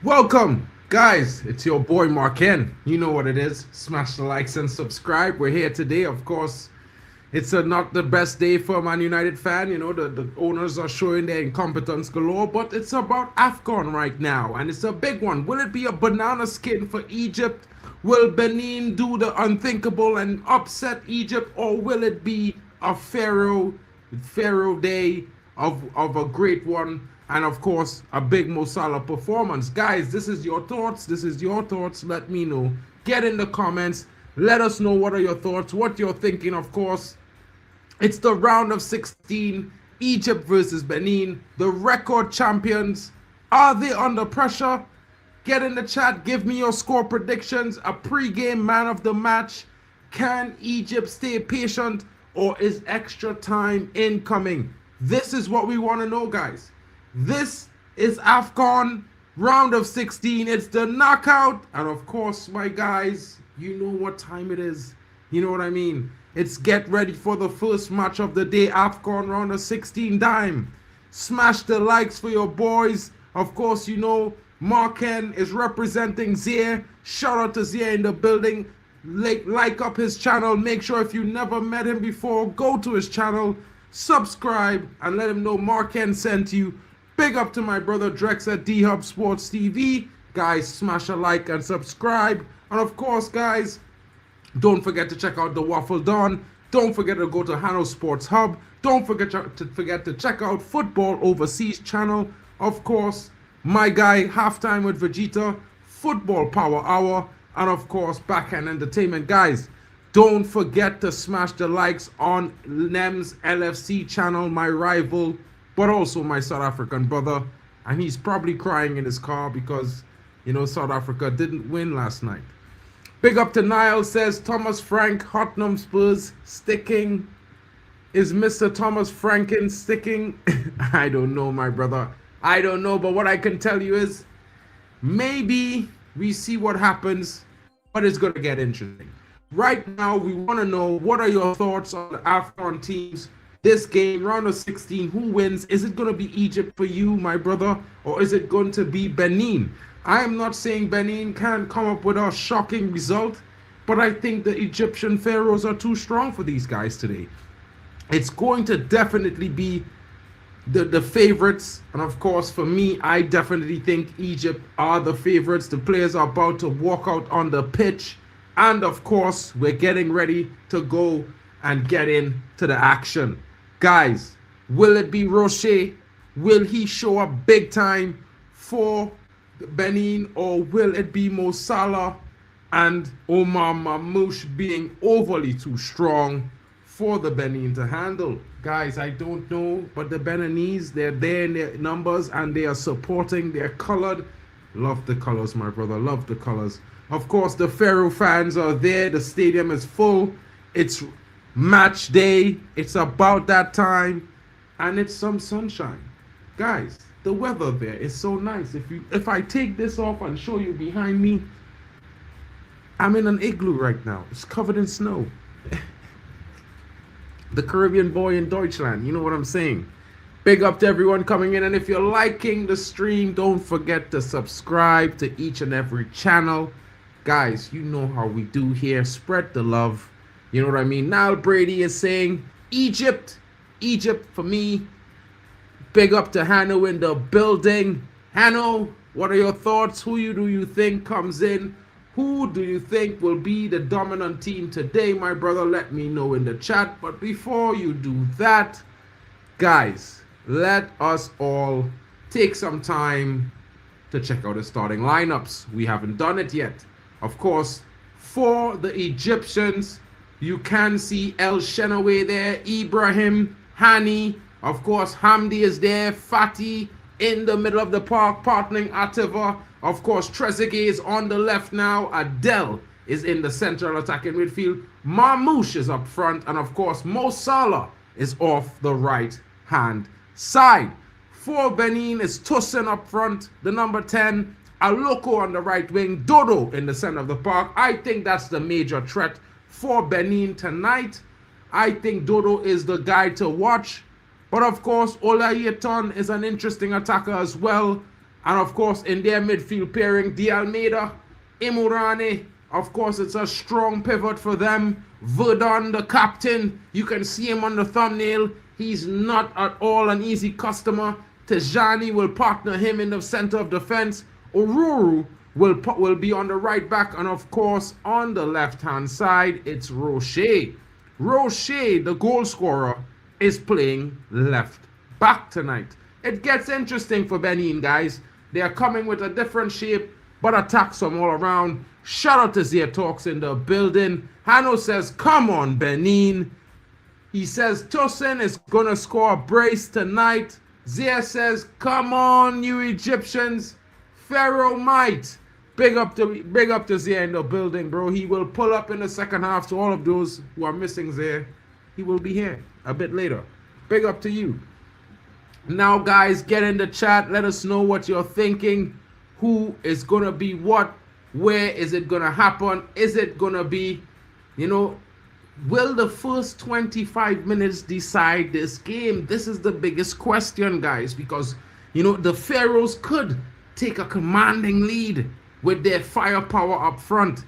Welcome, guys. It's your boy Marken. You know what it is. Smash the likes and subscribe. We're here today, of course. It's not the best day for a Man United fan. You know, the owners are showing their incompetence galore, but it's about AFCON right now, and it's a big one. Will it be a banana skin for Egypt? Will Benin do the unthinkable and upset Egypt, or will it be a Pharaoh day of a great one? And of course, a big Mo Salah performance. Guys, this is your thoughts. This is your thoughts. Let me know. Get in the comments. Let us know what are your thoughts, what you're thinking, of course. It's the round of 16, Egypt versus Benin, the record champions. Are they under pressure? Get in the chat, give me your score predictions, a pre-game man of the match. Can Egypt stay patient or is extra time incoming? This is what we want to know, guys. This is AFCON round of 16. It's the knockout. And of course, my guys, you know what time it is. You know what I mean? It's get ready for the first match of the day, AFCON round of 16 time. Smash the likes for your boys. Of course, you know, Marken is representing Zier. Shout out to Zier in the building. Like up his channel. Make sure if you never met him before, go to his channel, subscribe, and let him know Marken sent you. Big up to my brother Drex at D-Hub Sports TV. Guys, smash a like and subscribe. And of course, guys, don't forget to check out the Waffle Dawn. Don't forget to go to Hano Sports Hub. Don't forget to check out Football Overseas channel. Of course, my guy, Halftime with Vegeta, Football Power Hour, and of course, Backhand Entertainment. Guys, don't forget to smash the likes on Nem's LFC channel, my rival, but also my South African brother. And he's probably crying in his car because, you know, South Africa didn't win last night. Big up to Niall, says Thomas Frank, Tottenham Spurs sticking. Is Mr. Thomas Franken sticking? I don't know, my brother. I don't know, but what I can tell you is maybe we see what happens, but it's going to get interesting. Right now, we want to know what are your thoughts on the AFCON teams. This game, round of 16, who wins? Is it going to be Egypt for you, my brother, or is it going to be Benin? I am not saying Benin can't come up with a shocking result, but I think the Egyptian pharaohs are too strong for these guys today. It's going to definitely be the favorites, and of course, for me, I definitely think Egypt are the favorites. The players are about to walk out on the pitch, and of course, we're getting ready to go and get into the action. Guys, will it be Rocher? Will he show up big time for Benin, or will it be Mo Salah and Omar Mamouche being overly too strong for the Benin to handle? Guys, I don't know, but the Beninese, they're there in their numbers and they are supporting. They're colored. Love the colors, my brother. Love the colors. Of course, the Pharaoh fans are there. The stadium is full. It's match day. It's about that time, and it's some sunshine. Guys, the weather there is so nice. If I take this off and show you behind me, I'm in an igloo right now. It's covered in snow. The Caribbean boy in Deutschland, you know what I'm saying? Big up to everyone coming in, and if you're liking the stream, don't forget to subscribe to each and every channel. Guys, you know how we do here. Spread the love. You know what I mean? Niall Brady is saying Egypt for me. Big up to Hano in the building. Hano, what are your thoughts? Who do you think comes in? Who do you think will be the dominant team today, my brother? Let me know in the chat. But before you do that, guys, let us all take some time to check out the starting lineups. We haven't done it yet. Of course, for the Egyptians, you can see El Shenawy there, Ibrahim, Hani, of course, Hamdi is there, Fatih in the middle of the park, partnering Ativa. Of course, Trezeguet is on the left now. Adel is in the central attacking midfield. Mamouche is up front. And of course, Mo Salah is off the right-hand side. For Benin is Toussaint up front, the number 10. Aloko on the right wing. Dodo in the center of the park. I think that's the major threat for Benin tonight. I think Dodo is the guy to watch. But of course, Olayeton is an interesting attacker as well. And of course, in their midfield pairing, De Almeida, Imurane. Of course, it's a strong pivot for them. Verdon, the captain, you can see him on the thumbnail. He's not at all an easy customer. Tejani will partner him in the center of defense. Oruru will be on the right back. And of course, on the left-hand side, it's Rocher. Rocher, the goal scorer, is playing left back tonight. It gets interesting for Benin, guys. They are coming with a different shape, but attacks from all around. Shout out to Zia Talks in the building. Hano says, come on, Benin. He says, Tosin is going to score a brace tonight. Zia says, come on, you Egyptians. Pharaoh might. Big up to Zia in the building, bro. He will pull up in the second half. To all of those who are missing Zia, he will be here a bit later. Big up to you. Now, guys, get in the chat. Let us know what you're thinking. Who is going to be what? Where is it going to happen? Is it going to be, will the first 25 minutes decide this game? This is the biggest question, guys, because, the Pharaohs could take a commanding lead with their firepower up front.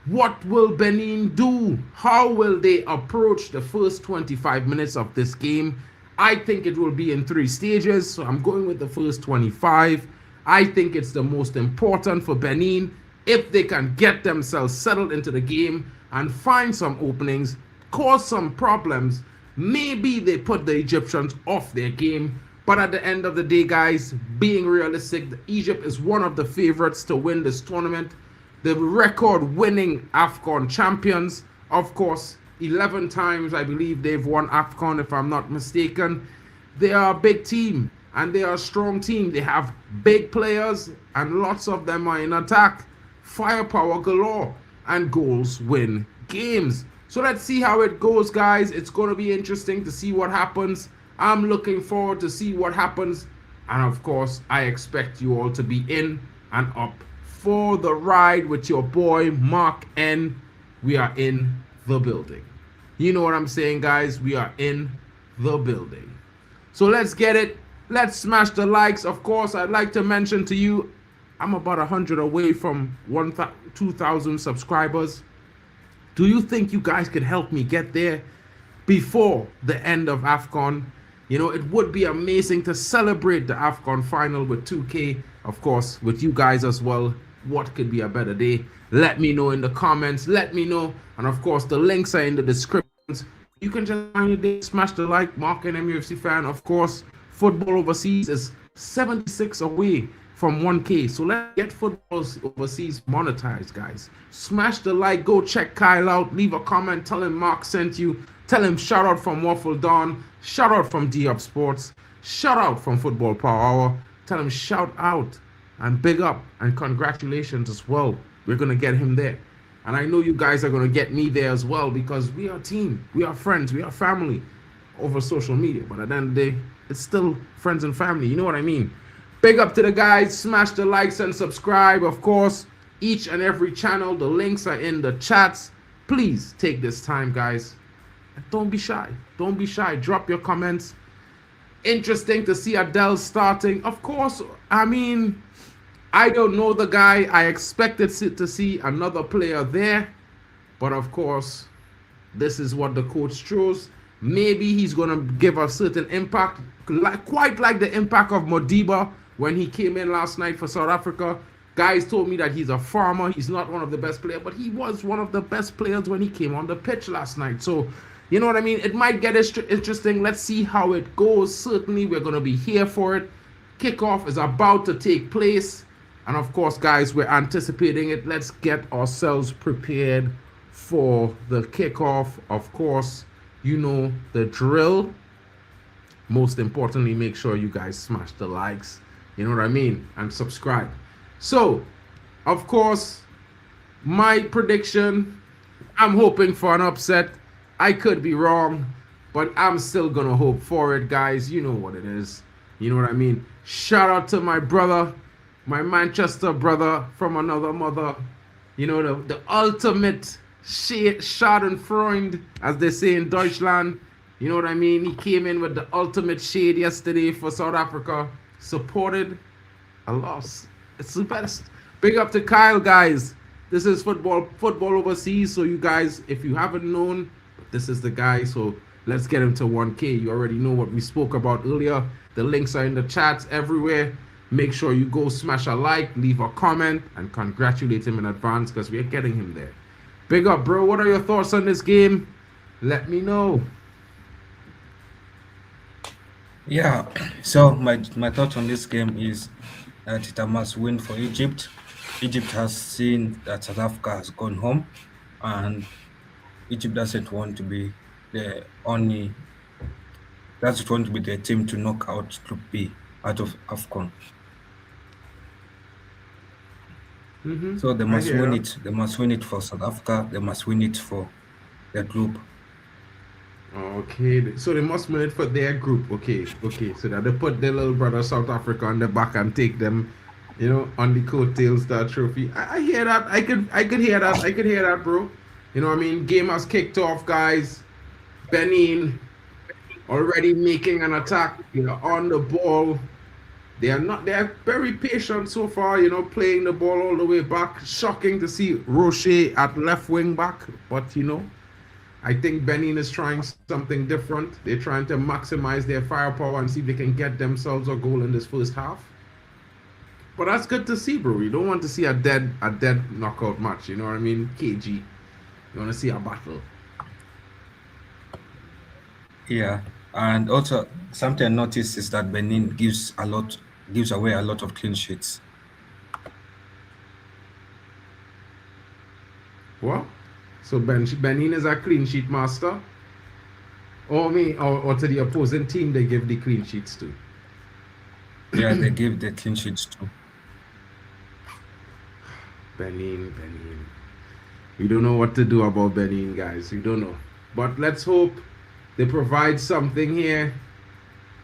What will Benin do? How will they approach the first 25 minutes of this game? I think it will be in 3 stages, so I'm going with the first 25. I think it's the most important for Benin. If they can get themselves settled into the game and find some openings, cause some problems, maybe they put the Egyptians off their game. But at the end of the day, guys, being realistic, Egypt is one of the favorites to win this tournament. The record-winning AFCON champions, of course, 11 times, I believe they've won AFCON, if I'm not mistaken. They are a big team, and they are a strong team. They have big players, and lots of them are in attack. Firepower galore, and goals win games. So let's see how it goes, guys. It's going to be interesting to see what happens. I'm looking forward to see what happens. And of course, I expect you all to be in and up for the ride with your boy, Mark N. We are in the building. You know what I'm saying, guys? We are in the building. So let's get it. Let's smash the likes. Of course, I'd like to mention to you, I'm about 100 away from 2,000 subscribers. Do you think you guys could help me get there before the end of AFCON? It would be amazing to celebrate the AFCON final with 2K, of course, with you guys as well. What could be a better day? Let me know in the comments. Let me know. And of course, the links are in the descriptions. You can just find your day, smash the like, Mark and MUFC fan. Of course, football overseas is 76 away from 1K. So let's get football overseas monetized, guys. Smash the like. Go check Kyle out. Leave a comment. Tell him Mark sent you. Tell him shout out from Waffle Dawn. Shout out from D-Up Sports. Shout out from Football Power Hour. Tell him shout out and big up and congratulations as well. We're going to get him there. And I know you guys are going to get me there as well, because we are a team. We are friends. We are family over social media. But at the end of the day, it's still friends and family. You know what I mean? Big up to the guys. Smash the likes and subscribe. Of course, each and every channel. The links are in the chats. Please take this time, guys. Don't be shy. Don't be shy. Drop your comments. Interesting to see Adele starting. Of course, I mean, I don't know the guy. I expected to see another player there. But of course, this is what the coach chose. Maybe he's going to give a certain impact. Quite like the impact of Modiba when he came in last night for South Africa. Guys told me that he's a farmer. He's not one of the best players, but he was one of the best players when he came on the pitch last night. So, you know what I mean? It might get interesting. Let's see how it goes. Certainly, we're going to be here for it. Kickoff is about to take place. And of course, guys, we're anticipating it. Let's get ourselves prepared for the kickoff. Of course, you know the drill. Most importantly, make sure you guys smash the likes. You know what I mean? And subscribe. So, of course, my prediction, I'm hoping for an upset. I could be wrong, but I'm still going to hope for it, guys. You know what it is. You know what I mean? Shout out to my brother, my Manchester brother from another mother. You know, the ultimate Schadenfreund, as they say in Deutschland. You know what I mean? He came in with the ultimate shade yesterday for South Africa. Supported A loss. It's the best. Big up to Kyle, guys. This is football overseas. So you guys, if you haven't known, this is the guy. So let's get him to 1K. You already know what we spoke about earlier. The links are in the chats everywhere. Make sure you go smash a like, leave a comment, and congratulate him in advance because we're getting him there. Big up, bro. What are your thoughts on this game? Let me know. Yeah, so my thought on this game is that it a must win for Egypt. Egypt has seen that South Africa has gone home, and Egypt doesn't want to be the only doesn't want to be the team to knock out Group B out of AFCON. So they I must hear win that. it. They must win it for South Africa. They must win it for the group. Okay, so they must win it for their group. Okay. So that they put their little brother South Africa on the back and take them, on the coattails that trophy. I hear that. I could hear that. I could hear that, bro. You know what I mean? Game has kicked off, guys. Benin already making an attack. On the ball. They are not. They are very patient so far. Playing the ball all the way back. Shocking to see Rocher at left wing back, but I think Benin is trying something different. They're trying to maximize their firepower and see if they can get themselves a goal in this first half. But that's good to see, bro. You don't want to see a dead knockout match. You know what I mean? KG. You want to see a battle. Yeah, and also something I noticed is that Benin gives away a lot of clean sheets. What? So Benin is a clean sheet master. Or to the opposing team they give the clean sheets to. Yeah, they give the clean sheets too. Benin. We don't know what to do about Benin, guys. We don't know. But let's hope they provide something here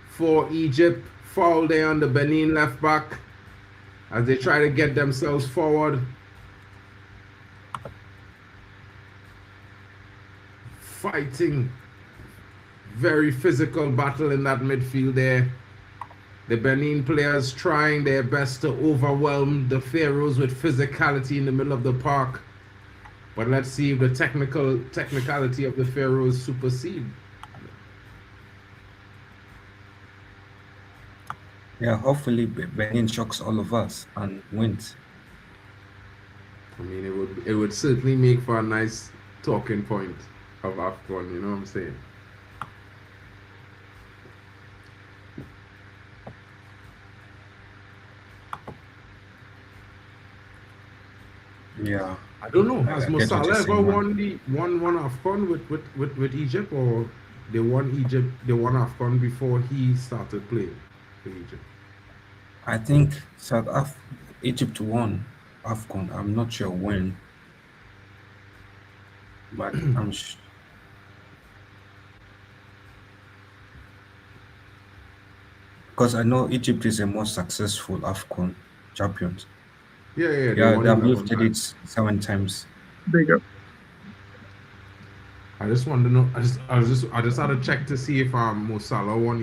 for Egypt. Foul there on the Benin left back as they try to get themselves forward. Fighting. Very physical battle in that midfield there. The Benin players trying their best to overwhelm the Pharaohs with physicality in the middle of the park. But let's see if the technicality of the Pharaohs supersede. Yeah, hopefully Benin shocks all of us and wins. I mean, it would certainly make for a nice talking point of AFCON. You know what I'm saying? Yeah, I don't know. Has I get what you're Mosala ever saying, man. won AFCON with Egypt, or they won AFCON before he started playing for Egypt? I think Egypt won AFCON. I'm not sure when, but because I know Egypt is the most successful AFCON champions. Yeah, they Yeah, won they have 11 lifted it times. 7 times. Big up. I just want to know. I just had to check to see if Mo Salah won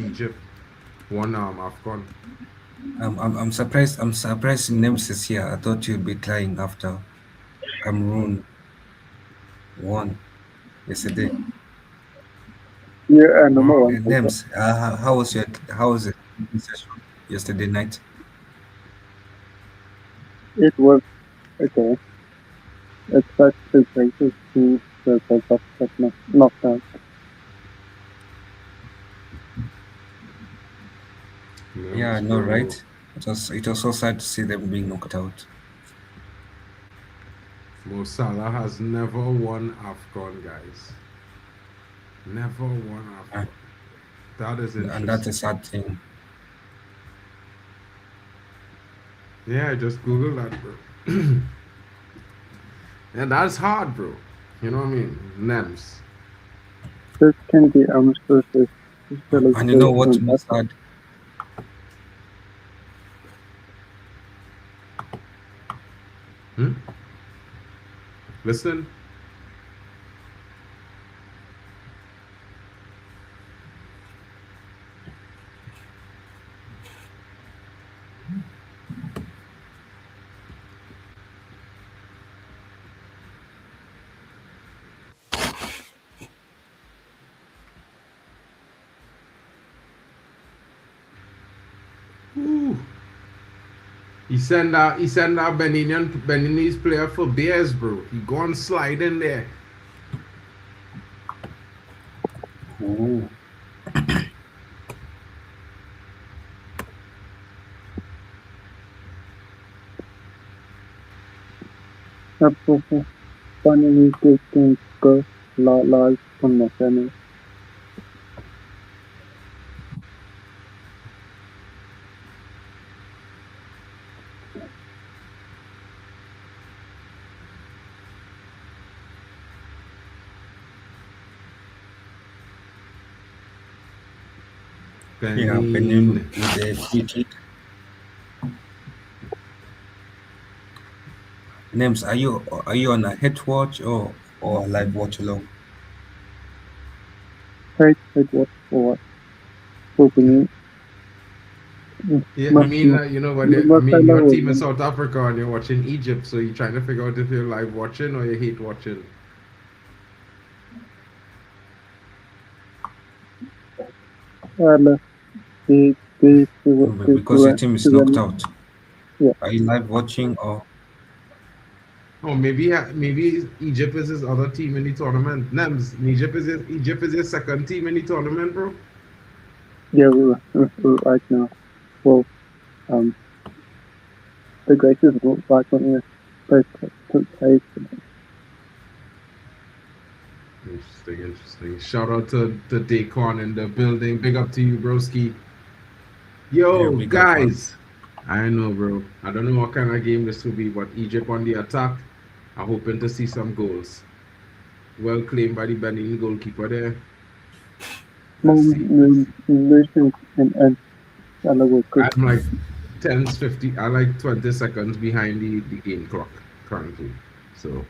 AFCON. I'm surprised. I'm surprised Nems is here. I thought you'd be crying after Cameroon won yesterday. Yeah, number one. Nems, how was it session yesterday night? It was okay. It's such two places to the South Africa knockdown. Yeah, I Yes, know, bro. right? It was so sad to see them being knocked out. Mo Salah has never won AFCON, guys. Never won Uh, AFCON. That is and that's a interesting. sad thing. Yeah, I just Googled that, bro. And that's hard, bro. You know what I mean? Nems. This can be process. And you know what's more sad? Hmm? Listen. Ooh. He send our Beninese player for beers, bro. He go and slide in there. Ooh. Apropos, finally getting go live on my channel. Yeah, Benin Benin. with a free kick. Names, are you on a hit watch or a live watch alone? Wait, what for what? Hoping Yeah, I must mean, must you know what? I must I mean, your level team is South Africa and you're watching Egypt, so you're trying to figure out if you're live watching or you hate watching. left Because your team is knocked out. yeah. Are you live watching or Oh, maybe Egypt is his other team in the tournament. Nems, Egypt is his second team in the tournament, bro. Yeah, right now. Well, um, the greatest group back on here took place. Interesting. Shout out to Dacon in the building. Big up to you, broski. yeah, Yo, big up man? guys. I know, bro. I don't know what kind of game this will be, but Egypt on the attack. I'm hoping to see some goals. Well claimed by the Benin goalkeeper there. Let's see. Losing and level good. I'm like 10, 50, I like 20 seconds behind the game clock currently. So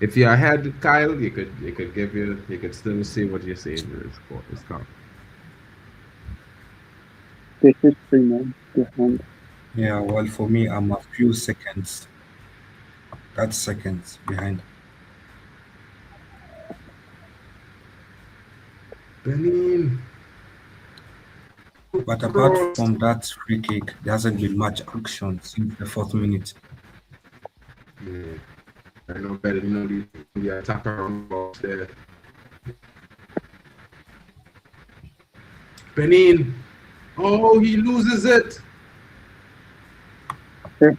if you're ahead, Kyle, you could still say what you're saying. It's calm. The history man behind. Yeah, well for me I'm a few seconds. That's seconds behind. Benin. But apart Cross. from that free kick, there hasn't been much action since the fourth minute. Yeah. I know better, the attacker on the box there. Benin. Oh, he loses it. Ooh,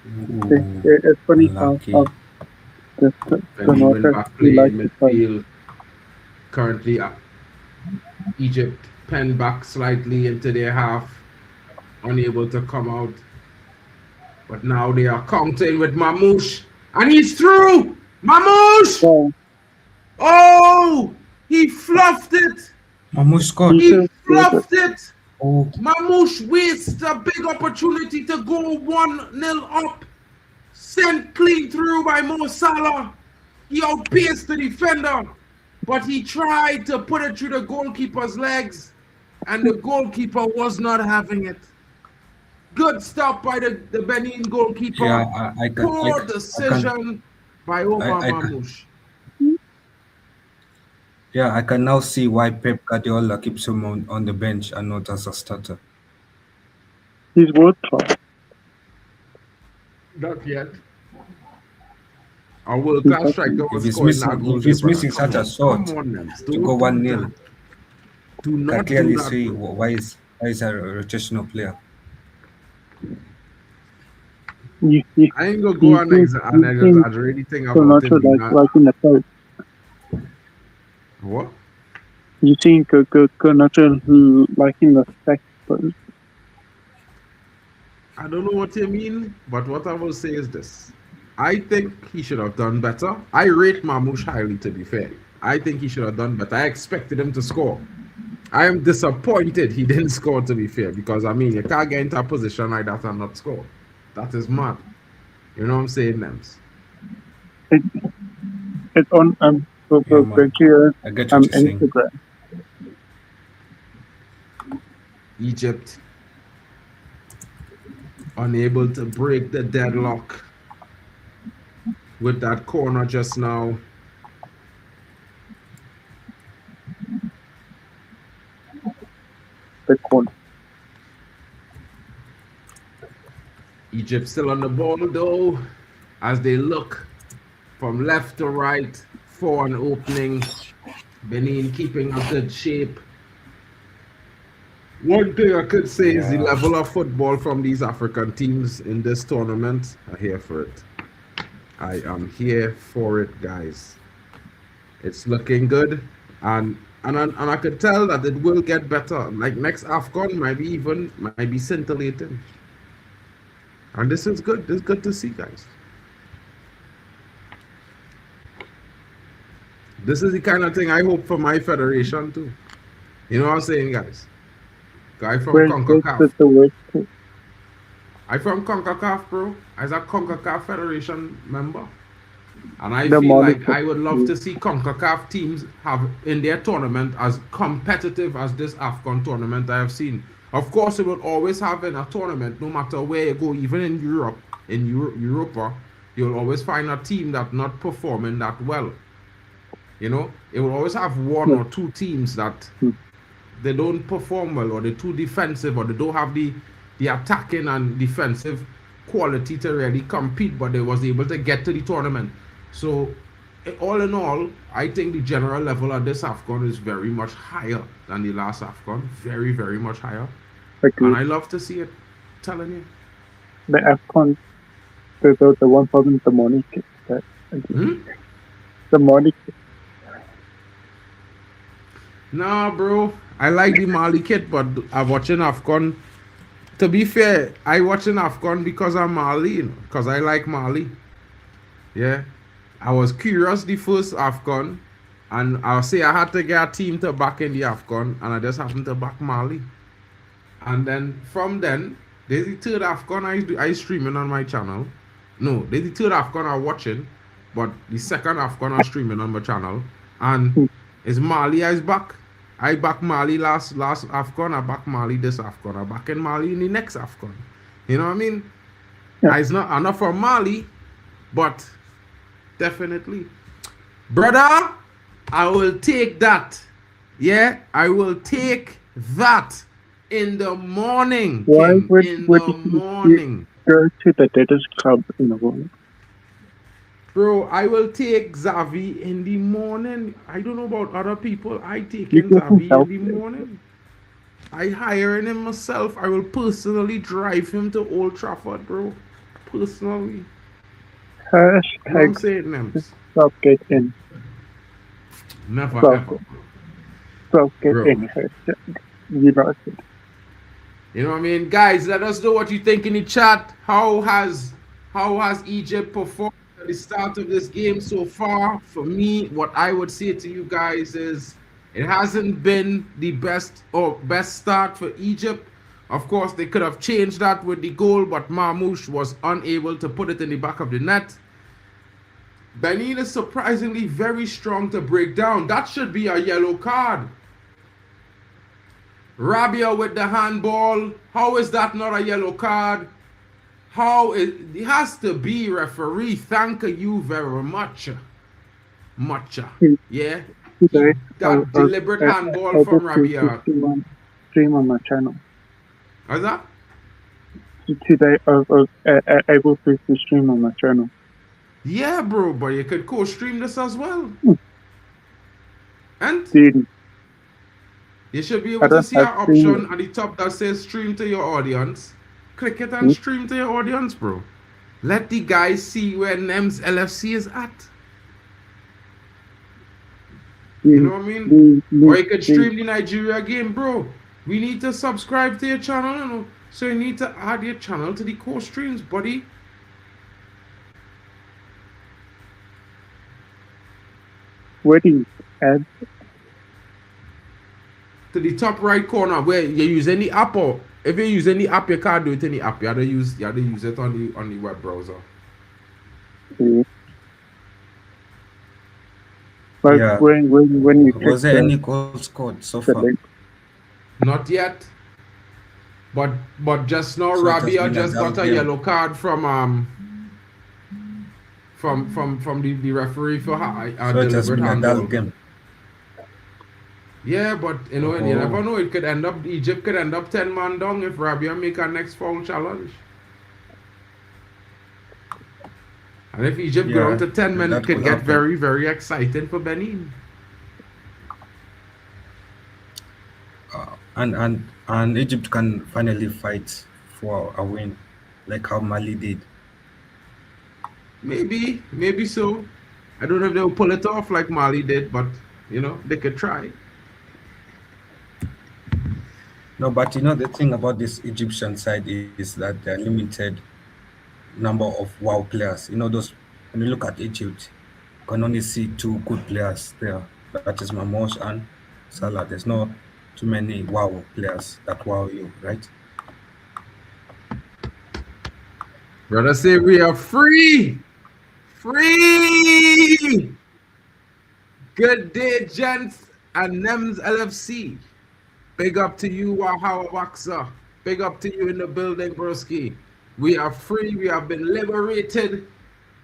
It's funny how unlucky. the Benin went Northern back we play like in to play. midfield. Currently, Egypt pen back slightly into their half, unable to come out. But now they are counting with Mamouche. And he's through! Mamouche! Well, Oh! He fluffed it! Mamu scored. he He feels good. fluffed it! Oh, Mamouche wastes a big opportunity to go 1-0 up. Sent clean through by Mo Salah. He outpaced the defender, but he tried to put it through the goalkeeper's legs, and the goalkeeper was not having it. Good stop by the Benin yeah, goalkeeper. Poor decision by Omar I can, Mamouche. yeah, I can now see why Pep Guardiola keeps him on the bench and not as a starter. He's world class. Not yet. Our world He's class actually striker If was he's scoring that missing, goal if there, he's brother. missing such a Come shot on, Nems. to go Don't do 1-0, that. Do you can not do clearly that, see bro. why is a rotational player. I ain't gonna go you on think an you think exaggerating thing so about not him being a like in the play. what? You think not like in the fact, but I don't know what you mean, but what I will say is this. I think he should have done better. I rate Mamouche highly, to be fair. I think he should have done better. I expected him to score. I am disappointed he didn't score, to be fair, because I mean, you can't get into a position like that and not score. That is mad. You know what I'm saying, Nems? it, it's on Yeah, man, Berkshire I get what you're saying. Instagram. Egypt unable to break the deadlock with that corner just now. The corner. Egypt still on the ball though, as they look from left to right for an opening. Benin keeping a good shape. One thing I could say is the level of football from these African teams in this tournament. I'm here for it. I am here for it, guys. It's looking good, and I could tell that it will get better. Like next AFCON might be scintillating, and this is good. This is good to see, guys. This is the kind of thing I hope for my federation too. You know what I'm saying, guys? Guy from CONCACAF. I from CONCACAF, bro. As a CONCACAF Federation member. And I feel like I would love to see CONCACAF teams have in their tournament as competitive as this AFCON tournament I have seen. Of course, it will always have in a tournament, no matter where you go, even in Europe, in Europa, you'll always find a team that's not performing that well. You know, it will always have one or two teams that they don't perform well, or they're too defensive, or they don't have the attacking and defensive quality to really compete, but they was able to get to the tournament. So all in all, I think the general level of this AFCON is very much higher than the last AFCON. Very, very much higher. Okay. And I love to see it, telling you. The AFCON, the one problem, the money kit. The money kit. Nah, bro. I like the Mali kit, but I'm watching AFCON. To be fair, I watching AFCON because I'm Mali, you know, because I like Mali. Yeah. I was curious the first AFCON, and I'll say I had to get a team to back in the AFCON, and I just happened to back Mali. And then from then, there's the third AFCON I streaming on my channel. No, there's the third AFCON I'm watching, but the second AFCON I'm streaming on my channel. And it's Mali is back. I back Mali last AFCON, I back Mali this AFCON, I back in Mali in the next AFCON. You know what I mean? Yeah. I'm not from Mali, but definitely. Brother, I will take that. Yeah, I will take that in the morning. Why Kim, would in the morning. Go to the deadest club in the world? Bro, I will take Xavi in the morning. I don't know about other people. I take in Xavi in the morning. I hiring him myself. I will personally drive him to Old Trafford, bro. Personally. I'm saying them. Stop getting. Never ever. Stop getting. You know it. You know what I mean? Guys, let us know what you think in the chat. How has Egypt performed at the start of this game so far? For me, what I would say to you guys is it hasn't been the best start for Egypt. Of course, they could have changed that with the goal, but Marmoush was unable to put it in the back of the net. Benin is surprisingly very strong to break down. That should be a yellow card. Rabia with the handball. How is that not a yellow card? It has to be, referee. Thank you very much. Yeah. That deliberate handball from Rabia. Stream on my channel. What's that? Today I was able to stream on my channel. Yeah, bro, but you could co-stream this as well. And you should be able to see an option at the top that says stream to your audience. Click it and stream to your audience, bro. Let the guys see where NEMS LFC is at. You know what I mean? Or you could stream the Nigeria game, bro. We need to subscribe to your channel, you know? So you need to add your channel to the co-streams, buddy. Where do you add? To the top right corner where you use any app, or if you use any app, you can't do it in the app. You have to use it on the web browser. But yeah. when you was there any goals scored so far? Not yet. But just now, so Rabia just got a yellow card from the referee for a deliberate handball. Game. Yeah, but you know, you never know. It could end up Egypt could end up 10 man down if Rabia make a next foul challenge. And if Egypt go down Yeah, to 10 men, it that could could get happen. very, very exciting for Benin. And Egypt can finally fight for a win, like how Mali did. Maybe so. I don't know if they'll pull it off like Mali did, but they could try. No, but the thing about this Egyptian side is that they're limited number of wow players. Those when you look at Egypt, you can only see two good players there. That is Mamos and Salah. There's not too many wow players that wow you, right? Brother say we are free. Free! Good day, gents and NEMS LFC. Big up to you, Wahawa Waxer. Big up to you in the building, broski. We are free. We have been liberated.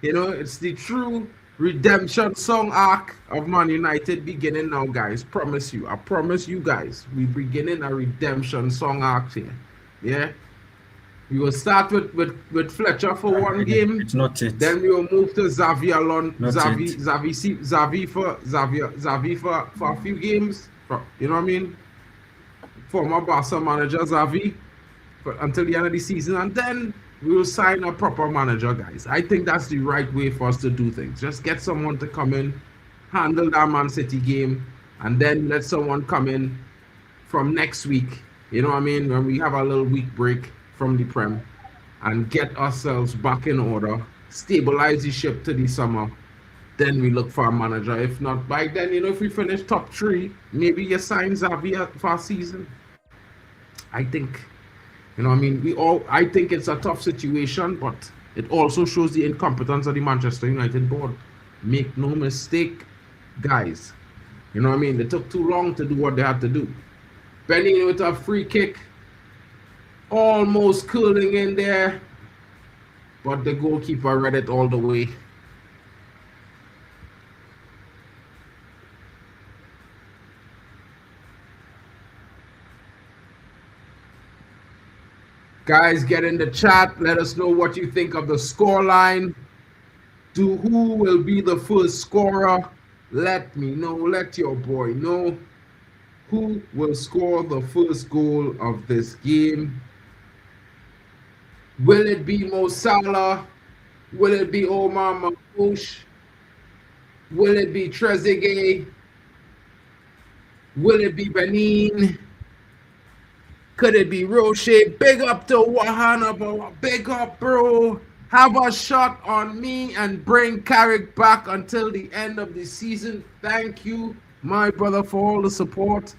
It's the true redemption song arc of Man United beginning now, guys. I promise you guys, we beginning a redemption song arc here. Yeah. We will start with Fletcher for one game. It's not it. Then we will move to Xavi alone. Not it. Xavi for a few games. You know what I mean? Former Barca manager Xavi until the end of the season, and then we will sign a proper manager, guys. I think that's the right way for us to do things. Just get someone to come in, handle that Man City game, and then let someone come in from next week. You know what I mean? When we have a little week break from the Prem, and get ourselves back in order, stabilize the ship to the summer. Then we look for a manager. If not by then, if we finish top 3, maybe you sign Xavi for a season. I think, I think it's a tough situation, but it also shows the incompetence of the Manchester United board. Make no mistake, guys. They took too long to do what they had to do. Benin with a free kick, almost curling in there, but the goalkeeper read it all the way. Guys, get in the chat. Let us know what you think of the scoreline. Who will be the first scorer? Let me know. Let your boy know who will score the first goal of this game. Will it be Mo Salah? Will it be Omar Mamouche? Will it be Trezeguet? Will it be Benin? Could it be Roche? Big up to Wahana, bro. Big up, bro. Have a shot on me and bring Carrick back until the end of the season. Thank you, my brother, for all the support.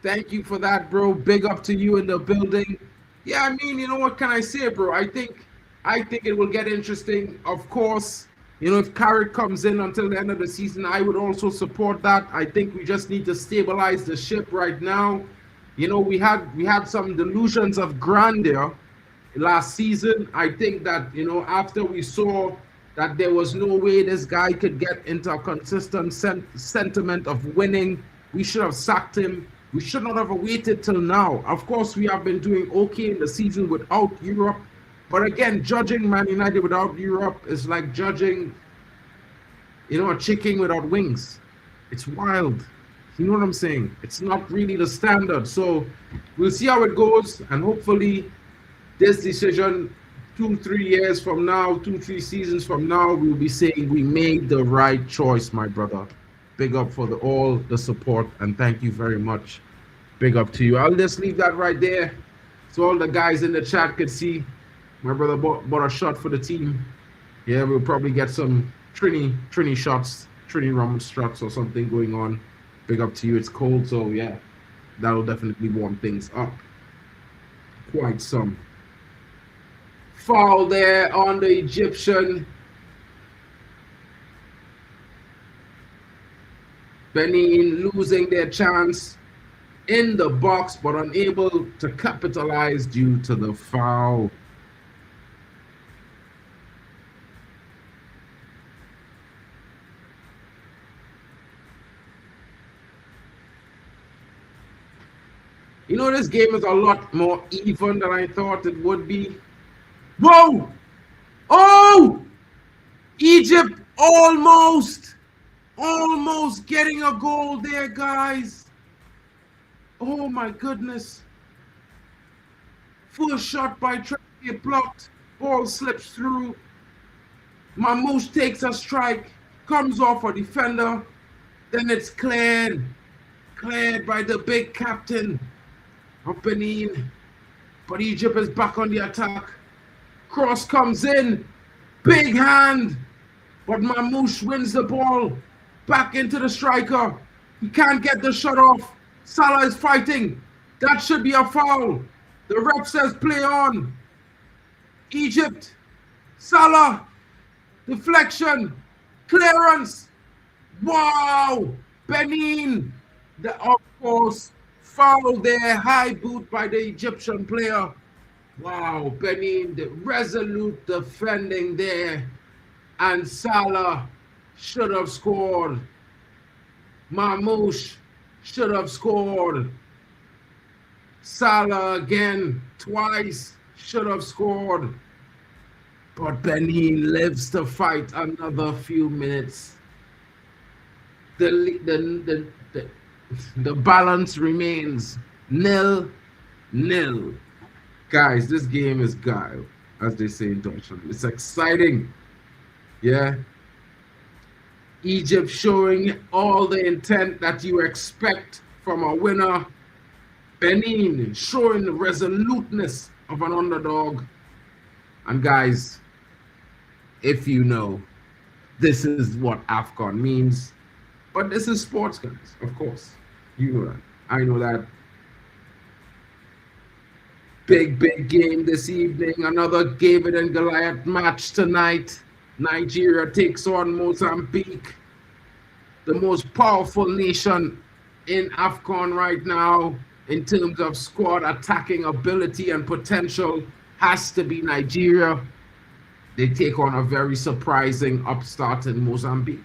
Thank you for that, bro. Big up to you in the building. Yeah, what can I say, bro? I think it will get interesting. Of course, if Carrick comes in until the end of the season, I would also support that. I think we just need to stabilize the ship right now. We had some delusions of grandeur last season. I think that, after we saw that there was no way this guy could get into a consistent sentiment of winning, we should have sacked him. We should not have waited till now. Of course, we have been doing okay in the season without Europe. But again, judging Man United without Europe is like judging, a chicken without wings. It's wild. You know what I'm saying? It's not really the standard. So we'll see how it goes. And hopefully this decision 2-3 years from now, 2-3 seasons from now, we'll be saying we made the right choice, my brother. Big up for all the support, and thank you very much. Big up to you. I'll just leave that right there so all the guys in the chat could see. My brother bought a shot for the team. Yeah, we'll probably get some Trini shots, Trini rum shots or something going on. Big up to you. It's cold, so yeah, that'll definitely warm things up. Quite some. Foul there on the Egyptian. Benin losing their chance in the box, but unable to capitalize due to the foul. This game is a lot more even than I thought it would be. Whoa! Oh! Almost, almost getting a goal there, guys. Oh my goodness. Full shot by Trey, blocked. Ball slips through. Mamouche takes a strike, comes off a defender. Then it's cleared. Cleared by the big captain of Benin. But Egypt is back on the attack. Cross comes in. Big hand. But Mamouche wins the ball. Back into the striker. He can't get the shot off. Salah is fighting. That should be a foul. The ref says play on. Egypt. Salah. Deflection. Clearance. Wow. Benin. Of course, foul there. High boot by the Egyptian player. Wow. Benin, the resolute defending there. And Salah should have scored. Mamouche should have scored. Salah again, twice, should have scored. But Benin lives to fight another few minutes. The balance remains 0-0. Guys, this game is guile, as they say in Deutschland. It's exciting. Yeah. Egypt showing all the intent that you expect from a winner. Benin showing the resoluteness of an underdog. And guys, if you know, this is what AFCON means. But this is sports, guys, of course. You know that. I know that. Big game this evening. Another David and Goliath match tonight. Nigeria takes on Mozambique, the most powerful nation in AFCON right now in terms of squad attacking ability and potential has to be Nigeria. They take on a very surprising upstart in Mozambique.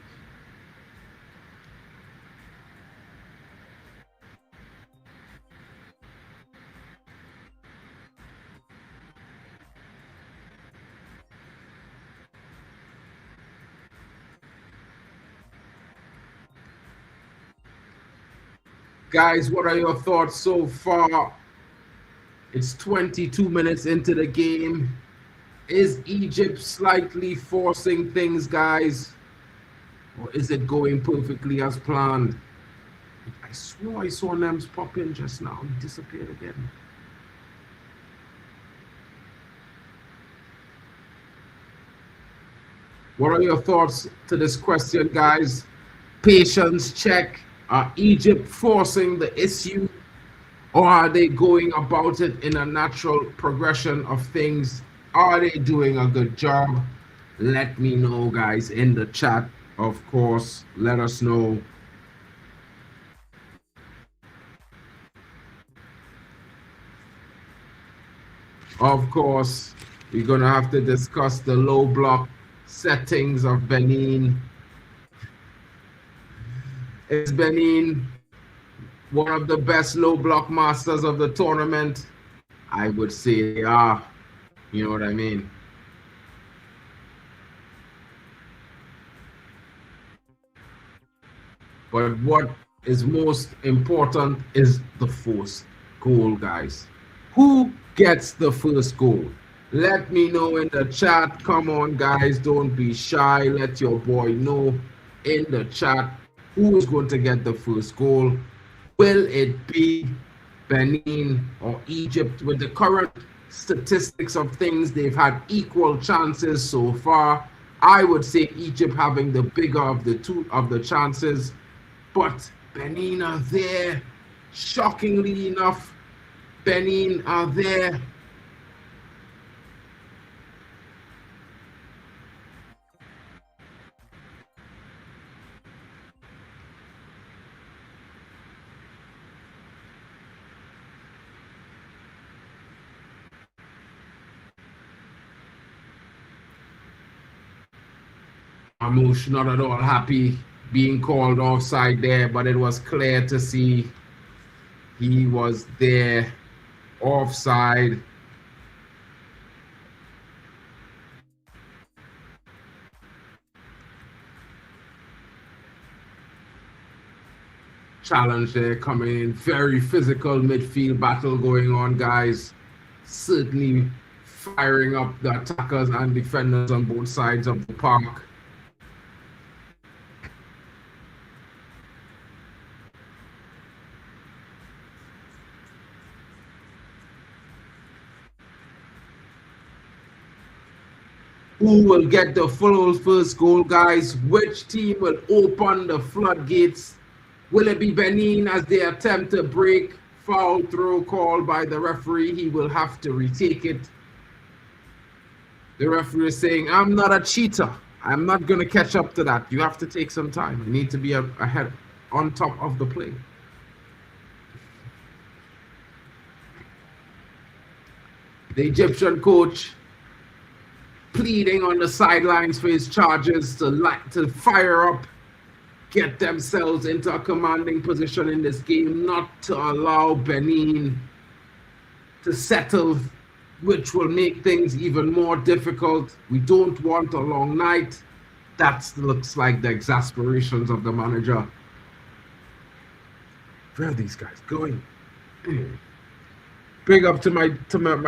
Guys, what are your thoughts so far? It's 22 minutes into the game. Is Egypt slightly forcing things, guys? Or is it going perfectly as planned? I swore I saw Nems pop in just now. He disappeared again. What are your thoughts to this question, guys? Patience check. Are Egypt forcing the issue, or are they going about it in a natural progression of things? Are they doing a good job? Let me know, guys, in the chat. Of course, let us know. Of course, we're going to have to discuss the low block settings of Benin. Is Benin one of the best low block masters of the tournament? I would say they are. You know what I mean? But what is most important is the first goal, guys. Who gets the first goal? Let me know in the chat. Come on, guys. Don't be shy. Let your boy know in the chat who is going to get the first goal. Will it be Benin or Egypt? With the current statistics of things, they've had equal chances so far. I would say Egypt having the bigger of the two of the chances, but Benin are there. Shockingly enough, Benin are there. Mamouche not at all happy being called offside there, but it was clear to see he was there offside. challenge there coming in. Very physical midfield battle going on, guys. Certainly firing up the attackers and defenders on both sides of the park. Who will get the full first goal, guys? Which team will open the floodgates? Will it be Benin as they attempt to break? Foul throw called by the referee. He will have to retake it. The referee is saying, I'm not a cheater. I'm not going to catch up to that. You have to take some time. You need to be ahead, on top of the play. The Egyptian coach pleading on the sidelines for his charges to fire up, get themselves into a commanding position in this game, not to allow Benin to settle, which will make things even more difficult. We don't want a long night. That looks like the exasperations of the manager. Where are these guys going? Big up to my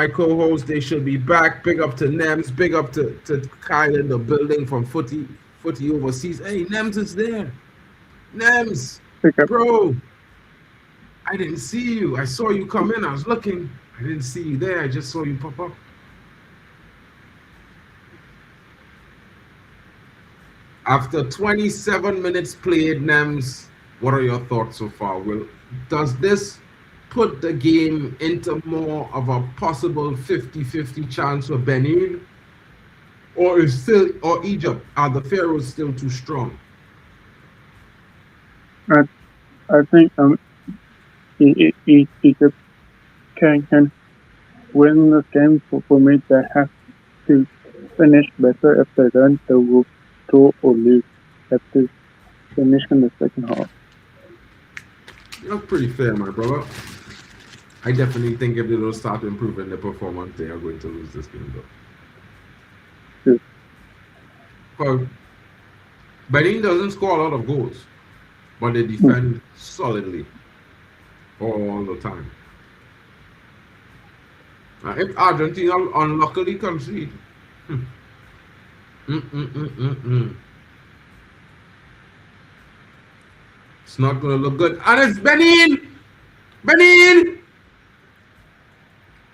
co-host. They should be back. Big up to Nems. Big up to Kyle in the building from Footy Overseas. Hey, Nems is there. Nems, bro. I didn't see you. I saw you come in. I was looking. I didn't see you there. I just saw you pop up. After 27 minutes played, Nems, what are your thoughts so far? Does this put the game into more of a possible 50-50 chance for Benin? Or Egypt? Are the Pharaohs still too strong? I think Egypt can win the game. For me, they have to finish better. If they don't, they will draw or lose. Have to finish in the second half. You're pretty fair, my brother. I definitely think if they don't start improving their performance, they are going to lose this game, though. Well, Benin doesn't score a lot of goals, but they defend solidly all the time. If Argentina unluckily concede, it's not going to look good. And it's Benin! Benin!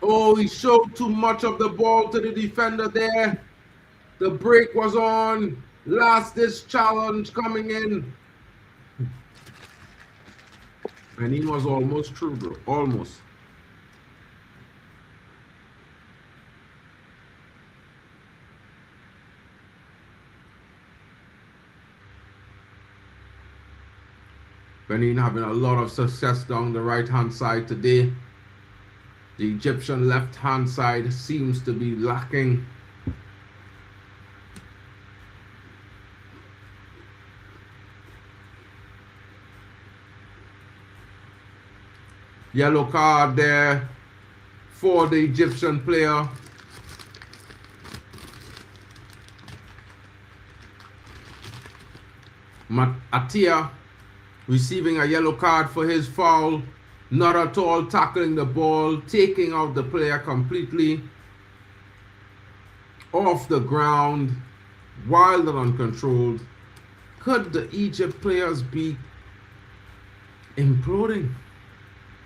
Oh, he showed too much of the ball to the defender there. The break was on. Last ditch challenge coming in. Benin was almost true, bro. Almost. Benin having a lot of success down the right-hand side today. The Egyptian left-hand side seems to be lacking. Yellow card there for the Egyptian player. Atia receiving a yellow card for his foul. Not at all tackling the ball, taking out the player completely off the ground, wild and uncontrolled. Could the Egypt players be imploding?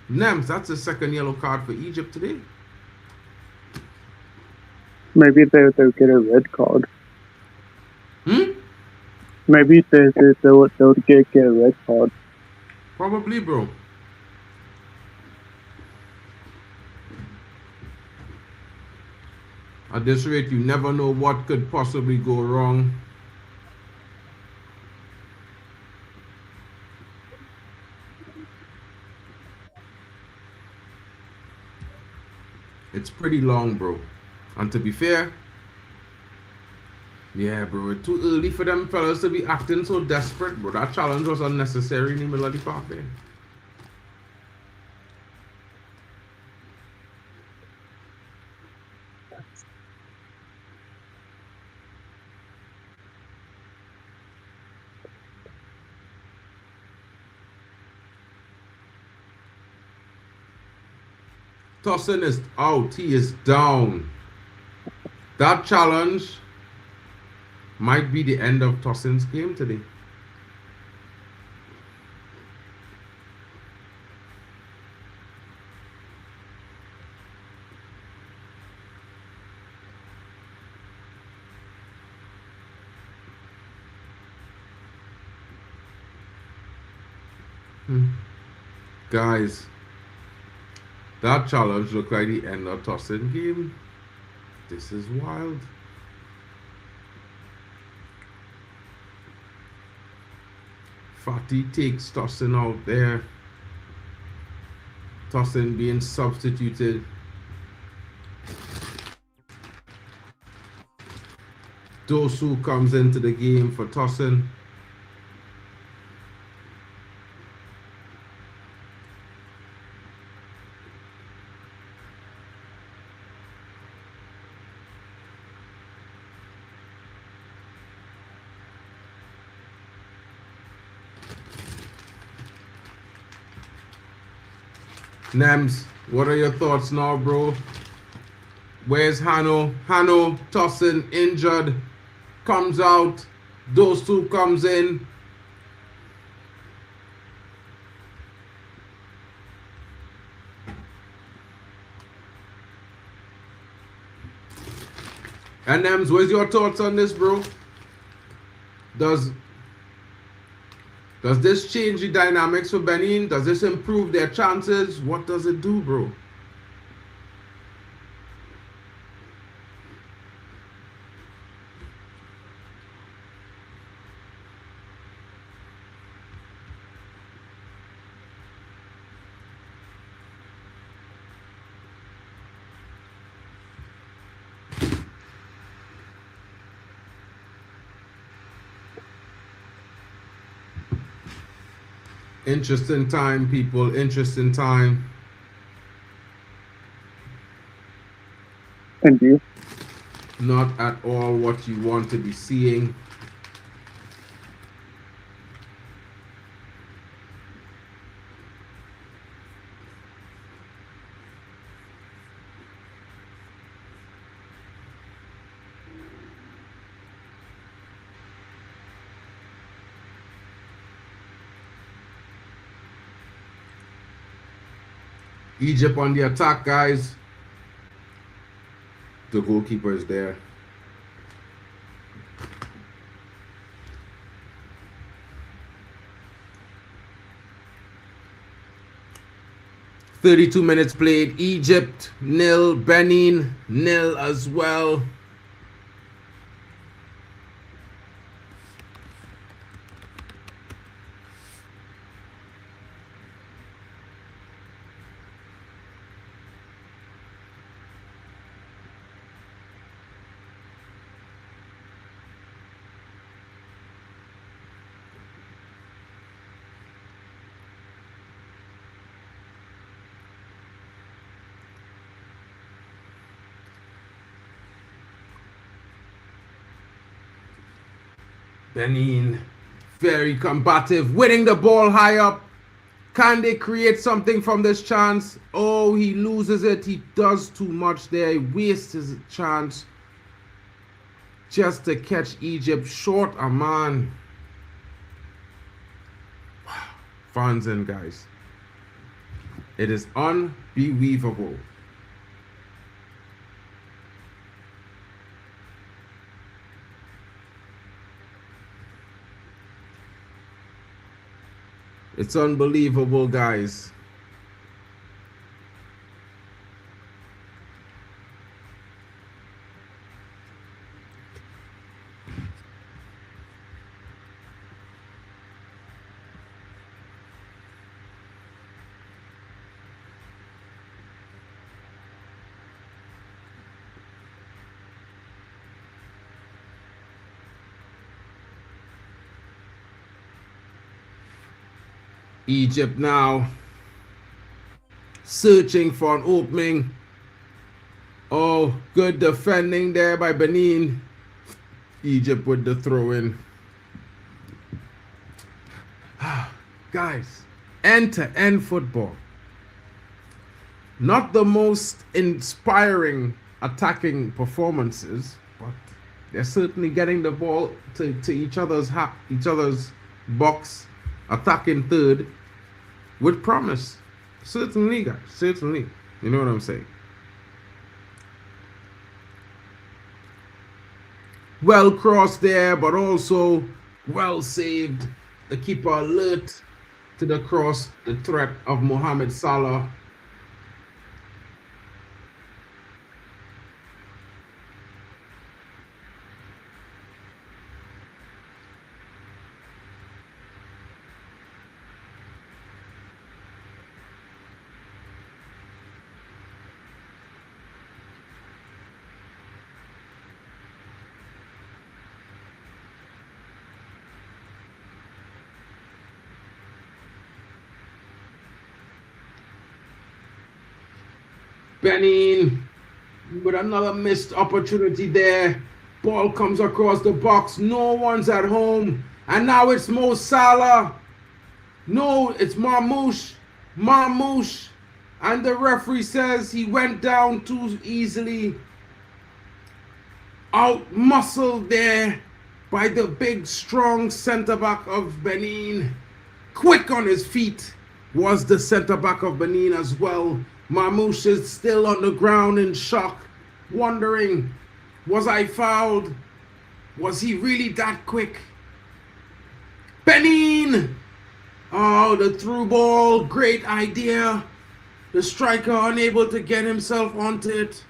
Nems, that's the second yellow card for Egypt today. Maybe they'll get a red card. Maybe they'll get a red card. Probably, bro. At this rate, you never know what could possibly go wrong. It's pretty long, bro. And to be fair, yeah, bro, it's too early for them fellas to be acting so desperate, bro. That challenge was unnecessary in the middle of the park there. Tossin is out. He is down. That challenge might be the end of Tossin's game today. Guys, that challenge looked like the end of Tossin game. This is wild. Fatty takes Tossin out there. Tossin being substituted. Dosu comes into the game for Tossin. Nems, what are your thoughts now, bro? Where's Hano? Hano, Tossin, injured, comes out. Dosu comes in. And Nems, where's your thoughts on this, bro? Does this change the dynamics for Benin? Does this improve their chances? What does it do, bro? Interesting time, people. Interesting time. Indeed. Not at all what you want to be seeing. Egypt on the attack, guys. The goalkeeper is there. "32 minutes played. Egypt 0, Benin 0 as well." Benin, very combative, winning the ball high up. Can they create something from this chance? Oh, he loses it. He does too much there. He wastes his chance just to catch Egypt short a man. Fans in, guys. It is unbelievable. It's unbelievable, guys. Egypt now searching for an opening. Oh, good defending there by Benin. Egypt with the throw in. Guys, end-to-end football. Not the most inspiring attacking performances, but they're certainly getting the ball to each other's box, attacking third with promise. Certainly, guys. Certainly. You know what I'm saying? Well crossed there, but also well saved. The keeper alert to the cross, the threat of Mohamed Salah. Benin with another missed opportunity there. Ball comes across the box. No one's at home. And now it's Mo Salah. No, it's Marmoush. Marmoush. And the referee says he went down too easily. Out muscled there by the big, strong centre back of Benin. Quick on his feet was the centre back of Benin as well. Marmoush is still on the ground in shock, wondering, was I fouled? Was he really that quick? Benin! Oh, the through ball, great idea. The striker unable to get himself onto it.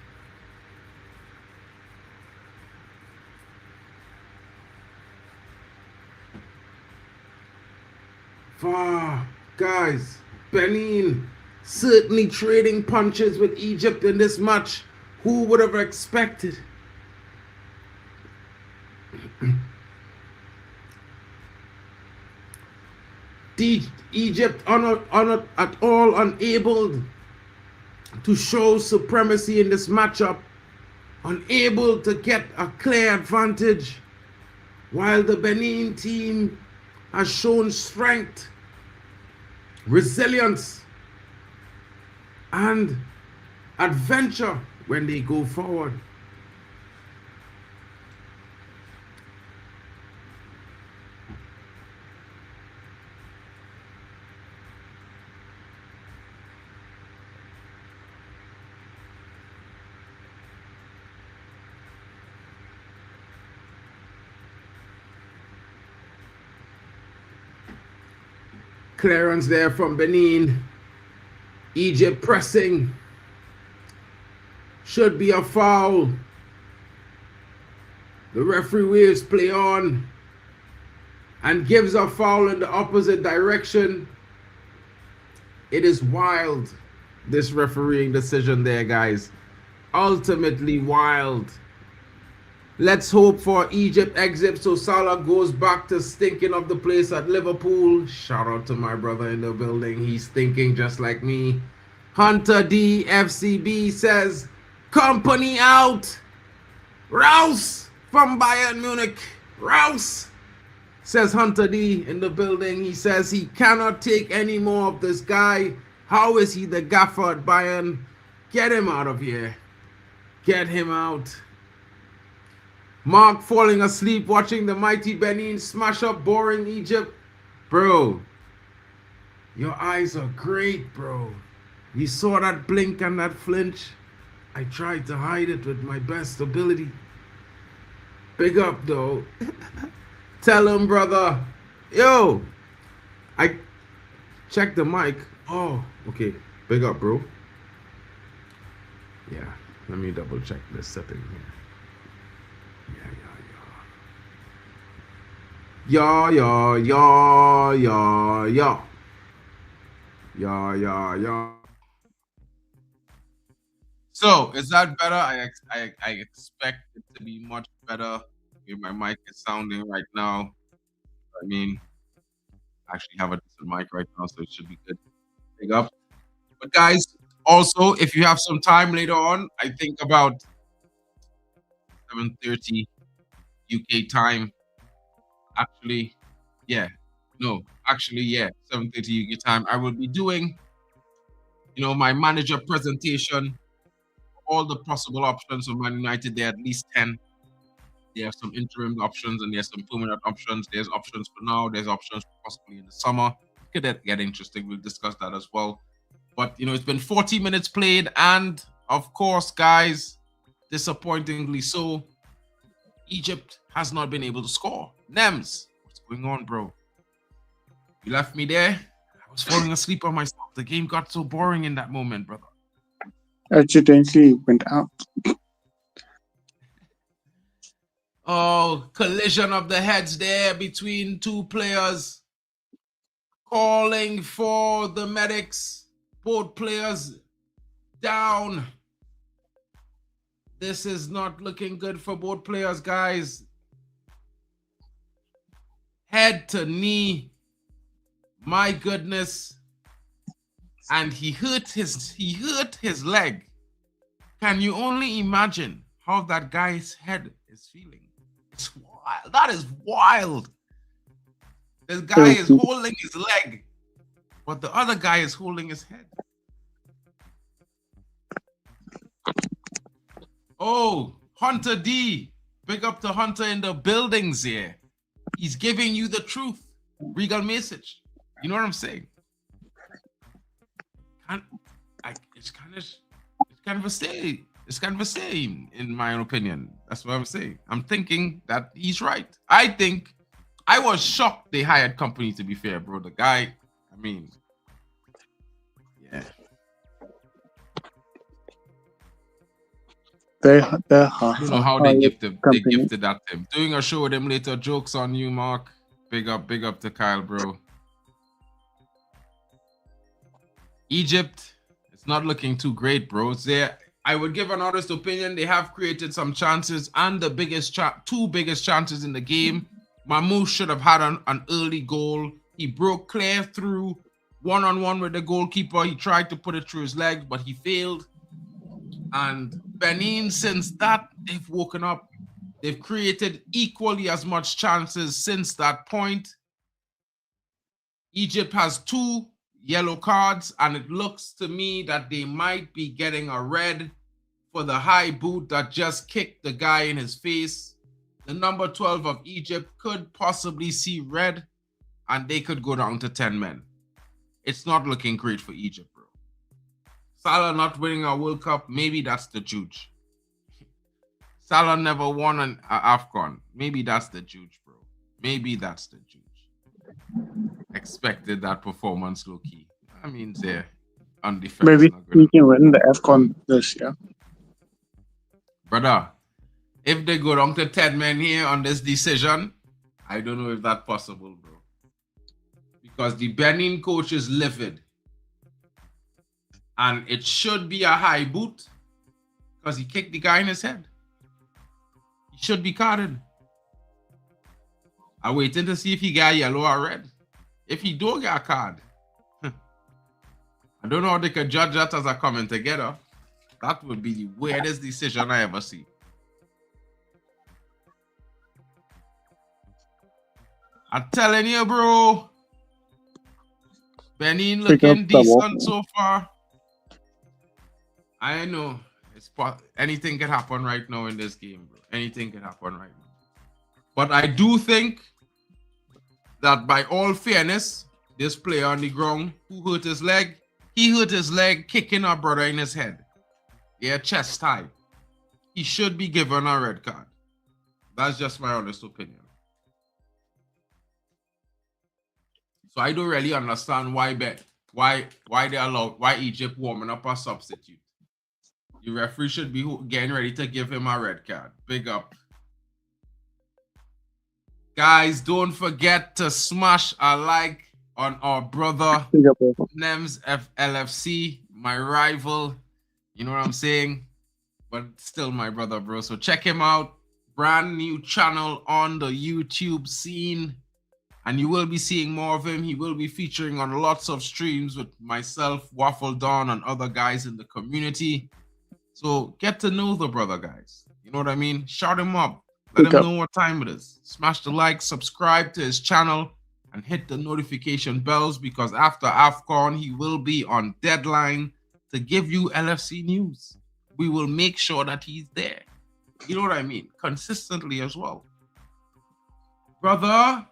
Guys, Benin certainly trading punches with Egypt in this match. Who would have expected? Egypt at all unable to show supremacy in this matchup, unable to get a clear advantage, while the Benin team has shown strength, resilience, and adventure when they go forward. Clearance there from Benin. Egypt pressing. Should be a foul. The referee waves play on and gives a foul in the opposite direction. It is wild, this refereeing decision there, guys. Ultimately wild. Let's hope for Egypt exit so Salah goes back to stinking of the place at Liverpool. Shout out to my brother in the building. He's thinking just like me. Hunter D FCB says, company out. Rouse from Bayern Munich. Rouse, says Hunter D in the building. He says he cannot take any more of this guy. How is he the gaffer at Bayern? Get him out of here. Get him out. Mark falling asleep watching the mighty Benin smash up boring Egypt. Bro, your eyes are great, bro. You saw that blink and that flinch? I tried to hide it with my best ability. Big up, though. Tell him, brother. Yo, I checked the mic. Oh, okay. Big up, bro. Yeah, let me double check this setting here. Yeah. So, is that better? I expect it to be much better. My mic is sounding right now. I mean, I actually have a decent mic right now, so it should be good. Big up. But guys, also, if you have some time later on, I think about 7:30 UK time. Actually, yeah. No, actually, yeah. 7:30 UK time. I will be doing my manager presentation, all the possible options for Man United, there are at least 10. They have some interim options and there's some permanent options. There's options for now. There's options possibly in the summer. Could that get interesting? We'll discuss that as well. But it's been 40 minutes played, and of course, guys, disappointingly so, Egypt has not been able to score. Nems, what's going on, bro? You left me there. I was falling asleep on myself. The game got so boring in that moment, brother. Accidentally went out. Oh, collision of the heads there between two players. Calling for the medics. Both players down. This is not looking good for both players, guys. Head to knee. My goodness. And he hurt his leg. Can you only imagine how that guy's head is feeling? It's wild. That is wild. This guy is holding his leg, but the other guy is holding his head. Oh, Hunter D. Big up to Hunter in the buildings here. He's giving you the truth. Regal message. You know what I'm saying? It's kind of the same, in my opinion. That's what I'm saying. I'm thinking that he's right. I was shocked they hired company, to be fair, bro. The guy, yeah. I don't know how they gifted that to him. Doing a show with him later. Jokes on you, Mark. Big up to Kyle, bro. Egypt, it's not looking too great, bro. I would give an honest opinion. They have created some chances, and the two biggest chances in the game. Mamou should have had an early goal. He broke clear through one-on-one with the goalkeeper. He tried to put it through his leg, but he failed. And Benin, since that, they've woken up. They've created equally as much chances since that point. Egypt has 2 yellow cards, and it looks to me that they might be getting a red for the high boot that just kicked the guy in his face. The number 12 of Egypt could possibly see red, and they could go down to 10 men. It's not looking great for Egypt, bro. Salah not winning a World Cup, maybe that's the juge. Salah never won an AFCON. Maybe that's the juge, bro. Maybe that's the juge. Expected that performance, low-key. They're on defense. Maybe we can win the AFCON this year. Brother, if they go down to 10 men here on this decision, I don't know if that's possible, bro. Because the Benin coach is livid. And it should be a high boot because he kicked the guy in his head. He should be carded. I'm waiting to see if he got yellow or red. If he don't get a card, I don't know how they could judge that as a coming together. That would be the weirdest decision I ever see. I'm telling you, bro. Benin looking decent so far. I know. Anything can happen right now in this game, bro. Anything can happen right now. But I do think that by all fairness, this player on the ground who hurt his leg, he hurt his leg kicking our brother in his head. Yeah, chest tie. He should be given a red card. That's just my honest opinion. So I don't really understand why Egypt warming up a substitute. The referee should be getting ready to give him a red card. Big up. Guys, don't forget to smash a like on our brother Nems LFC, my rival. You know what I'm saying? But still my brother, bro. So check him out. Brand new channel on the YouTube scene. And you will be seeing more of him. He will be featuring on lots of streams with myself, Waffle Dawn, and other guys in the community. So get to know the brother, guys. You know what I mean? Shout him up. Let him know what time it is. Smash the like, subscribe to his channel, and hit the notification bells because after AFCON, he will be on deadline to give you LFC news. We will make sure that he's there. You know what I mean? Consistently as well. Brother,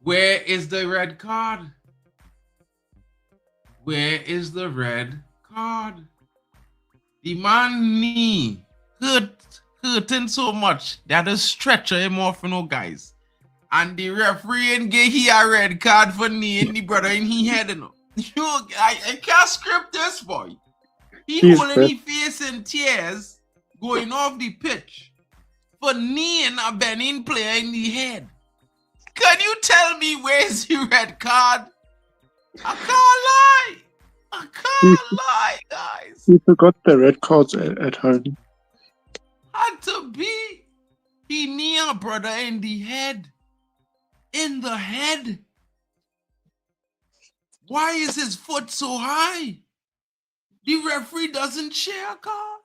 where is the red card? Where is the red card? The man knee hurting so much that a stretcher him off, guys. And the referee ain't give he a red card for knee and the brother in he head, I can't script this boy. He holding his face in tears, going off the pitch for kneeing a Benin player in the head. Can you tell me where's the red card? I can't lie. I can't lie, guys. He forgot the red cards at home. Had to be. He knee a brother in the head. In the head. Why is his foot so high? The referee doesn't share a card.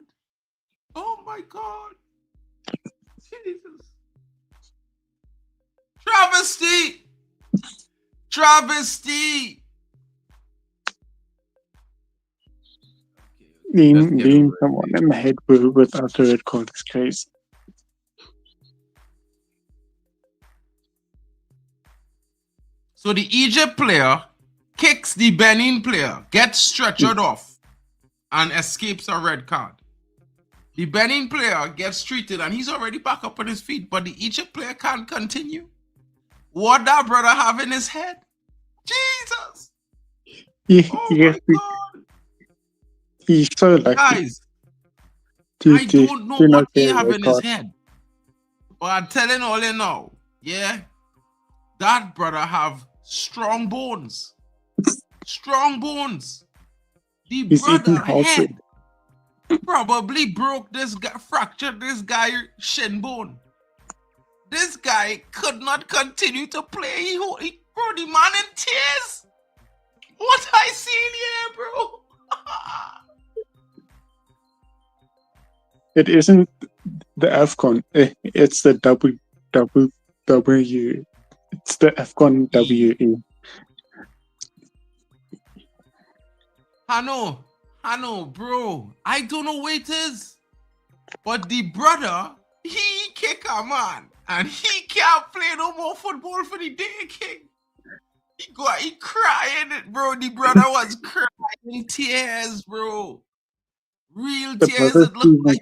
Oh my God. Jesus. Travesty. Travesty. Kneeing someone in the head without a red card is crazy. So the Egypt player kicks the Benin player, gets stretchered off, and escapes a red card. The Benin player gets treated, and he's already back up on his feet, but the Egypt player can't continue. What that brother have in his head? Jesus! My God. He's so lucky. Guys, I don't know what he have in his head. But I'm telling all you now, yeah, that brother have strong bones. Strong bones. The brother head probably broke this guy, fractured this guy shin bone. This guy could not continue to play. Bro, the man in tears. What I seen here, bro? It isn't the AFCON. It's the WWW. It's the AFCON WE. I know, bro. I don't know what it is. But the brother, he kick a man. And he can't play no more football for the day, king. He crying it, bro. The brother was crying tears, bro. Real tears. It looked like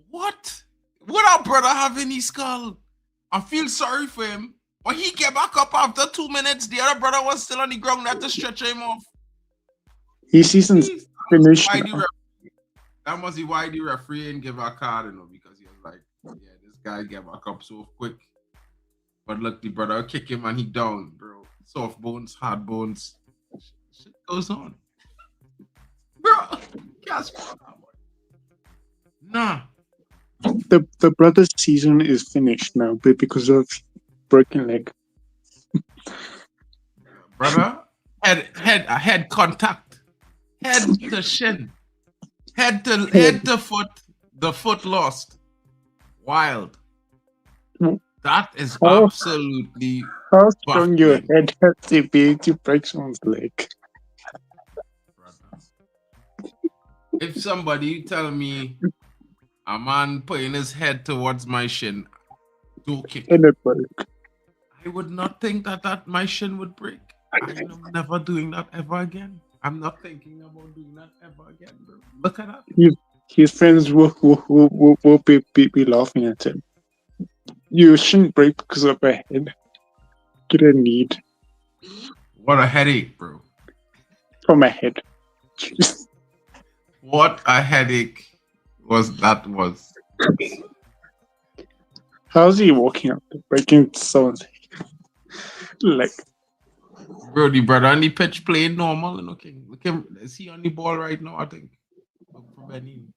what? What our brother have in his skull? I feel sorry for him. When he came back up after 2 minutes, the other brother was still on the ground. Had to stretch him off. His season's finished. That must be why the referee didn't give a card, because he was like, yeah, this guy get back up so quick. But look, the brother kick him and he down, bro. Soft bones, hard bones. Shit goes on. Bro, can't spot that one. Nah. The brother's season is finished now, but because of broken leg. Brother, head contact. Head to shin. Head to foot. The foot lost. Wild. That is absolutely. How strong your head has to be to break someone's leg? If somebody tell me a man putting his head towards my shin, joking, I would not think that my shin would break. I'm never doing that ever again. I'm not thinking about doing that ever again, bro. Look at that. His friends will be laughing at him. You shouldn't break because of a head. Get a need. What a headache, bro. From a head. What a headache was. How's he walking up breaking someone's leg? Bro, the brother on the pitch playing normal and okay. Look him. Is he on the ball right now? I think. For BENIN.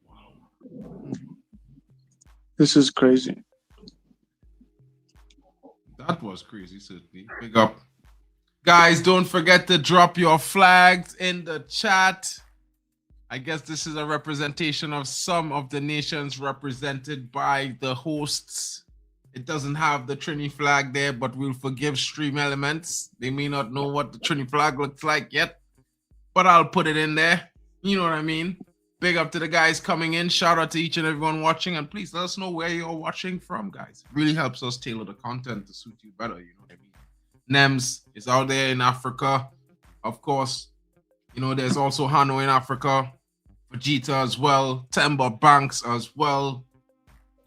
Wow. This is crazy. That was crazy, certainly. Big up. Guys, don't forget to drop your flags in the chat. I guess this is a representation of some of the nations represented by the hosts It doesn't have the Trini flag there, but we'll forgive Stream Elements. They may not know what the Trini flag looks like yet, but I'll put it in there. You know what I mean? Big up to the guys coming in. Shout out to each and everyone watching. And please let us know where you're watching from, guys. It really helps us tailor the content to suit you better. You know what I mean? Nems is out there in Africa. Of course, you know, there's also Hano in Africa. Vegeta as well. Timber Banks as well.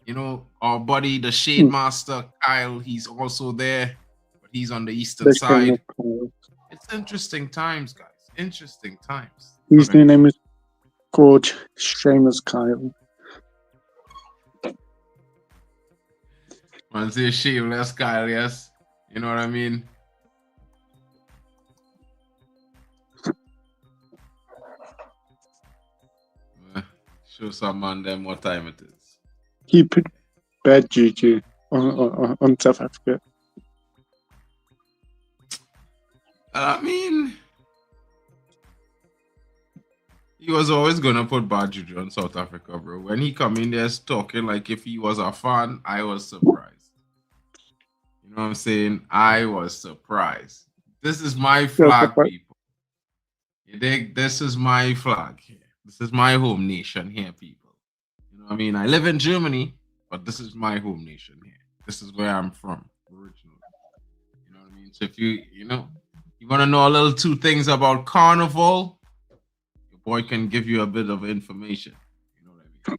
You know, our buddy, the Shade Master, Kyle, he's also there. But he's on the eastern side. It's interesting times, guys. Interesting times. His name is Coach Seamus Kyle. Man, say shameless Kyle, yes. You know what I mean? Show some man them what time it is. He put bad juju on South Africa. I mean, he was always gonna put bad juju on South Africa, bro. When he come in there talking like if he was a fan, I was surprised. You know what I'm saying? I was surprised. This is my flag, people. You dig? This is my flag here. This is my home nation here, people. You know what I mean? I live in Germany, but this is my home nation here. This is where I'm from originally. You know what I mean? So if you want to know a little two things about Carnival, your boy can give you a bit of information. You know what I mean?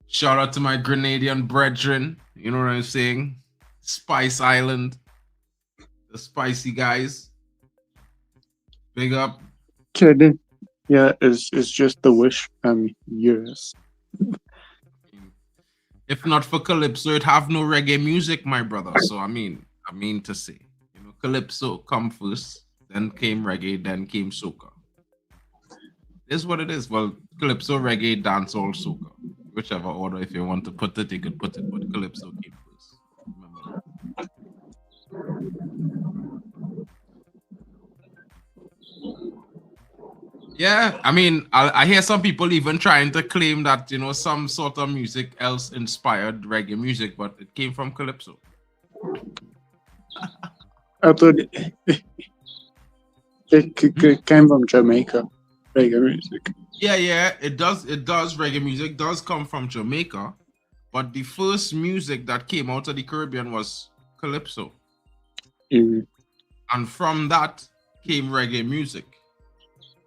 Shout out to my Grenadian brethren. You know what I'm saying? Spice Island. The spicy guys. Big up. Kidding. Yeah, it's just the wish. Years. If not for Calypso, it'd have no reggae music, my brother. So I mean to say, you know, Calypso come first, then came reggae, then came soca. This is what it is. Well, Calypso, reggae, dancehall, soca, whichever order. If you want to put it, you could put it. But Calypso came first. Remember that. Yeah, I mean, I hear some people even trying to claim that, you know, some sort of music else inspired reggae music, but it came from Calypso. I thought it came from Jamaica, reggae music. Yeah, it does. Reggae music does come from Jamaica, but the first music that came out of the Caribbean was Calypso. Mm. And from that came reggae music.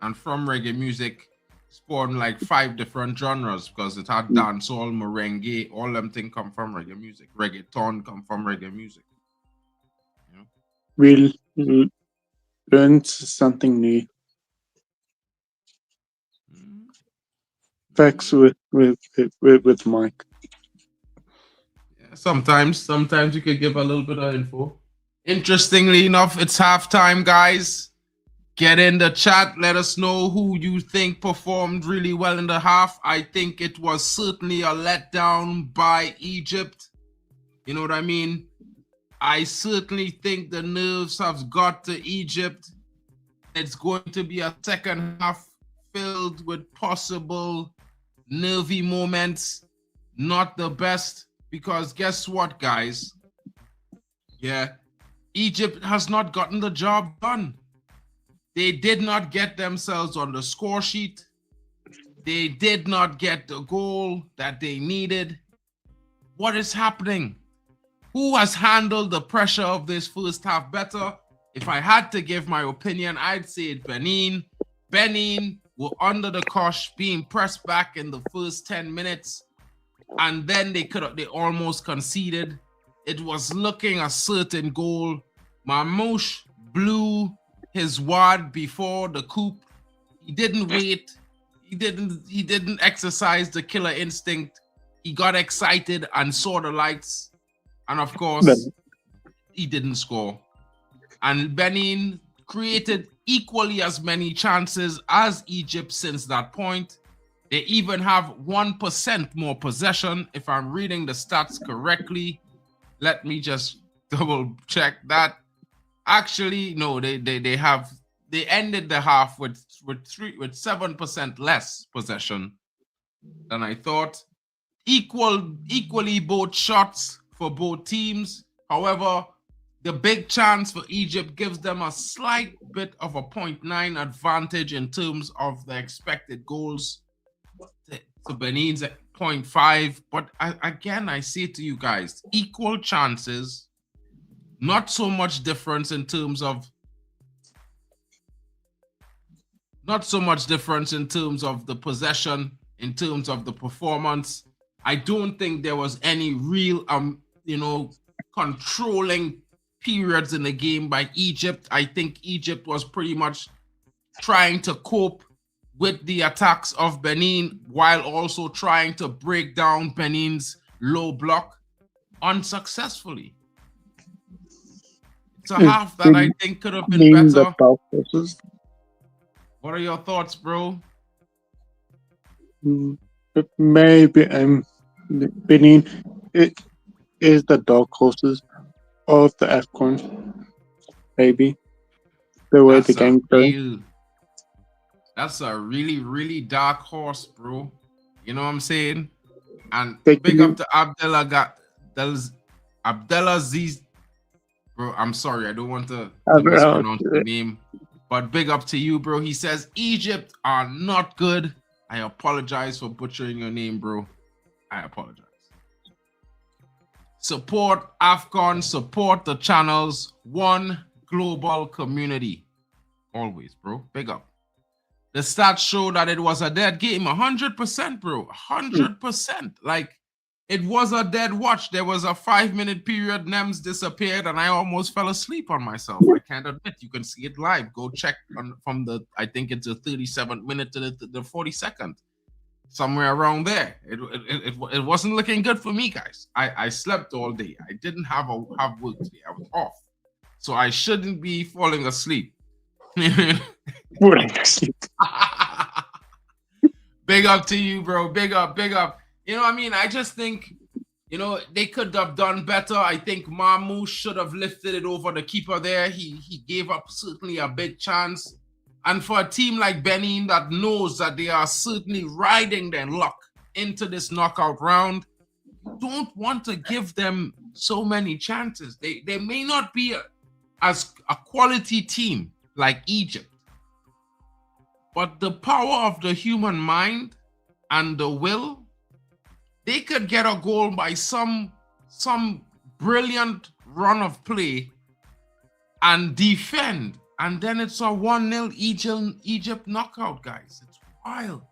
And from reggae music spawned like 5 different genres because it had dancehall, merengue, all them things come from reggae music. Reggaeton come from reggae music. You know? We'll learn something new. Facts with Mike. Yeah, sometimes you could give a little bit of info. Interestingly enough, it's halftime, guys. Get in the chat. Let us know who you think performed really well in the half. I think it was certainly a letdown by Egypt. You know what I mean? I certainly think the nerves have got to Egypt. It's going to be a second half filled with possible nervy moments. Not the best, because guess what, guys? Yeah, Egypt has not gotten the job done. They did not get themselves on the score sheet. They did not get the goal that they needed. What is happening? Who has handled the pressure of this first half better? If I had to give my opinion, I'd say Benin. Benin were under the cosh, being pressed back in the first 10 minutes. And then they almost conceded. It was looking a certain goal. Mamouche blew his wad before the coup. He didn't wait. He didn't exercise the killer instinct. He got excited and saw the lights. And of course, he didn't score. And Benin created equally as many chances as Egypt since that point. They even have 1% more possession, if I'm reading the stats correctly. Let me just double check that. Actually, no, they ended the half with 7% less possession than I thought. equally both shots for both teams. However, the big chance for Egypt gives them a slight bit of a 0.9 advantage in terms of the expected goals to Benin's 0.5. But again, I say to you guys, equal chances, not so much difference in terms of the possession, in terms of the performance. I don't think there was any real controlling periods in the game by Egypt. I think Egypt was pretty much trying to cope with the attacks of Benin while also trying to break down Benin's low block unsuccessfully. It's a half that I think could have been better. The top horses. What are your thoughts, bro? Maybe Benin is the dark horses of the AFCON. Maybe the way the game goes. That's a really, really dark horse, bro. You know what I'm saying? And big up to Abdelaziz. Bro, I'm sorry. I don't want to mispronounce the name. But big up to you, bro. He says, Egypt are not good. I apologize for butchering your name, bro. I apologize. Support AFCON. Support the channels. One global community. Always, bro. Big up. The stats show that it was a dead game. 100%, bro. 100%. Like, it was a dead watch. There was a 5-minute period. Nems disappeared, and I almost fell asleep on myself. I can't admit. You can see it live. Go check from the, I think it's the 37th minute to the 42nd. Somewhere around there. It wasn't looking good for me, guys. I slept all day. I didn't have work today. I was off. So I shouldn't be falling asleep. Big up to you, bro. Big up, big up. You know what I mean? I just think, they could have done better. I think Mamu should have lifted it over the keeper there. He gave up certainly a big chance. And for a team like Benin that knows that they are certainly riding their luck into this knockout round, you don't want to give them so many chances. They may not be as a quality team like Egypt, but the power of the human mind and the will, they could get a goal by some brilliant run of play and defend, and then it's a 1-0 Egypt knockout, guys. It's wild.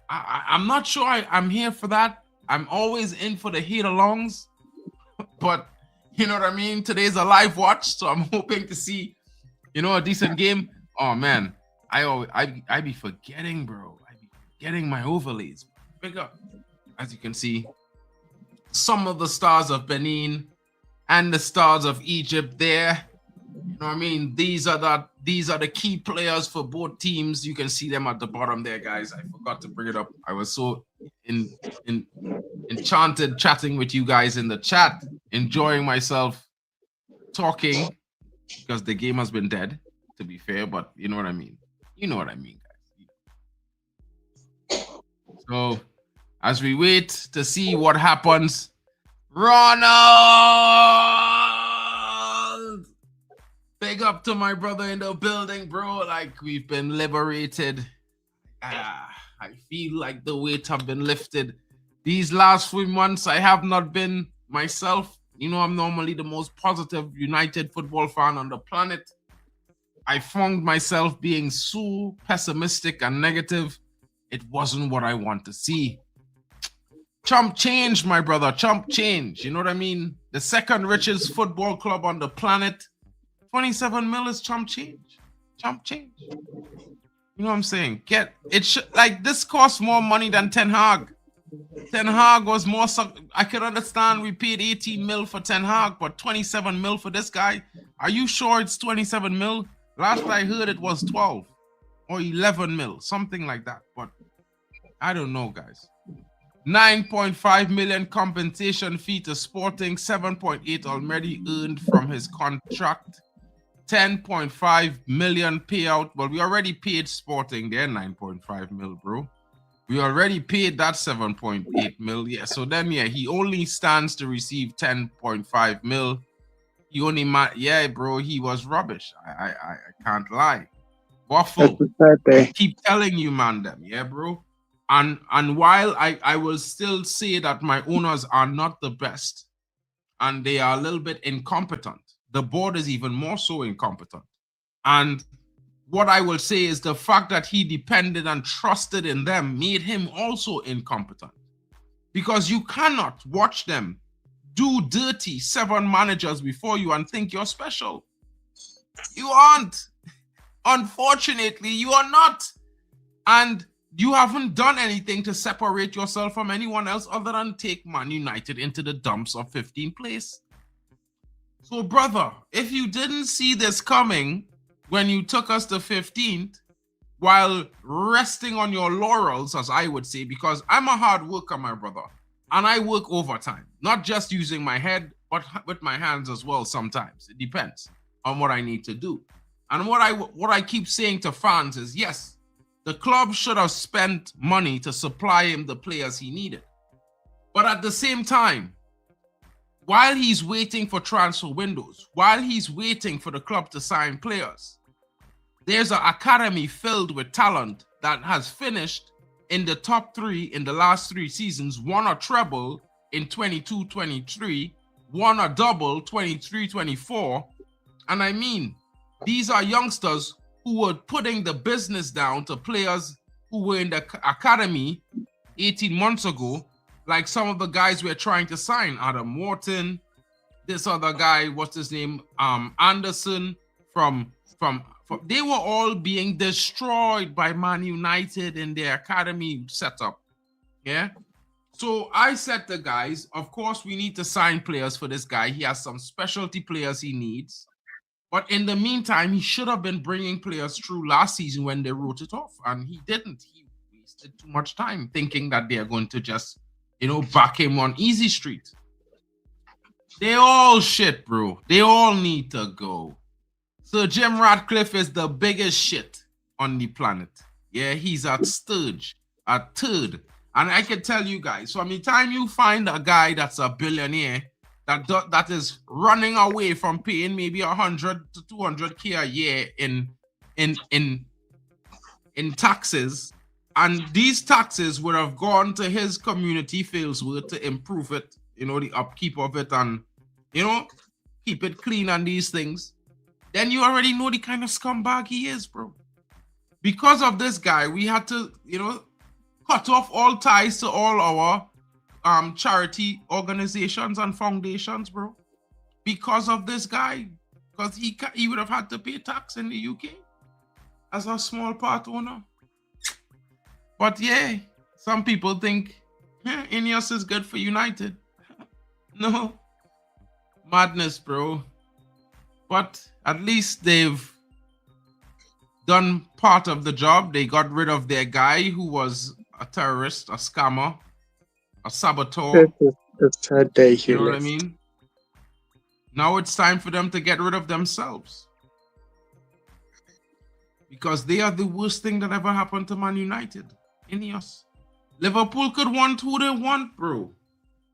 I'm not sure I'm here for that. I'm always in for the hate-alongs, but you know what I mean? Today's a live watch, so I'm hoping to see, a decent game. Oh man, I be forgetting, bro. I be forgetting my overlays. Big up. As you can see, some of the stars of Benin and the stars of Egypt there. You know what I mean? These are the key players for both teams. You can see them at the bottom there, guys. I forgot to bring it up. I was so enchanted chatting with you guys in the chat, enjoying myself talking, because the game has been dead, to be fair, but you know what I mean. You know what I mean, guys. So, as we wait to see what happens, Ronald! Big up to my brother in the building, bro. Like, we've been liberated. I feel like the weight have been lifted. These last few months, I have not been myself. I'm normally the most positive United football fan on the planet. I found myself being so pessimistic and negative. It wasn't what I want to see. Chump change, my brother. Chump change. You know what I mean? The second richest football club on the planet. 27 mil is chump change. Chump change. You know what I'm saying? This costs more money than Ten Hag. Ten Hag was more. I could understand we paid 18 mil for Ten Hag, but 27 mil for this guy. Are you sure it's 27 mil? Last I heard it was 12 or 11 mil, something like that. But I don't know, guys. 9.5 million compensation fee to Sporting, 7.8 already earned from his contract. 10.5 million payout. Well, we already paid Sporting their 9.5 mil, bro. We already paid that 7.8 mil. Yeah. So then, yeah, he only stands to receive 10.5 mil. He only yeah, bro, he was rubbish. I can't lie. Waffle. It's a sad day. Keep telling you, man, them, yeah, bro. And while I will still say that my owners are not the best and they are a little bit incompetent, the board is even more so incompetent. And what I will say is the fact that he depended and trusted in them made him also incompetent. Because you cannot watch them do dirty 7 managers before you and think you're special. You aren't. Unfortunately, you are not. And you haven't done anything to separate yourself from anyone else other than take Man United into the dumps of 15th place. So, brother, if you didn't see this coming when you took us to 15th, while resting on your laurels, as I would say, because I'm a hard worker, my brother, and I work overtime, not just using my head, but with my hands as well sometimes. It depends on what I need to do. And what I keep saying to fans is, yes, the club should have spent money to supply him the players he needed. But at the same time, while he's waiting for transfer windows, while he's waiting for the club to sign players, there's an academy filled with talent that has finished in the top 3 in the last 3 seasons, won a treble in 22-23, won a double 23-24. And I mean, these are youngsters who were putting the business down to players who were in the academy 18 months ago, like some of the guys we're trying to sign, Adam Wharton, this other guy, what's his name, Anderson from they were all being destroyed by Man United in their academy setup. Yeah. So I said to guys, of course, we need to sign players for this guy. He has some specialty players he needs. But in the meantime, he should have been bringing players through last season when they wrote it off. And he didn't. He wasted too much time thinking that they're going to just, back him on easy street. They all shit, bro. They all need to go. Sir Jim Ratcliffe is the biggest shit on the planet. Yeah, he's a sturge, a turd. And I can tell you guys, from the time you find a guy that's a billionaire that is running away from paying maybe 100 to 200K a year in taxes, and these taxes would have gone to his community Failsworth to improve it, the upkeep of it, and keep it clean and these things, then you already know the kind of scumbag he is, bro. Because of this guy, we had to, cut off all ties to all our charity organizations and foundations, bro. Because of this guy. Because he would have had to pay tax in the UK as a small part owner. But yeah, some people think Ineos is good for United. No. Madness, bro. But at least they've done part of the job. They got rid of their guy who was a terrorist, a scammer, a saboteur. It's a day here. You know what I mean? Now it's time for them to get rid of themselves. Because they are the worst thing that ever happened to Man United. Ineos. Liverpool could want who they want, bro.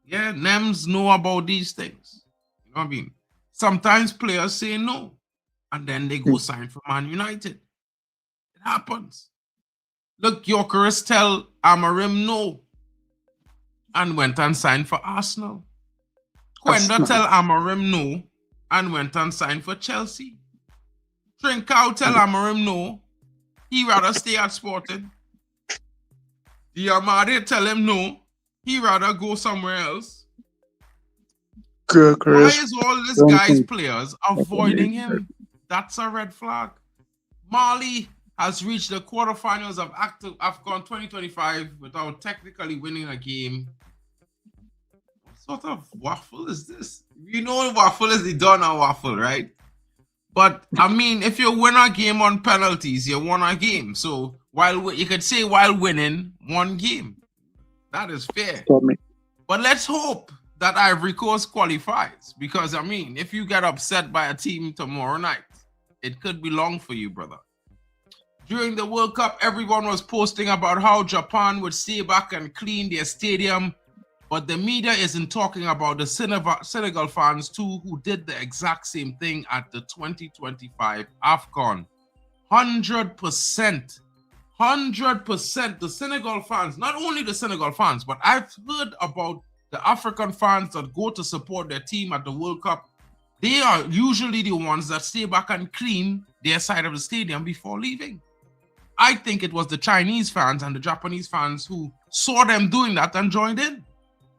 Yeah, Nems know about these things. You know what I mean? Sometimes players say no, and then they go sign for Man United. It happens. Look, Gyökeres tell Amorim no, and went and signed for Arsenal. Quenda tell Amorim no, and went and signed for Chelsea. Trincao tell Amorim no, he rather stay at Sporting. Diamade tell him no, he rather go somewhere else. Why is all this guy's players avoiding him? That's a red flag. Mali has reached the quarterfinals of AFCON 2025 without technically winning a game. What sort of waffle is this? You know waffle is the Donna waffle, right? But, I mean, if you win a game on penalties, you won a game. So, you could say while winning, one game. That is fair. But let's hope that Ivory Coast qualifies, because I mean, if you get upset by a team tomorrow night, it could be long for you, brother. During the World Cup, everyone was posting about how Japan would stay back and clean their stadium, but the media isn't talking about the Senegal fans too, who did the exact same thing at the 2025 AFCON. 100%. 100% the Senegal fans, not only the Senegal fans, but I've heard about the African fans that go to support their team at the World Cup. They are usually the ones that stay back and clean their side of the stadium before leaving. I think it was the Chinese fans and the Japanese fans who saw them doing that and joined in.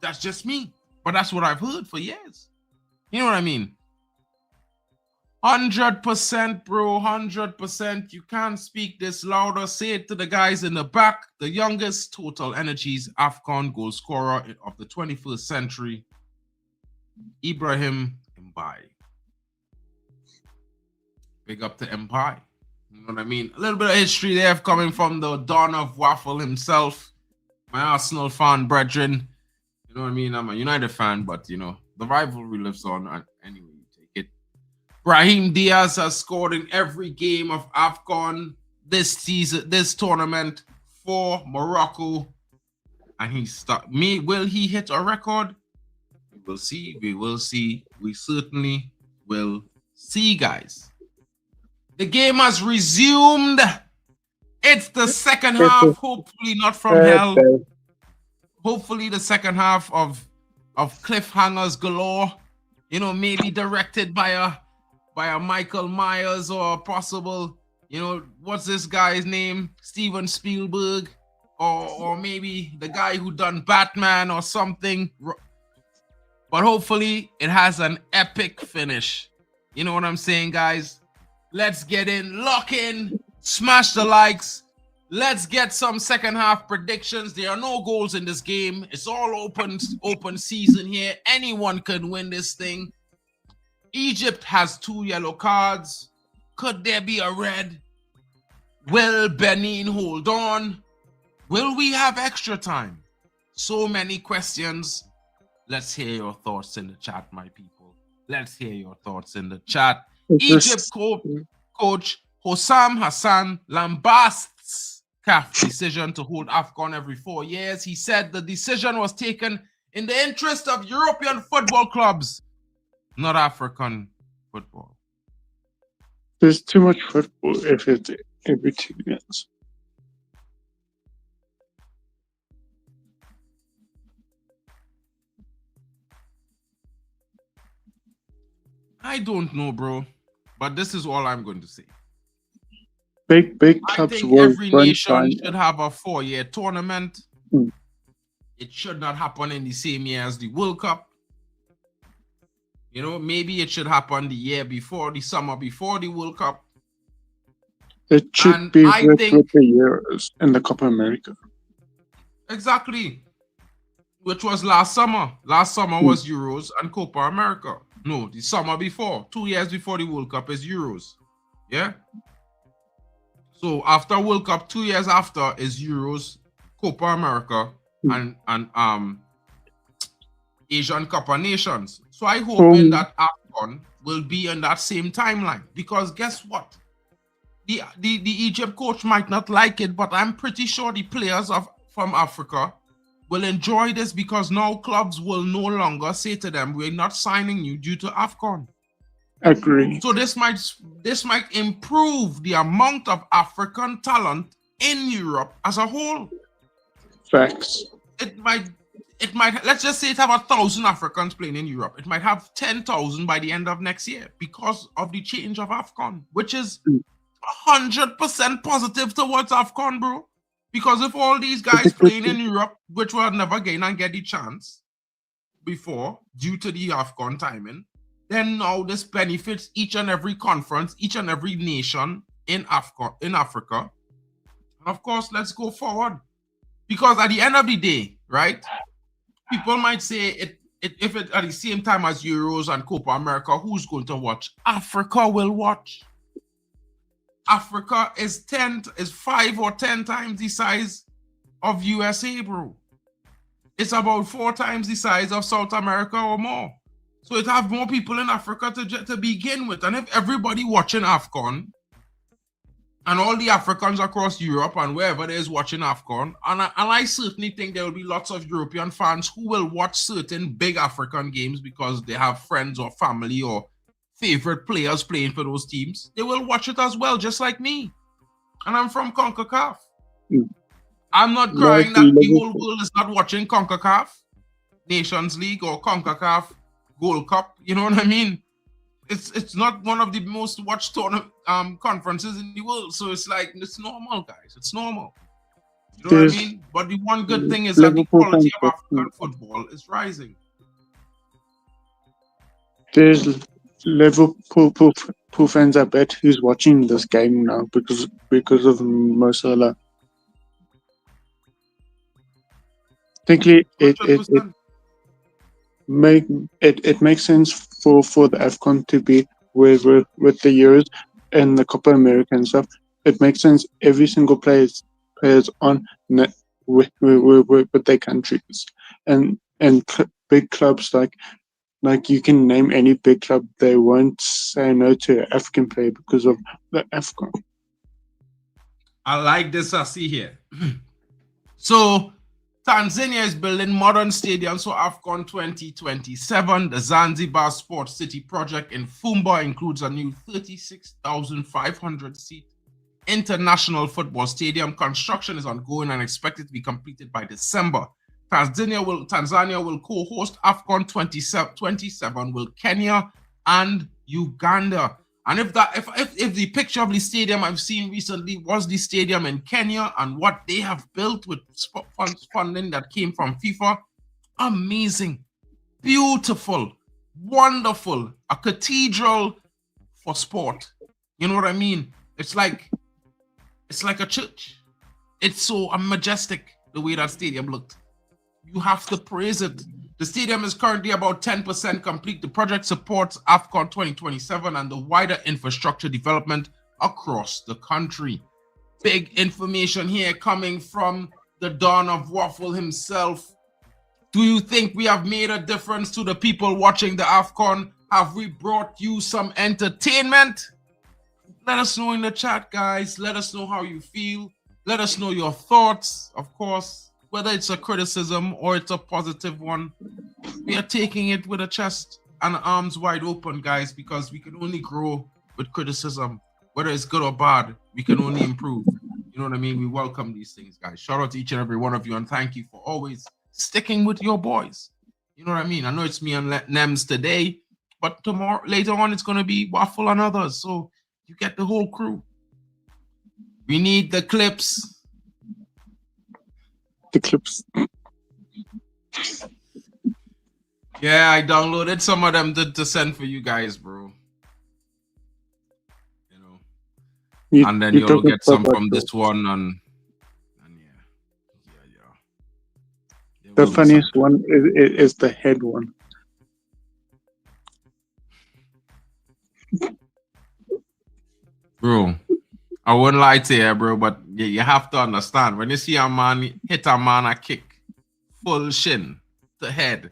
That's just me. But that's what I've heard for years. You know what I mean? 100%, bro. 100%. You can't speak this louder. Say it to the guys in the back. The youngest Total Energies AFCON goal scorer of the 21st century, Ibrahim Mbaye. Big up to Mbaye. You know what I mean? A little bit of history there coming from the Don of Waffle himself, my Arsenal fan brethren. You know what I mean? I'm a United fan, but you know, the rivalry lives on. Anyway, you take it. Brahim Diaz has scored in every game of AFCON this season, this tournament for Morocco. And will he hit a record? We will see. We will see. We certainly will see, guys. The game has resumed. It's the second half, hopefully not from hell. Hopefully the second half of cliffhangers galore. You know, maybe directed by a Michael Myers or a possible, you know, what's this guy's name? Steven Spielberg, or maybe the guy who done Batman or something. But hopefully it has an epic finish. You know what I'm saying, guys? Let's get in, lock in, smash the likes. Let's get some second half predictions. There are no goals in this game. It's all open season here. Anyone can win this thing. Egypt has 2 yellow cards. Could there be a red? Will Benin hold on? Will we have extra time? So many questions. Let's hear your thoughts in the chat, my people. Let's hear your thoughts in the chat. Egypt coach Hossam Hassan lambasts CAF decision to hold AFCON every 4 years. He said the decision was taken in the interest of European football clubs, not African football. There's too much football every 2 years. I don't know, bro. But this is all I'm going to say. Big clubs. I think every nation should have a 4-year tournament. It should not happen in the same year as the World Cup. You know, maybe it should happen the year before, the summer before the World Cup. It should be with the Euros and the Copa America. Exactly. Which was last summer. Last summer was Euros and Copa America. No, the summer before. 2 years before the World Cup is Euros. Yeah? So after World Cup, 2 years after is Euros, Copa America, and Asian Cup of Nations. So I hope that AFCON will be in that same timeline. Because guess what? The Egypt coach might not like it, but I'm pretty sure the players from Africa will enjoy this, because now clubs will no longer say to them, we're not signing you due to AFCON. Agree. So this might improve the amount of African talent in Europe as a whole. Facts. It might let's just say it have 1,000 Africans playing in Europe. It might have 10,000 by the end of next year because of the change of AFCON, which is 100% positive towards AFCON, bro. Because if all these guys playing in Europe, which will never gain and get the chance before due to the AFCON timing, then now this benefits each and every conference, each and every nation in Africa. And of course, let's go forward. Because at the end of the day, right, people might say if it at the same time as Euros and Copa America, who's going to watch? Africa will watch. Africa is 5 or 10 times the size of USA, bro. It's about 4 times the size of South America or more. So it have more people in Africa to begin with. And if everybody watching AFCON and all the Africans across Europe and wherever there is watching AFCON. And I certainly think there will be lots of European fans who will watch certain big African games because they have friends or family or favorite players playing for those teams. They will watch it as well, just like me. And I'm from CONCACAF. I'm not crying that the whole world is not watching CONCACAF Nations League or CONCACAF Gold Cup. You know what I mean? It's not one of the most watched conferences in the world. So it's like, it's normal, guys. It's normal. You know what I mean? But the one good thing is that the quality of African football is rising. There's Liverpool fans, I bet, who's watching this game now because of Mo Salah. I think it makes sense for the AFCON to be with the Euros and the Copa America and stuff. It makes sense. Every single players on with their countries, and big clubs like you can name any big club, they won't say no to an African player because of the AFCON. I like this I see here. So Tanzania is building modern stadiums for AFCON 2027. The Zanzibar Sports City project in Fumba includes a new 36,500 seat international football stadium. Construction is ongoing and expected to be completed by December. Tanzania will co-host AFCON 2027 with Kenya and Uganda. And if the picture of the stadium I've seen recently was the stadium in Kenya and what they have built with funding that came from FIFA, amazing, beautiful, wonderful, a cathedral for sport. You know what I mean? It's like a church. It's so majestic the way that stadium looked. You have to praise it. The stadium is currently about 10% complete. The project supports AFCON 2027 and the wider infrastructure development across the country. Big information here coming from the Don of Waffle himself. Do you think we have made a difference to the people watching the AFCON? Have we brought you some entertainment? Let us know in the chat, guys. Let us know how you feel. Let us know your thoughts, of course. Whether it's a criticism or it's a positive one, we are taking it with a chest and arms wide open, guys, because we can only grow with criticism. Whether it's good or bad, we can only improve. You know what I mean? We welcome these things, guys. Shout out to each and every one of you, and thank you for always sticking with your boys. You know what I mean? I know it's me and Nems today, but later on, it's going to be Waffle and others. So you get the whole crew. We need the clips. The clips. Yeah, I downloaded some of them to send for you guys, bro. You know, and then you'll get some from this one, and yeah. The funniest one is the head one. Bro, I wouldn't lie to you, bro, but you have to understand, when you see a man hit a man a kick, full shin to head,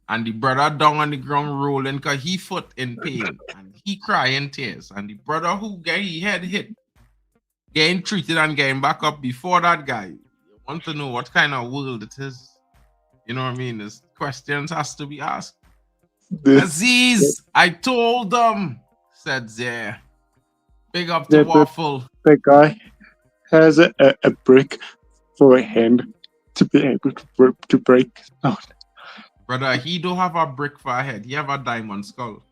and the brother down on the ground rolling because he foot in pain, and he crying tears, and the brother who get his head hit, getting treated and getting back up before that guy, you want to know what kind of world it is. You know what I mean? There's questions has to be asked. Aziz, I told them, said there. Big up to Waffle. The guy has a brick for a hand to be able to break out. Brother, he don't have a brick for a head. He have a diamond skull.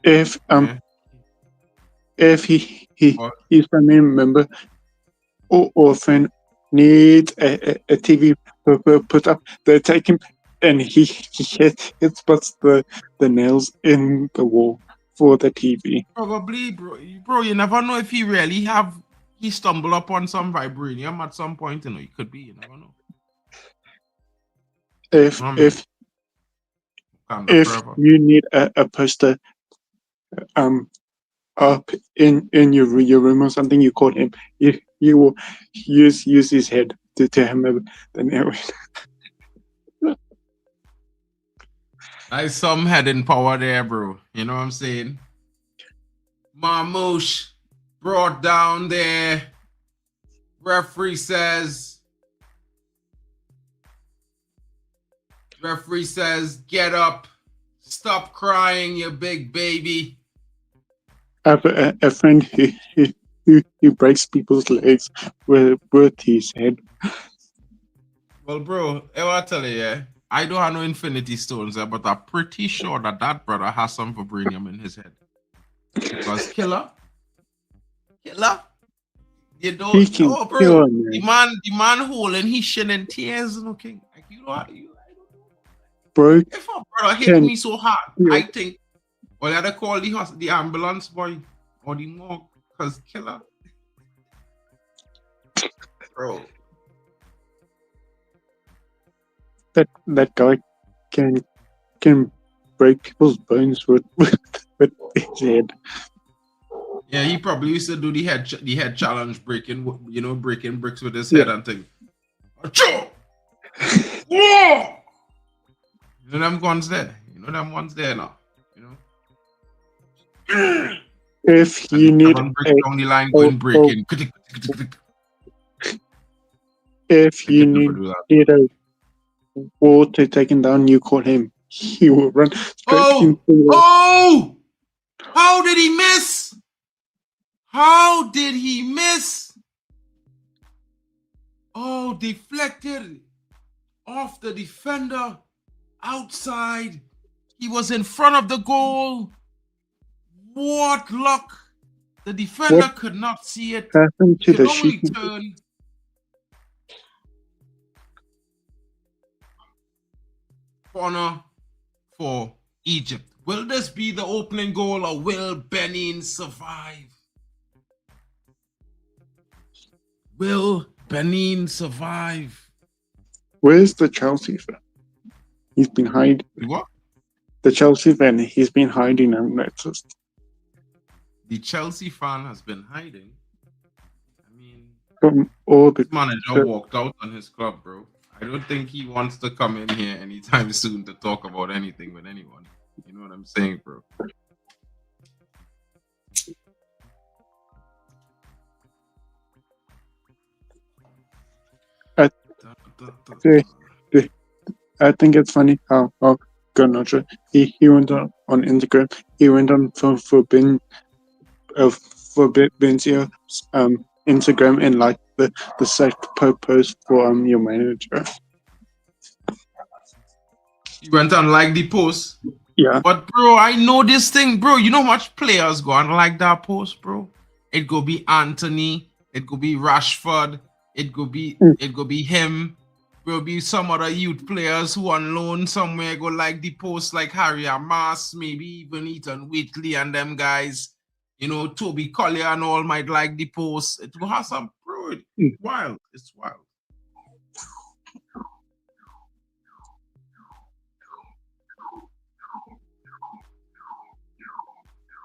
If his family member or friend needs a TV put up, they take him and he puts the nails in the wall for the TV. Probably, bro. You never know if he stumbled upon some vibranium at some point. You know, it could be. You never know. If you need a poster up in your room or something, you call him. You will use his head to hammer the nail. Nice some head in power there, bro. You know what I'm saying? Marmouche brought down there. Referee says, get up. Stop crying, you big baby. I have a friend who breaks people's legs with his head. Well, bro, I want to tell you, yeah, I don't have no infinity stones, but I'm pretty sure that brother has some vibranium in his head. Because killer, you He don't can know, bro. kill The man. man holding his shit in tears, looking like you know. Bro If a brother hit can me so hard, kill. I think, well, I had to call the ambulance boy or the morgue, because killer, bro. That guy can break people's bones with his head. Yeah, he probably used to do the head challenge, breaking bricks with his Yeah. head and thing. Achoo! Whoa! You know them ones there. You know them ones there now. You know. If And you the need seven brick a down the line going breaking. if I you could never do that. need a wall to take him down, you call him. He will run straight into the wall. Oh! How did he miss? How did he miss? Oh, deflected off the defender outside. He was in front of the goal. What luck. The defender What could not see it. happened to He could the only sheep? turn. Corner for Egypt. Will this be the opening goal or will Benin survive? Will Benin survive? Where's the Chelsea fan? He's been hiding. What? The Chelsea fan, he's been hiding, I've noticed. The Chelsea fan has been hiding. I mean, From all the this manager walked out on his club, bro. I don't think he wants to come in here anytime soon to talk about anything with anyone. You know what I'm saying, bro? I think it's funny how Garnacho, he went on Instagram, he went on for Benzio's Instagram and like the site post for your manager. You went on like the post. Yeah. But bro, I know this thing, bro. You know how much players go on like that post, bro? It go be Anthony, it could be Rashford, it could be him. Will be some other youth players who on loan somewhere go like the post, like Harry Amas, maybe even Ethan Whitley and them guys. You know, Toby Collier and all might like the post. It will have some, bro. It's wild. It's wild.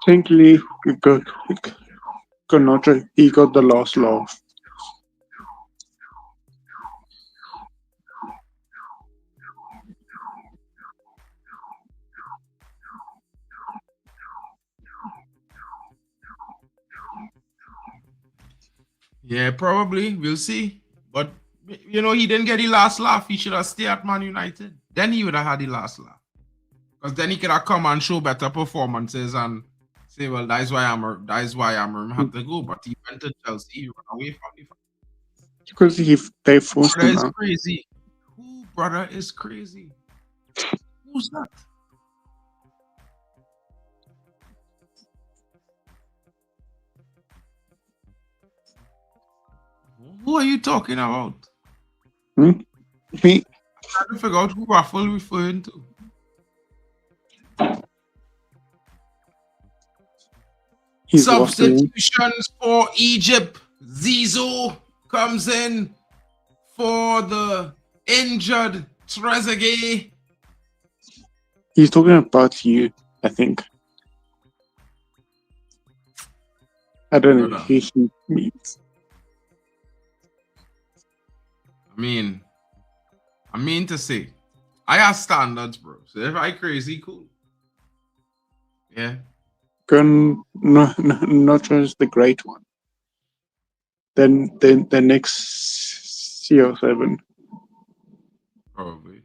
Thankfully, Garnacho, he got the last laugh. Yeah, probably. We'll see. But, you know, he didn't get the last laugh. He should have stayed at Man United. Then he would have had the last laugh. Because then he could have come and show better performances and say, well, that's why I'm have to go. But he went to Chelsea, he ran away from the Because they forced brother him is out. crazy. Who brother is crazy? Who's that? Who are you talking about? Me? I'm trying to figure out who Raffle referring to. He's lost the Substitutions for Egypt. Zizou comes in for the injured Trezeguet. He's talking about you, I think. I don't know who he means. I mean to say, I have standards, bro. So if I crazy, cool. Yeah. Not just the great one. Then the next CO7. Probably.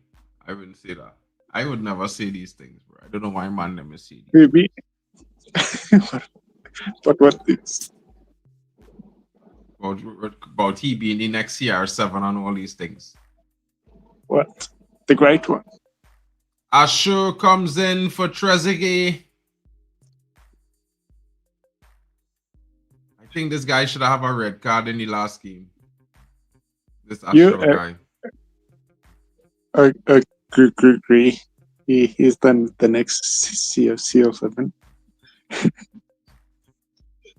I wouldn't say that. I would never say these things, bro. I don't know why man never say these. Maybe. what is About he being the next CR7 and all these things. what? The great one. Ashur comes in for Trezeguet. I think this guy should have a red card in the last game. This Ashur guy. I agree. He's then the next CO7.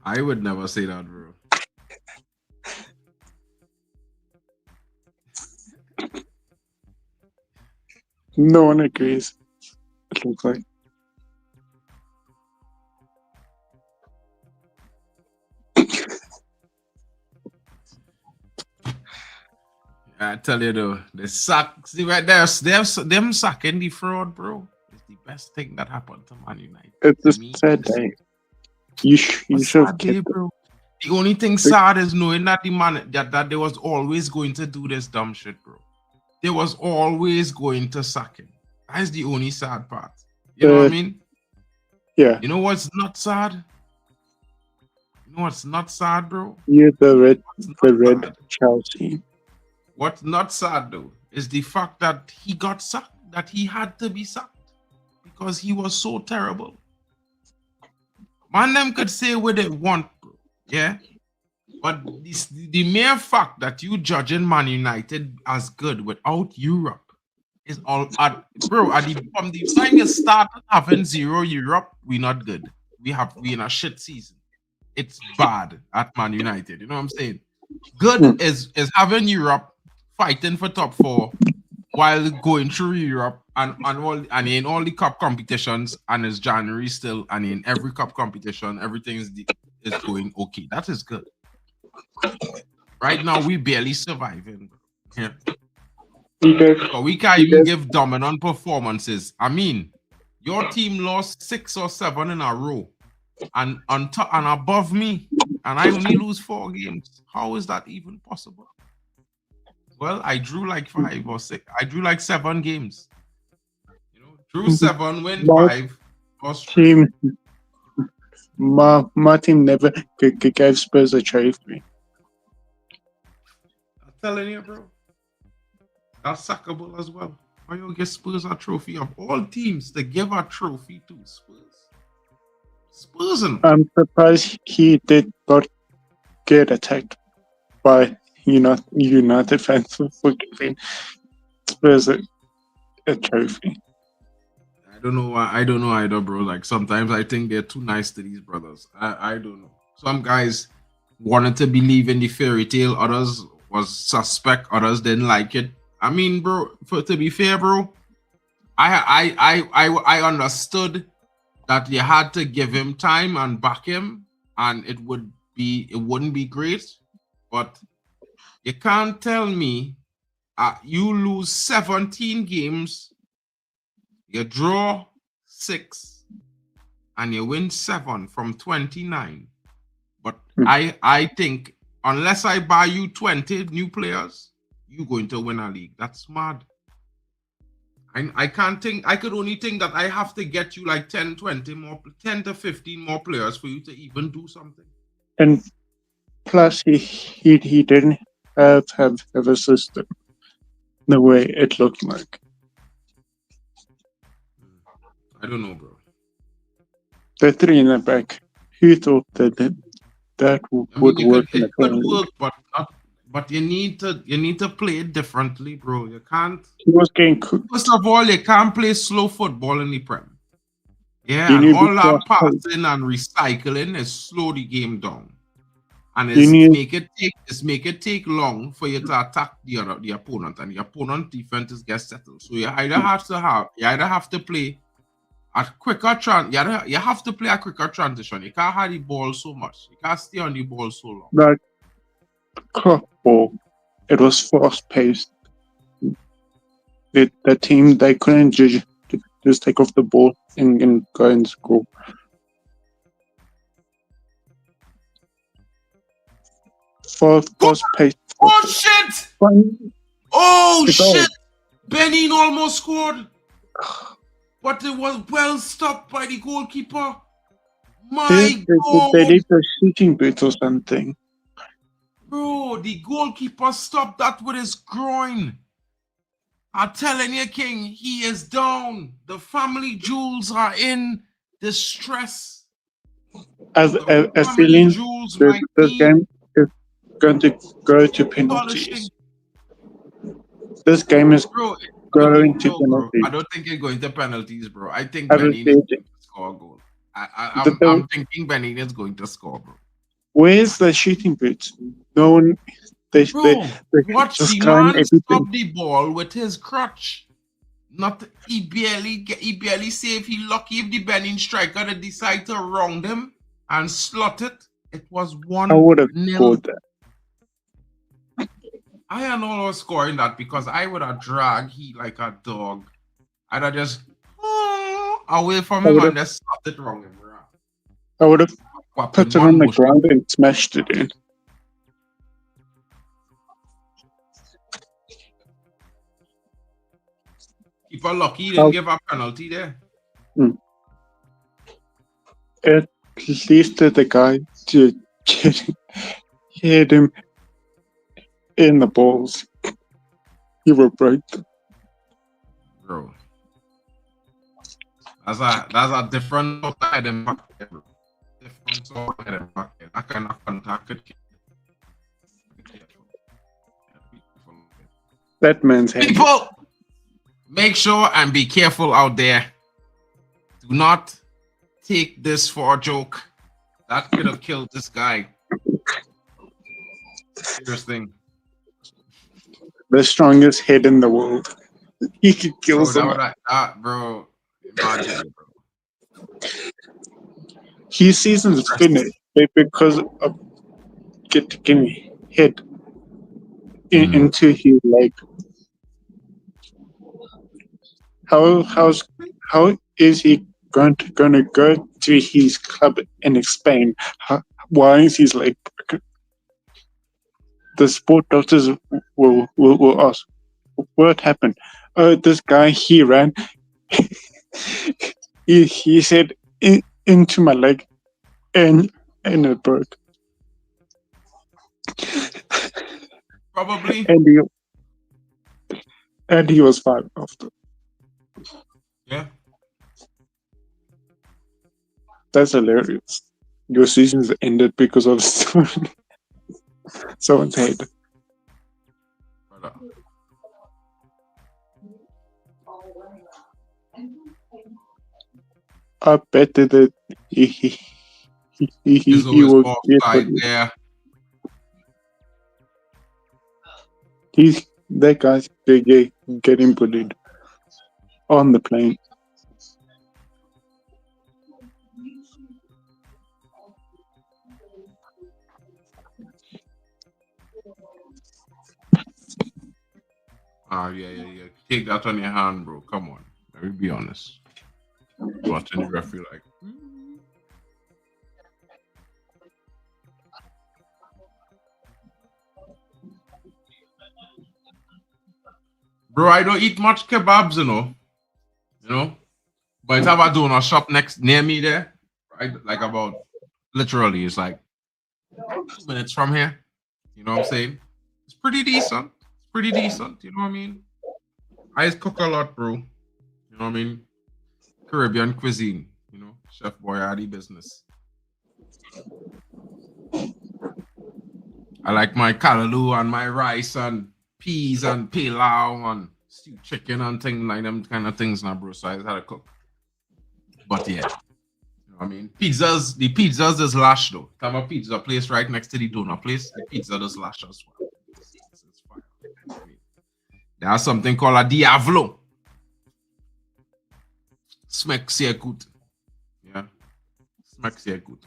I would never say that, bro. No one agrees. It looks like. I tell you though, the sack. See right there, them sacking the fraud, bro. It's the best thing that happened to Man United. It's a Me, sad day. You should sad day, get bro. The only thing sad is knowing that the man that they was always going to do this dumb shit, bro. They was always going to sack him. That's the only sad part. You know what I mean? Yeah. You know what's not sad? You know what's not sad, bro? You're the red Chelsea. What's not sad though is the fact that he got sacked, that he had to be sacked because he was so terrible. Man, them could say what they want, bro. Yeah. But the mere fact that you judging Man United as good without Europe is all bro. From the time you started having 0 Europe, we not good. We in a shit season. It's bad at Man United. You know what I'm saying? Good is having Europe fighting for top 4 while going through Europe and in all the cup competitions, and it's January still, and in every cup competition, everything is going okay. That is good. Right now, we barely surviving. Yeah. But we can't even give dominant performances. I mean, your team lost 6 or 7 in a row, and on top and above me, and I only lose 4 games. How is that even possible? Well, I drew like 5 or 6. I drew like 7 games. You know, drew 7, win 5. Team, my team never gave Spurs a trophy. I'm telling you, bro. That's sackable as well. Why you get Spurs a trophy of all teams to give a trophy to Spurs? Spurs. I'm surprised he did not get attacked by United fans for giving Spurs a trophy. I don't know why. I don't know either, bro. Like sometimes I think they're too nice to these brothers. I don't know. Some guys wanted to believe in the fairy tale. Others was suspect. Others didn't like it. I mean, bro. To be fair, bro, I understood that you had to give him time and back him, and it wouldn't be great, but you can't tell me you lose 17 games, you draw 6, and you win 7 from 29. But I think unless I buy you 20 new players, you're going to win a league. That's mad. I can't think. I could only think that I have to get you like 10 to 15 more players for you to even do something. And plus, he didn't have a system the way it looked like. I don't know, bro. The 3 in the back. Who thought that would work? It could work, but you need to play it differently, bro. You can't. He was getting cooked. First of all, you can't play slow football in the Prem. Yeah, and all that passing and recycling is slow the game down, and make it take long for you to attack the opponent, and the opponent defense gets settled. So you either have to play a quicker you have to play a quicker transition. You can't have the ball so much. You can't stay on the ball so long. Like ball, it was fast paced. The team, they couldn't just take off the ball and go and score. fast pace. Oh shit! Oh shit! Benin almost scored, but it was well stopped by the goalkeeper. My God, They need a shooting boot or something. bro! The goalkeeper stopped that with his groin. I'm telling you, King, he is down. The family jewels are in distress. As feeling Jewels this might be game is going to go to penalties. polishing. This game is Bro, going to bro, penalties. I don't think it's going to penalties, bro. I think As a Benin is going stadium. to score a goal. The- I'm thinking Benin is going to score, bro. Where's the shooting boots? No one. They Watch just the climb man everything. stop the ball with his crutch. Not he barely saved. He lucky if the Benin striker that decide to round him and slot it. It was 1-0. I would have scored that. I am not scoring that because I would have dragged he like a dog. I'd have just away from him and just slapped it wrong him. I would have put it on the ground and smashed it in. Keeper lucky he didn't give a penalty there. At least the guy to hit him in the balls. He will break them. Bro. That's a different side impact, bro. Different side impact. That kind of contact could kill. That man's hand. People, make sure and be careful out there. Do not take this for a joke. That could have killed this guy. Serious thing. The strongest head in the world. He could kill someone. Bro. Imagine, bro. His season's finished because of getting hit into his leg. How is he going to go to his club and explain why is his leg broken? The sport doctors will ask, what happened? Oh, this guy, he ran. he said into my leg and it broke. Probably. And he was fine after. Yeah. That's hilarious. Your season's ended because of someone's head. I bet that he will offside there. That guy's getting bullied on the plane. Yeah. Take that on your hand, bro. Come on. Let me be honest. Watching the referee like. Bro, I don't eat much kebabs, you know. But I have a donut shop near me there, right? Like about literally, it's like 2 minutes from here. You know what I'm saying? It's pretty decent. You know what I mean? I just cook a lot, bro. You know what I mean? Caribbean cuisine, you know, Chef Boyardee business. I like my callaloo and my rice and peas and pilau and stewed chicken and things like them kind of things now, bro. So I just had to cook. But yeah, you know what I mean? The pizzas is lash though. Have a pizza place right next to the donut place. The pizza does lash as well. It's fine. I mean, there's something called a Diavolo. Smack sehr gut. Yeah. Smack sehr gut.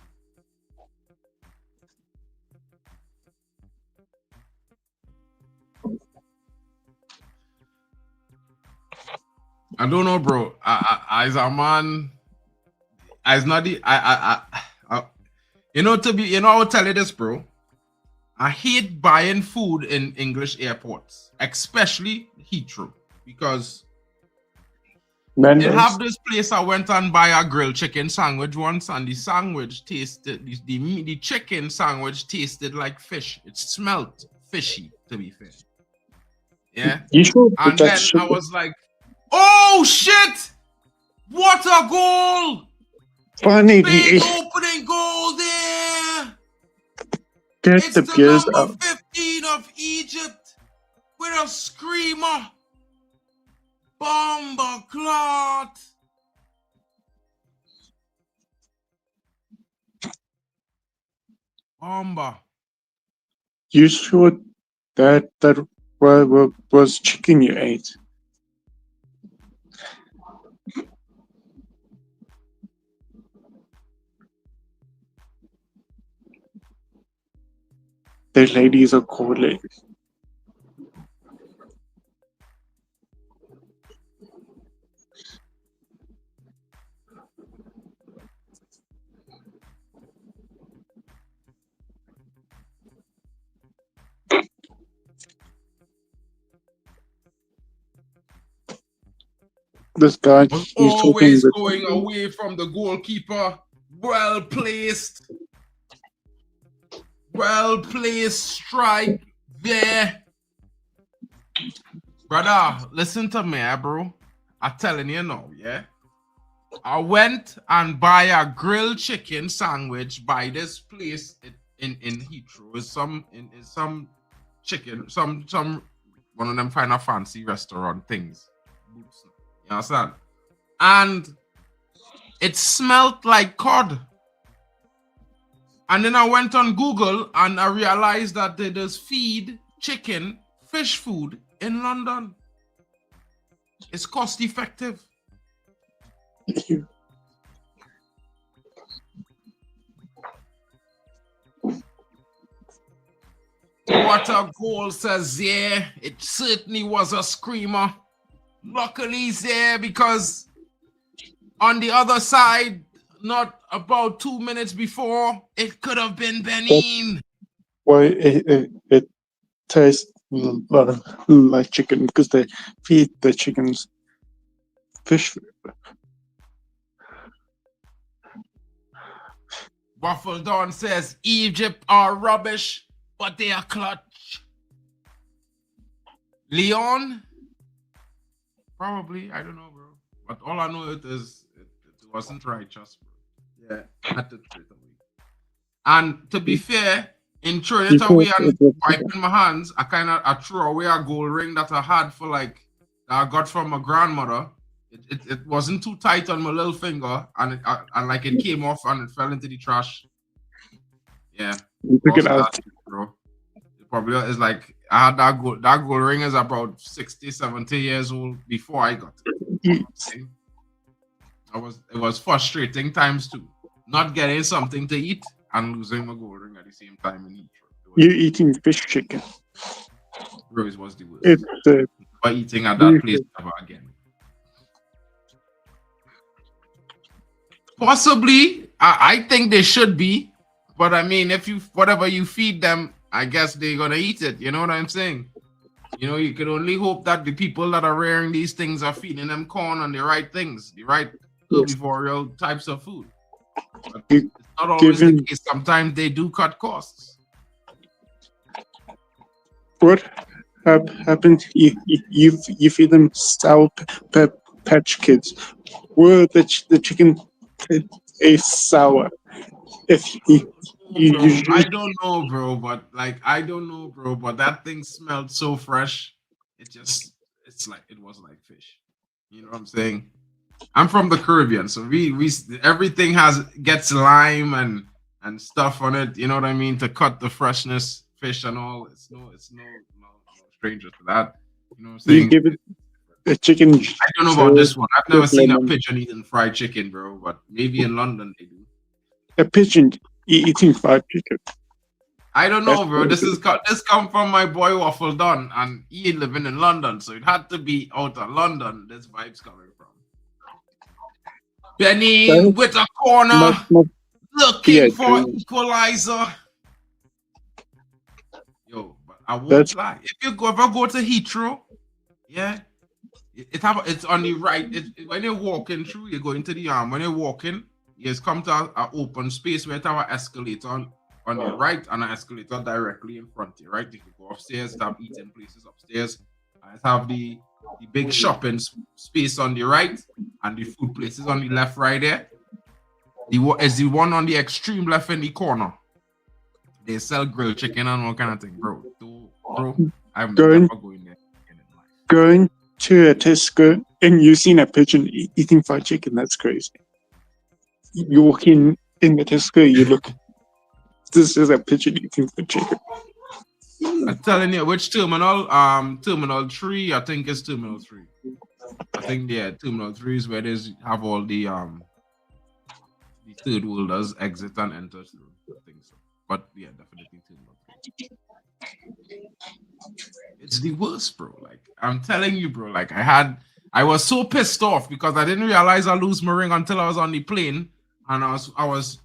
I don't know, bro. As a man, as not the I will tell you this, bro. I hate buying food in English airports, especially Heathrow, because they have this place I went and buy a grilled chicken sandwich once, and the sandwich tasted the chicken sandwich tasted like fish. It smelled fishy, to be fair. Yeah. You sure And then I was like, oh shit! What a goal! funny? Big opening goal there! Get It's the the beers number out. 15 of Egypt with a screamer. Bomber clot. Bomber. You sure that was chicken you ate? The ladies are calling. This guy, Was he's talking always with going away from the goalkeeper. Well placed. Well placed strike there. Brother, listen to me, bro. I'm telling you now, yeah. I went and buy a grilled chicken sandwich by this place in Heathrow. It's some chicken, some one of them kind of fancy restaurant things. You understand? And it smelled like cod. And then I went on Google and I realized that they just feed chicken fish food in London. It's cost effective. What a goal, says yeah. It certainly was a screamer. Luckily he's there because on the other side, not about 2 minutes before, it could have been Benin. Why it tastes like chicken because they feed the chickens fish food. Waffle Dawn says Egypt are rubbish, but they are clutch. Leon? Probably, I don't know, bro. But all I know it wasn't righteous, bro. Yeah, I had to throw it away. And to be fair, in throwing it away and wiping my hands, I threw away a gold ring that I had that I got from my grandmother. It wasn't too tight on my little finger, and it came off and it fell into the trash. Yeah, You took it out, bro. It probably is like I had that gold ring is about 60, 70 years old before I got it. It was frustrating times too, not getting something to eat and losing my gold ring at the same time in Heathrow. You eating fish chicken? Bro, it was the worst. It's By eating at that place ever again. Possibly, I think they should be, but I mean, whatever you feed them, I guess they're gonna eat it. You know what I'm saying? You know, you can only hope that the people that are rearing these things are feeding them corn and the right things, the right herbivoral types of food. But it's not always the case. Sometimes they do cut costs. What happened? You feed them Sour Patch Kids. Were the chicken is sour? If I don't know, bro, but that thing smelled so fresh. It was like fish. You know what I'm saying? I'm from the Caribbean, so we everything gets lime and stuff on it. You know what I mean? To cut the freshness, fish and all. It's no stranger to that. You know what I'm saying? You give it a chicken. I don't know about this one. I've never seen a pigeon eating fried chicken, bro. But maybe in London they do. A pigeon eating fried chicken. I don't know, bro. This come from my boy Waffle Don, and he living in London, so it had to be out of London. This vibe's coming from. Benin with a corner, looking for equalizer. I won't That's lie. If you ever go to Heathrow, yeah, it's on the right. When you're walking through, you go into the when you're walking, you just come to an open space where it have an escalator on your right and an escalator directly in front of you, right? You can go upstairs, have eating places upstairs. And have the big shopping space on the right and the food places on the left, right there. Is the one on the extreme left in the corner. They sell grilled chicken and all kind of thing, bro. I'm never going there in life. going to a Tesco and you seen a pigeon eating fried chicken. That's crazy. You walk in the Tesco, you look. This is a pigeon eating fried chicken. I'm telling you, which terminal? Terminal 3. I think it's Terminal 3. I think Terminal 3 is where they have all the third worlders exit and enter through. I think so. But yeah, definitely Terminal 3. It's the worst, bro. Like I'm telling you, bro. Like I was so pissed off because I didn't realize I lose my ring until I was on the plane, and I was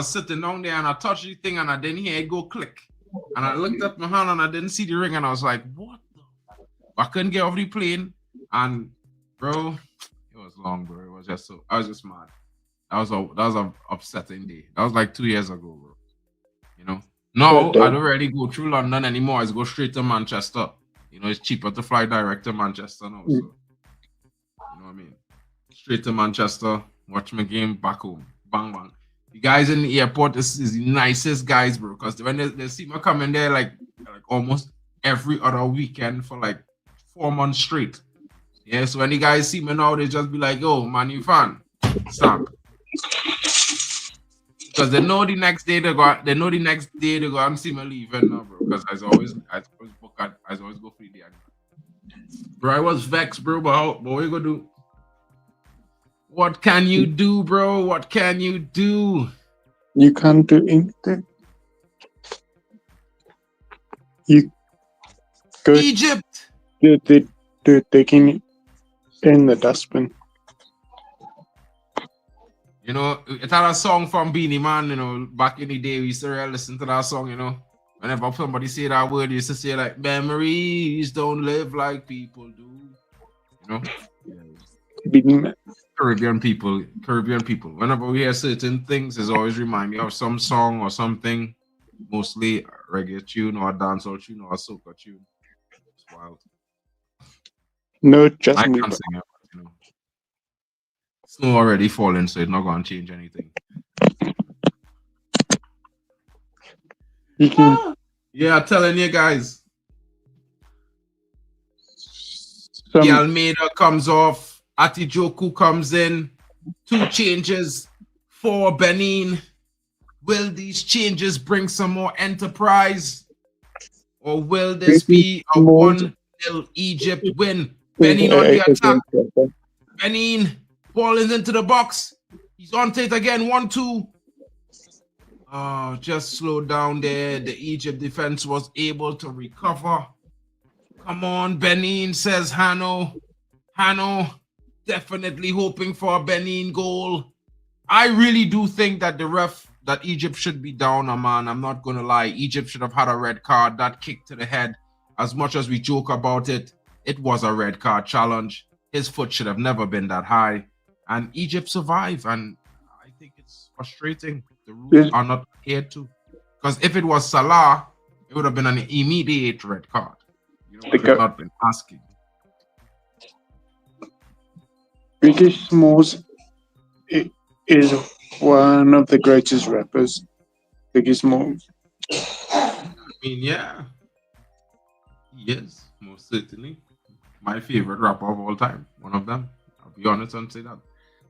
sitting down there and I touched the thing and I didn't hear it go click, and I looked at my hand and I didn't see the ring and I was like, what? I couldn't get off the plane, and bro, it was long, bro. It was just I was just mad. That was an upsetting day. That was like 2 years ago, bro. You know. No, I don't really go through London anymore. I just go straight to Manchester. You know, it's cheaper to fly direct to Manchester now. So, you know what I mean? Straight to Manchester, watch my game, back home. Bang, bang. The guys in the airport is the nicest guys, bro. Because when they see me coming there, like almost every other weekend for like 4 months straight. Yeah, so when the guys see me now, they just be like, yo, man, you fan. Stop. Because they know the next day they go and see me leaving now, bro. Because I always go free the bro. I was vexed, bro, but what we gonna do? What can you do, bro? What can you do? You can't do anything. You go Egypt. They're taking in the dustbin. You know, it had a song from BENIN, man, you know, back in the day, we used to really listen to that song, you know. Whenever somebody say that word, you used to say, like, memories don't live like people do. You know? BENIN. Caribbean people. Whenever we hear certain things, it's always remind me of some song or something, mostly a reggae tune or a dancehall tune or a soca tune. It's wild. No, just I me. can't sing it, you know. Snow already falling, so it's not going to change anything. You can, yeah, telling you guys. The Almeida comes off. Atijoku comes in. 2 changes for Benin. Will these changes bring some more enterprise? Or will this be a 1-0 Egypt win? Benin on the attack. Benin. Ball is into the box. He's on it again. 1-2. Oh, just slow down there. The Egypt defense was able to recover. Come on, Benin, says Hano. Hano definitely hoping for a Benin goal. I really do think that that Egypt should be down, man. I'm not going to lie. Egypt should have had a red card. That kick to the head. As much as we joke about it, it was a red card challenge. His foot should have never been that high. And Egypt survived, and I think it's frustrating. The rules are not adhered to. Because if it was Salah, it would have been an immediate red card. You know, would have not been asking. Biggie Smalls is one of the greatest rappers. Biggie Smalls. I mean, yeah. Yes, most certainly. My favorite rapper of all time. One of them. I'll be honest and say that.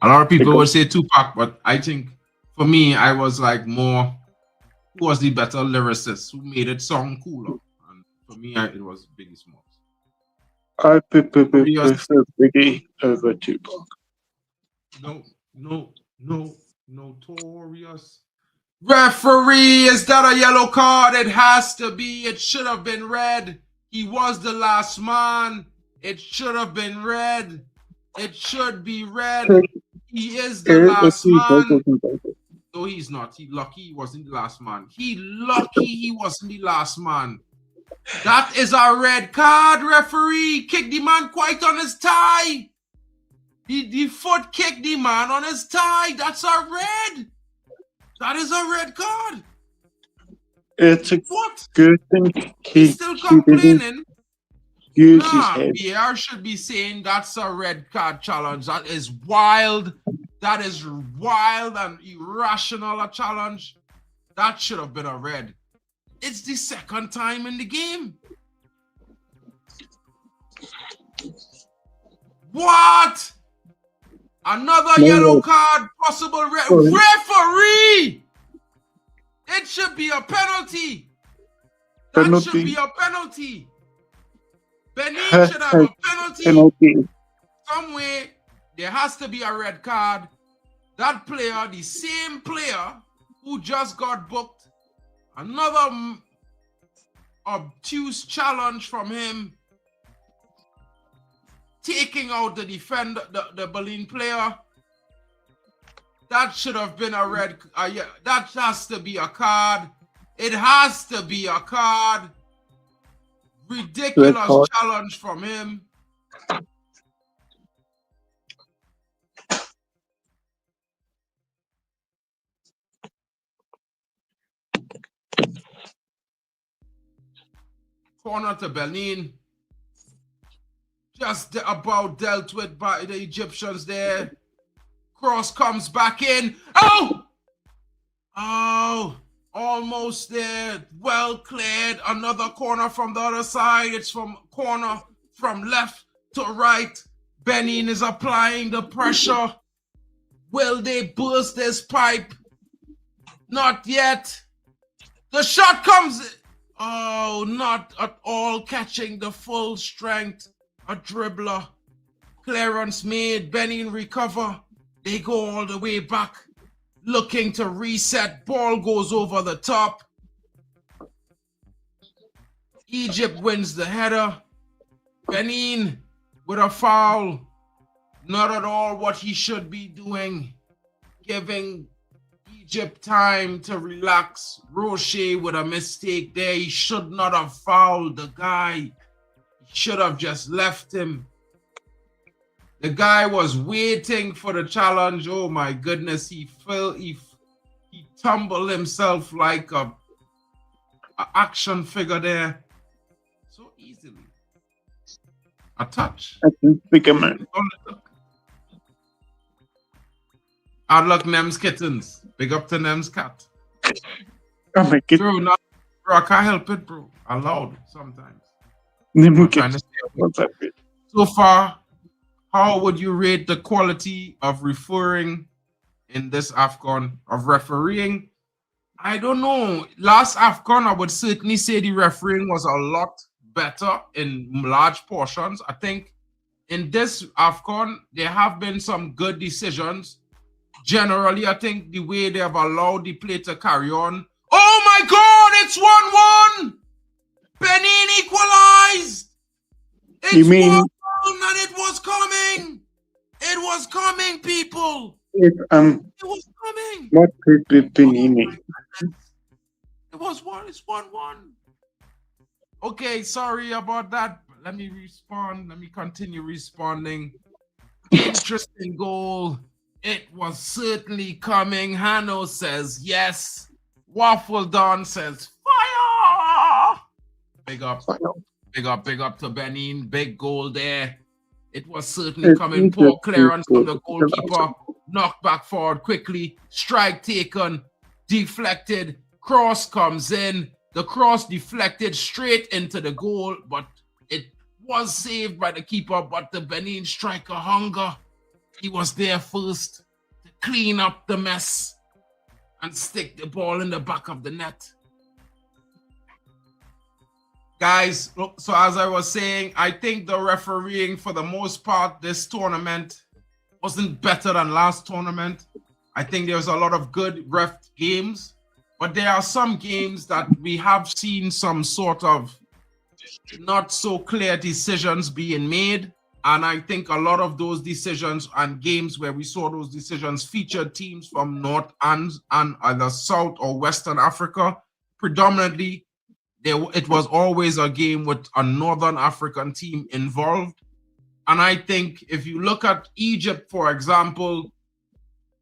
A lot of people would say Tupac, but I think for me, I was like more, who was the better lyricist? Who made it sound cooler? And for me, it was Biggie Smalls. I prefer Biggie over Tupac. No, notorious. Referee, is that a yellow card? It has to be. It should have been red. He was the last man. It should have been red. It should be red. He is the last man. No, he's not. He lucky he wasn't the last man. He lucky he wasn't the last man. That is a red card, referee. Kick the man quite on his thigh. The foot kicked the man on his thigh. That's a red. That is a red card. It's a What? good thing He's still he didn't complaining. use his Nah, head. BR should be saying that's a red card challenge. That is wild. That is wild and irrational a challenge. That should have been a red. It's the second time in the game. What? Another yellow card, possible red. Referee! It should be a penalty. That should be a penalty. Benin should have a penalty. Somewhere, there has to be a red card. That player, the same player who just got booked, another obtuse challenge from him, taking out the defender, the BENIN player. That should have been a red. Yeah, that has to be a card. It has to be a card. Ridiculous challenge from him. Corner to BENIN. Just about dealt with by the Egyptians there. Cross comes back in. Oh! Oh! Almost there. Well cleared. Another corner from the other side. It's from corner from left to right. BENIN is applying the pressure. Will they burst this pipe? Not yet. The shot comes. Oh, not at all catching the full strength. A dribbler. Clearance made. BENIN recover. They go all the way back. Looking to reset. Ball goes over the top. Egypt wins the header. BENIN with a foul. Not at all what he should be doing. Giving Egypt time to relax. Rocher with a mistake there. He should not have fouled the guy. He should have just left him. The guy was waiting for the challenge. Oh my goodness. He tumbled himself like a action figure there. So easily. A touch. I think bigger man. Hard luck, Nems Kittens. Big up to Nems Cat. Oh my god. Bro, I can't help it, bro. I'm loud sometimes. So far, how would you rate the quality of referring in this AFCON, of refereeing? I don't know. Last AFCON, I would certainly say the refereeing was a lot better in large portions. I think in this AFCON, there have been some good decisions. Generally, I think the way they have allowed the play to carry on. Oh my God, it's 1-1! BENIN equalized! It's 1-1 and it was coming! It was coming, people! It was coming! What did BENIN? It's 1-1. Okay, sorry about that. Let me respond. Let me continue responding. Interesting goal. It was certainly coming. Hano says yes. Waffle Don says fire. Big up. Big up to BENIN. Big goal there. It was certainly coming. Poor clearance from the goalkeeper. Knocked back forward quickly. Strike taken. Deflected. Cross comes in. The cross deflected straight into the goal, but it was saved by the keeper. But the BENIN striker hunger. He was there first to clean up the mess and stick the ball in the back of the net. Guys, look, so as I was saying, I think the refereeing for the most part this tournament wasn't better than last tournament. I think there was a lot of good ref games, but there are some games that we have seen some sort of not so clear decisions being made. And I think a lot of those decisions and games where we saw those decisions featured teams from North and either South or Western Africa, predominantly it was always a game with a Northern African team involved. And I think if you look at Egypt, for example,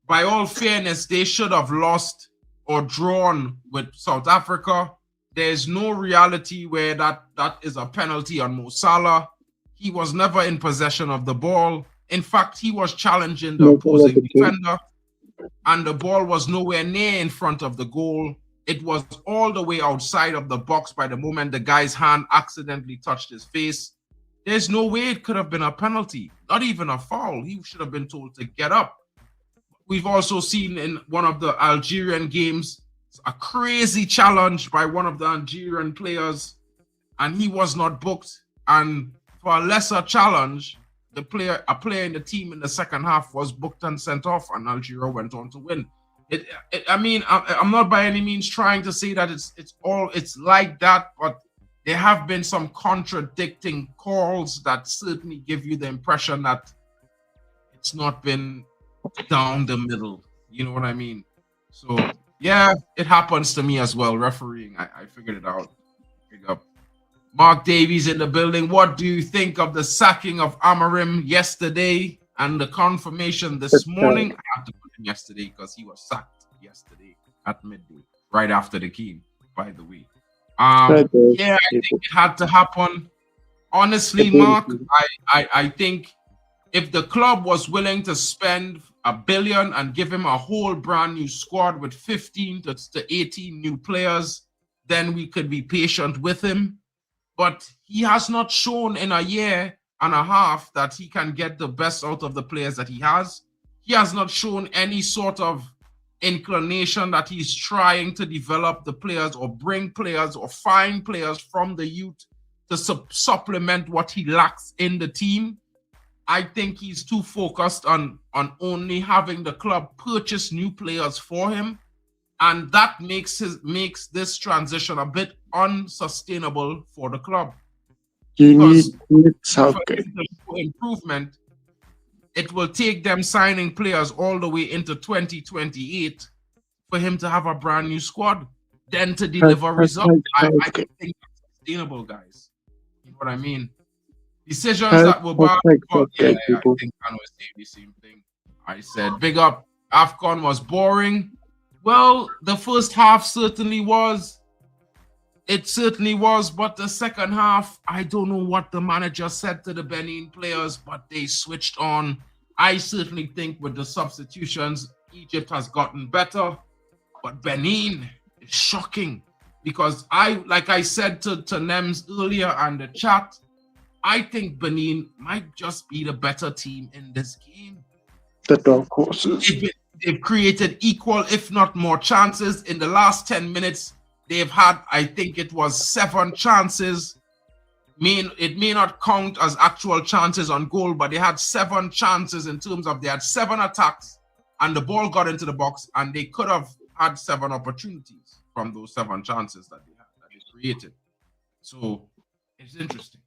by all fairness, they should have lost or drawn with South Africa. There's no reality where that is a penalty on Mo Salah. He was never in possession of the ball. In fact, he was challenging the opposing defender, and the ball was nowhere near in front of the goal. It was all the way outside of the box by the moment the guy's hand accidentally touched his face. There's no way it could have been a penalty, not even a foul. He should have been told to get up. We've also seen in one of the Algerian games a crazy challenge by one of the Algerian players, and he was not booked. And for a lesser challenge, a player in the team in the second half was booked and sent off, and Algeria went on to win. I mean, I'm not by any means trying to say that it's like that, but there have been some contradicting calls that certainly give you the impression that it's not been down the middle. You know what I mean? So yeah, it happens to me as well. Refereeing, I figured it out. Big up. Mark Davies in the building. What do you think of the sacking of Amarim yesterday and the confirmation this morning? I have to put him yesterday because he was sacked yesterday at midday, right after the game, by the way. Yeah, I think it had to happen. Honestly, Mark, I think if the club was willing to spend $1 billion and give him a whole brand new squad with 15 to 18 new players, then we could be patient with him. But he has not shown in a year and a half that he can get the best out of the players that he has. He has not shown any sort of inclination that he's trying to develop the players or bring players or find players from the youth to supplement what he lacks in the team. I think he's too focused on only having the club purchase new players for him. And that makes this transition a bit unsustainable for the club. Because for improvement, it will take them signing players all the way into 2028 for him to have a brand new squad, then to deliver results. I don't think that's sustainable, guys. You know what I mean? Decisions that were bad. I think I was saying the same thing. I said, big up, AFCON was boring. Well, the first half certainly was. It certainly was, but the second half, I don't know what the manager said to the Benin players, but they switched on. I certainly think with the substitutions, Egypt has gotten better, but Benin is shocking because like I said to Nems earlier on the chat, I think Benin might just be the better team in this game. The dark horses. They've created equal, if not more, chances. In the last 10 minutes, they've had, I think it was 7 chances. It may not count as actual chances on goal, but they had 7 chances in terms of they had 7 attacks and the ball got into the box and they could have had 7 opportunities from those 7 chances that they created. So it's interesting.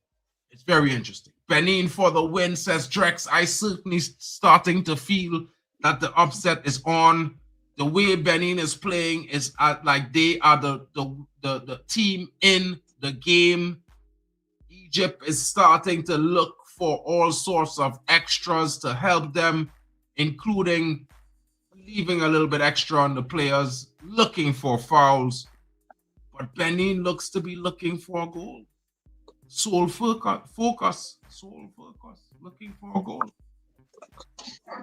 It's very interesting. Benin for the win, says Drex. I certainly starting to feel that the upset is on. The way Benin is playing is like they are the team in the game. Egypt is starting to look for all sorts of extras to help them, including leaving a little bit extra on the players, looking for fouls. But Benin looks to be looking for a goal. Sole focus, looking for a goal.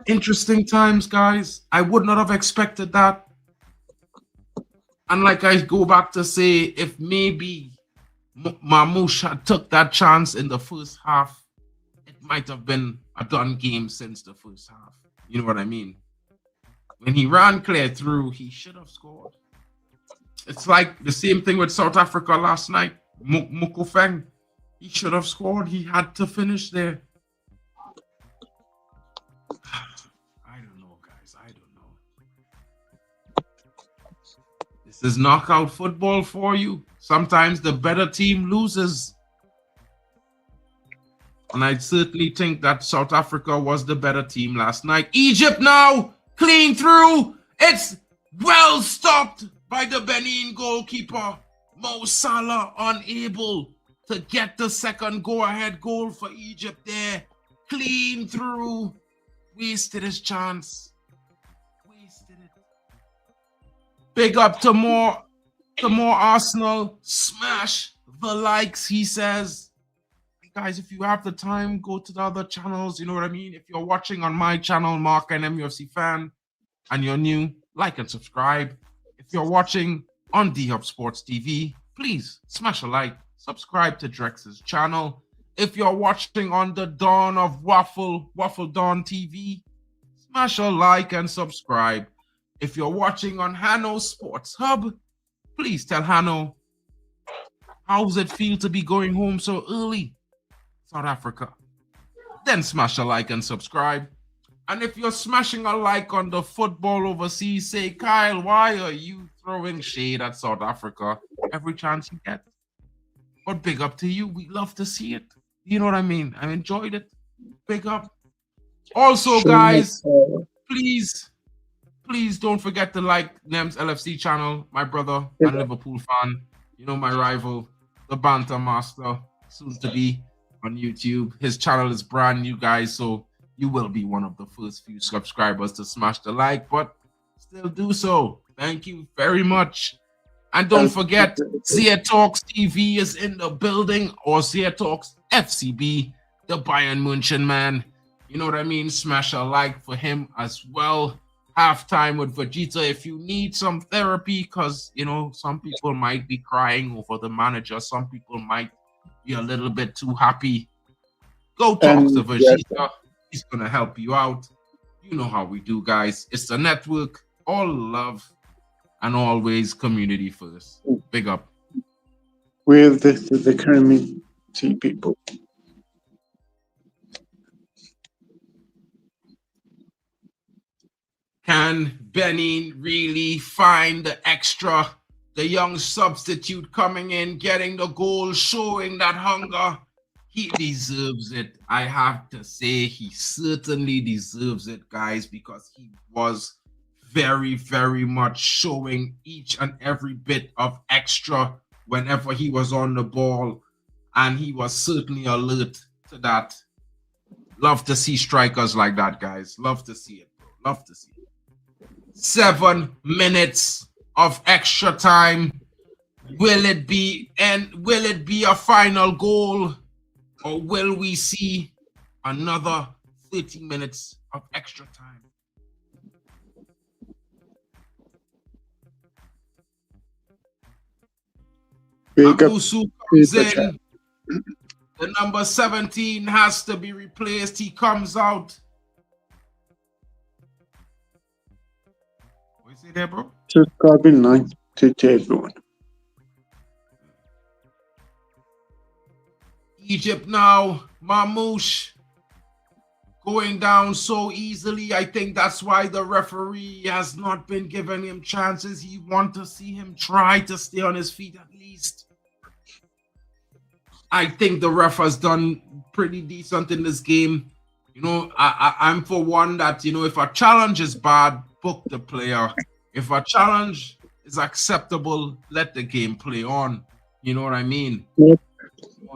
Interesting times, guys. I would not have expected that. And like I go back to say, if maybe Mamouche had took that chance in the first half, it might have been a done game since the first half. You know what I mean? When he ran clear through, he should have scored. It's like the same thing with South Africa last night. Mukufeng, he should have scored. He had to finish there. I don't know, guys. I don't know. This is knockout football for you. Sometimes the better team loses. And I certainly think that South Africa was the better team last night. Egypt now, clean through. It's well stopped by the Benin goalkeeper. Mo Salah unable to get the second go-ahead goal for Egypt there. Clean through. Wasted his chance. Wasted it. Big up to more Arsenal. Smash the likes, he says. Guys, if you have the time, go to the other channels. You know what I mean? If you're watching on my channel, Mark and MUFC fan, and you're new, like and subscribe. If you're watching on D-Hub Sports TV, please smash a like. Subscribe to Drex's channel. If you're watching on the Dawn of Waffle Dawn TV, smash a like and subscribe. If you're watching on Hano Sports Hub, please tell Hano, how does it feel to be going home so early? South Africa. Then smash a like and subscribe. And if you're smashing a like on the football overseas, say, Kyle, why are you throwing shade at South Africa every chance you get? But big up to you. We love to see it. You know what I mean? I enjoyed it. Big up. Also, guys, please don't forget to like Nem's LFC channel. My brother and Liverpool fan. You know, my rival, the Banter Master, soon to be on YouTube. His channel is brand new, guys, so you will be one of the first few subscribers to smash the like, but still do so. Thank you very much. And don't forget, Zia Talks TV is in the building, or Zia Talks FCB, the Bayern München man. You know what I mean? Smash a like for him as well. Halftime with Vegeta if you need some therapy, because, you know, some people might be crying over the manager. Some people might be a little bit too happy. Go talk to Vegeta. Yes. He's going to help you out. You know how we do, guys. It's the network. All love and always community first. Big up. We're the community people. Can Benin really find the extra? The young substitute coming in, getting the goal, showing that hunger. He deserves it. I have to say, he certainly deserves it, guys, because he was very, very much showing each and every bit of extra whenever he was on the ball. And he was certainly alert to that. Love to see strikers like that, guys. Love to see it, bro. Love to see it. 7 minutes of extra time. Will it be a final goal, or will we see another 30 minutes of extra time? Abusu comes in. The number 17 has to be replaced. He comes out. What you say there, bro? Just gotta be nice to everyone. Egypt now, Mamouche going down so easily. I think that's why the referee has not been giving him chances. He wants to see him try to stay on his feet at least. I think the ref has done pretty decent in this game. You know, I'm for one that, you know, if a challenge is bad, book the player. If a challenge is acceptable, let the game play on. You know what I mean? Yep.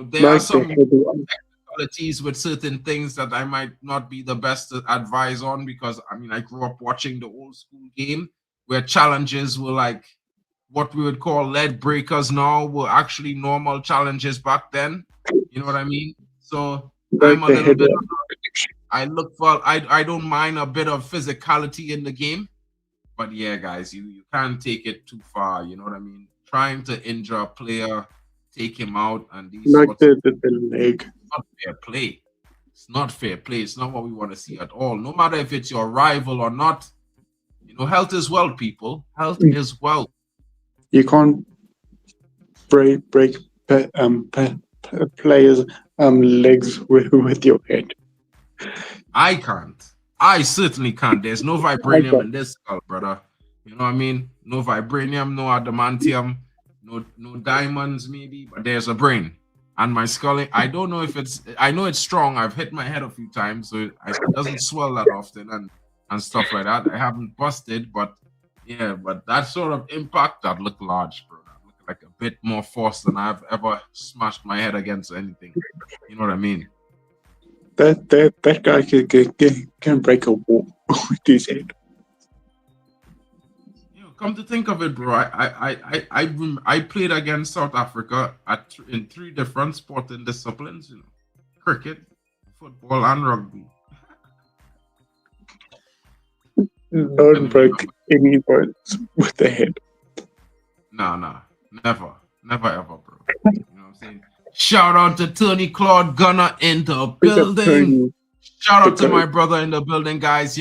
There are some technicalities with certain things that I might not be the best to advise on, because, I mean, I grew up watching the old school game where challenges were like what we would call lead breakers now were actually normal challenges back then. You know what I mean? So I'm a little bit, I don't mind a bit of physicality in the game. But yeah, guys, you can't take it too far. You know what I mean? Trying to injure a player, take him out, and these like sorts the leg. It's not fair play. It's not fair play. It's not what we want to see at all. No matter if it's your rival or not. You know, health is wealth, people. Health is wealth. You can't break players' legs with your head. I can't. I certainly can't. There's no vibranium in this skull, brother. You know what I mean? No vibranium, no adamantium, no diamonds maybe, but there's a brain. And my skull, I don't know if it's, I know it's strong. I've hit my head a few times, so it doesn't swell that often and stuff like that. I haven't busted, but yeah, but that sort of impact, that looked large, bro. That looked like a bit more force than I've ever smashed my head against anything. You know what I mean? That guy can break a wall with his head. Come to think of it, bro, I played against South Africa in 3 different sporting disciplines. Cricket, football, and rugby. Don't break any bones with the head. Nah, never ever, bro. You know what I'm saying? Shout out to Tony Claude Gunner in the building. Shout out to my brother in the building, guys.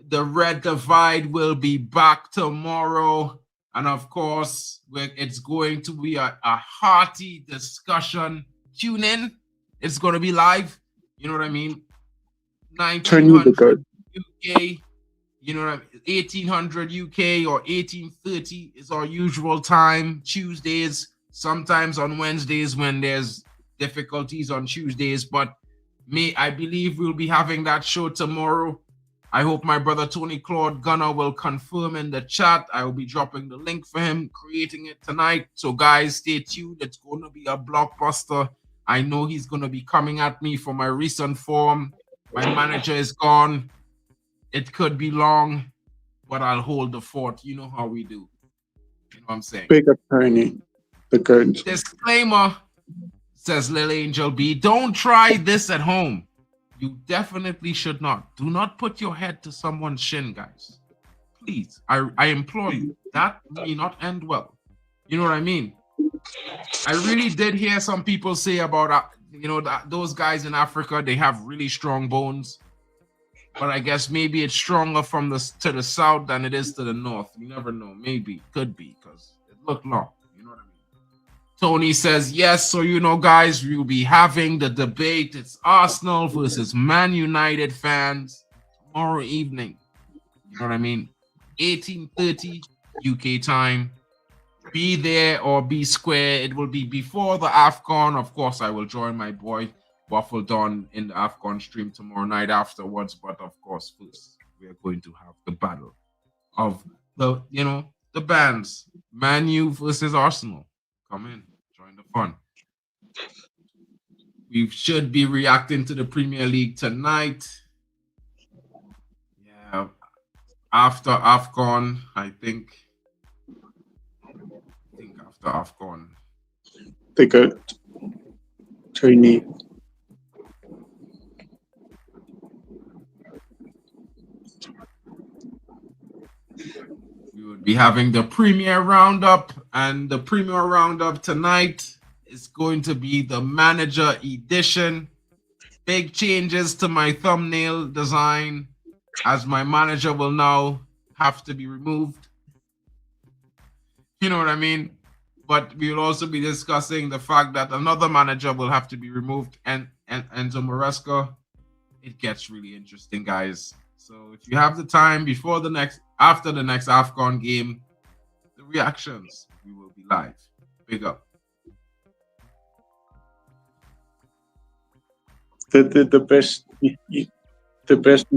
The Red Divide will be back tomorrow. And of course, it's going to be a hearty discussion. Tune in. It's going to be live. You know what I mean? 1900 UK. 1800 UK or 1830 is our usual time. Tuesdays, sometimes on Wednesdays when there's difficulties on Tuesdays. But I believe we'll be having that show tomorrow. I hope my brother Tony Claude Gunner will confirm in the chat. I will be dropping the link for him, creating it tonight. So guys, stay tuned. It's going to be a blockbuster. I know he's going to be coming at me for my recent form. My manager is gone. It could be long, but I'll hold the fort. You know how we do. You know what I'm saying? Big up, Tony. The good. Disclaimer, says Lil Angel B. Don't try this at home. You definitely should not. Do not put your head to someone's shin, guys. Please, I implore you. That may not end well. You know what I mean? I really did hear some people say about, those guys in Africa, they have really strong bones. But I guess maybe it's stronger to the south than it is to the north. You never know. Maybe. Could be, because it looked long. You know what I mean? Tony says, yes, so guys, we'll be having the debate. It's Arsenal versus Man United fans tomorrow evening. You know what I mean? 18:30 UK time. Be there or be square. It will be before the AFCON. Of course, I will join my boy Waffle Don in the AFCON stream tomorrow night afterwards. But of course, first, we are going to have the battle of the bands. Man U versus Arsenal. Come in, join the fun. We should be reacting to the Premier League tonight. Yeah, after AFCON, I think after AFCON. The good. Tony. We will be having the Premier Roundup, and the Premier Roundup tonight is going to be the Manager Edition. Big changes to my thumbnail design, as my manager will now have to be removed. You know what I mean? But we will also be discussing the fact that another manager will have to be removed, and Enzo Maresca. It gets really interesting, guys. So if you have the time after the next AFCON game, the reactions, we will be live. Big up. The best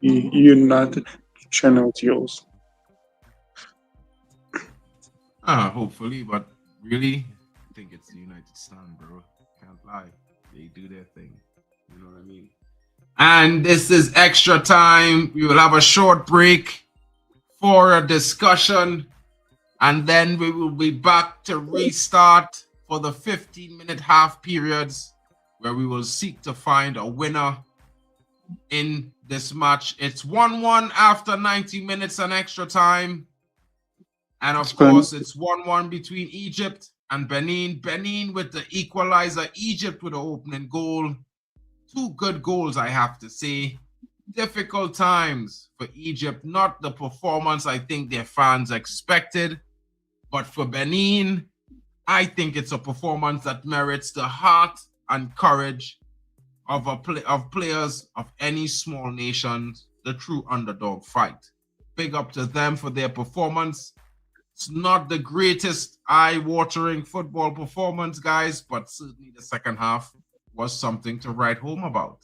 United channel to yours. Hopefully, but really, I think it's the United Stand, bro. Can't lie. They do their thing. You know what I mean? And this is extra time. We will have a short break for a discussion, and then we will be back to restart for the 15-minute half periods, where we will seek to find a winner in this match. It's 1-1 after 90 minutes and extra time. And of course, it's 1-1 between Egypt and Benin. Benin with the equalizer, Egypt with the opening goal. 2 good goals, I have to say. Difficult times for Egypt. Not the performance I think their fans expected. But for Benin, I think it's a performance that merits the heart and courage of players of any small nation, the true underdog fight. Big up to them for their performance. It's not the greatest eye-watering football performance, guys, but certainly the second half was something to write home about.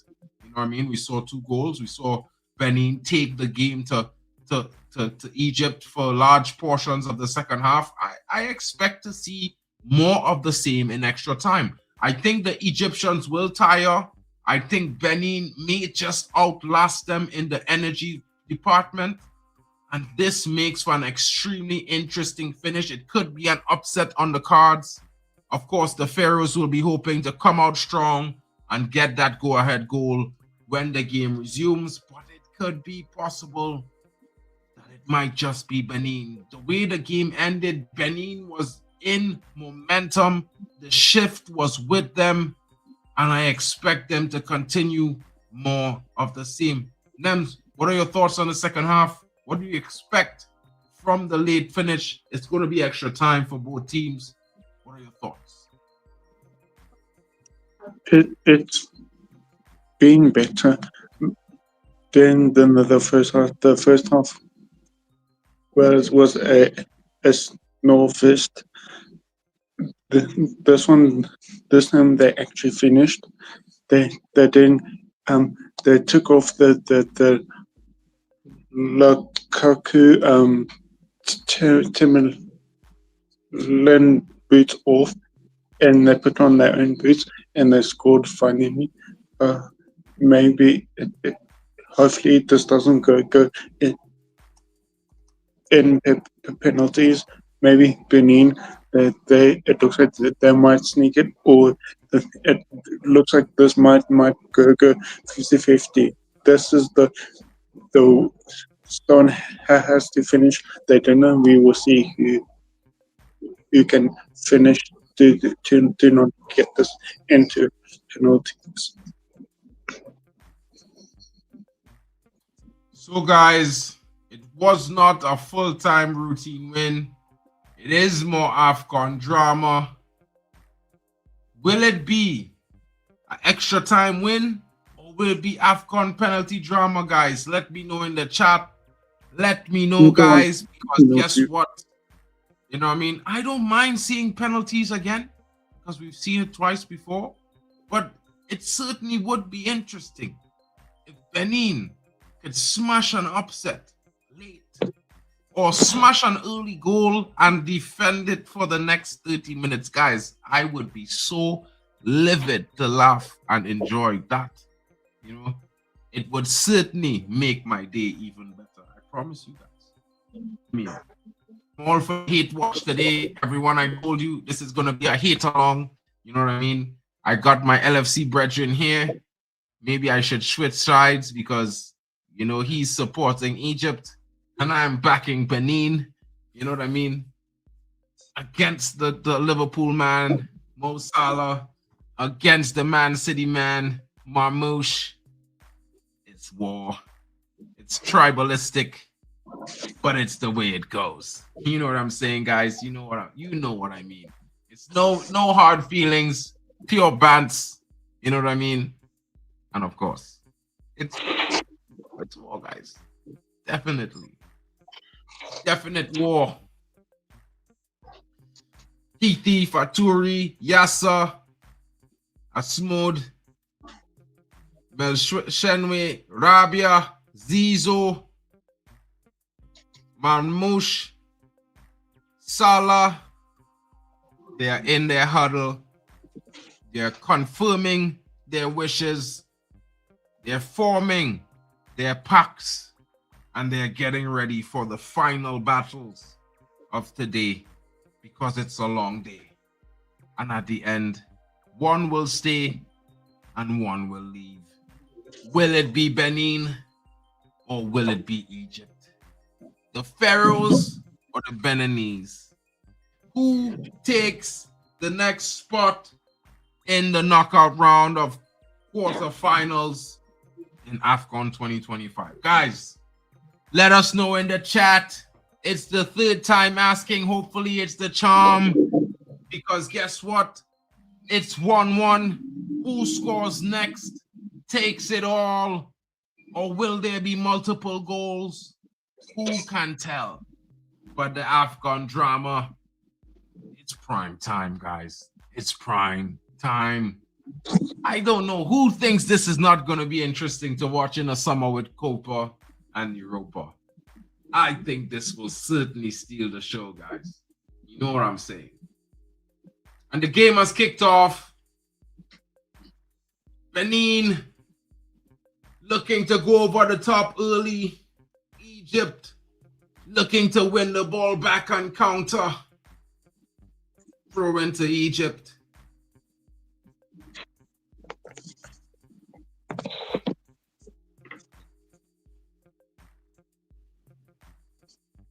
You know what I mean? We saw 2 goals. We saw Benin take the game to to Egypt for large portions of the second half, I expect to see more of the same in extra time. I think the Egyptians will tire. I think Benin may just outlast them in the energy department. And this makes for an extremely interesting finish. It could be an upset on the cards. Of course, the Pharaohs will be hoping to come out strong and get that go-ahead goal when the game resumes. But it could be possible that it might just be Benin. The way the game ended, Benin was in momentum. The shift was with them. And I expect them to continue more of the same. Nems, what are your thoughts on the second half? What do you expect from the late finish? It's going to be extra time for both teams. What are your thoughts? It's been better than the first half. The first half was a small fist. This time they actually finished. They didn't they took off the Lukaku Timberland boots off, and they put on their own boots, and they scored finally. Maybe hopefully this doesn't go in penalties. Maybe Benin, it looks like they might sneak it, or it looks like this might go 50-50. This is the Stone has to finish the dinner. We will see who can finish to not get this into penalties. So, guys, it was not a full-time routine win. It is more AFCON drama. Will it be an extra time win, or will it be AFCON penalty drama, guys? Let me know in the chat. Let me know, guys, because guess what? You know what I mean? I don't mind seeing penalties again because we've seen it twice before, but it certainly would be interesting if Benin could smash an upset late or smash an early goal and defend it for the next 30 minutes. Guys, I would be so livid to laugh and enjoy that. You know, it would certainly make my day even better. I promise you guys. I'm all for hate watch today. Everyone, I told you this is going to be a hate along. You know what I mean? I got my LFC brethren here. Maybe I should switch sides because, you know, he's supporting Egypt and I'm backing Benin. You know what I mean? Against the Liverpool man, Mo Salah. Against the Man City man, Marmouche. It's war. It's tribalistic, but it's the way it goes. You know what I'm saying, guys? You know what I mean. It's no hard feelings, pure bants. You know what I mean? And of course, it's war, guys. Definitely. Definite war. Titi, Faturi, Yassa, Asmod, Shenwe, Rabia, Zizo, Marmouche, Salah. They are in their huddle. They're confirming their wishes. They're forming their packs. And they're getting ready for the final battles of today because it's a long day. And at the end, one will stay and one will leave. Will it be Benin or will it be Egypt? The Pharaohs or the Beninese? Who takes the next spot in the knockout round of quarterfinals in AFCON 2025? Guys, let us know in the chat. It's the third time asking. Hopefully it's the charm. Because guess what? It's 1-1. Who scores next takes it all. Or will there be multiple goals? Who can tell? But the AFCON drama, it's prime time, guys. It's prime time. I don't know who thinks this is not going to be interesting to watch in the summer with Copa and Europa. I think this will certainly steal the show, guys. You know what I'm saying? And the game has kicked off. Benin looking to go over the top early. Egypt looking to win the ball back on counter. Throw into Egypt.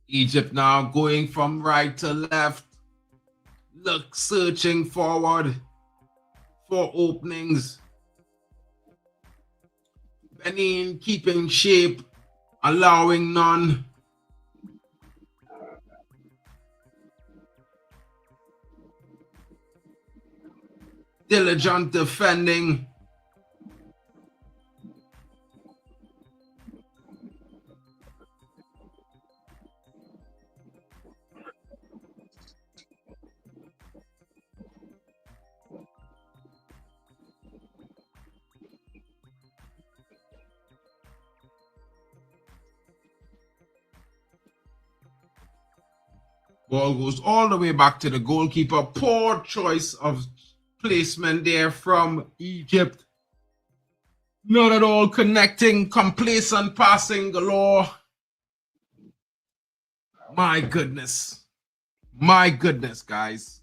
Egypt now going from right to left. Look, searching forward for openings. Benin keeping shape, allowing none. Diligent defending. Ball goes all the way back to the goalkeeper. Poor choice of placement there from Egypt. Not at all connecting. Complacent passing galore. My goodness. My goodness, guys.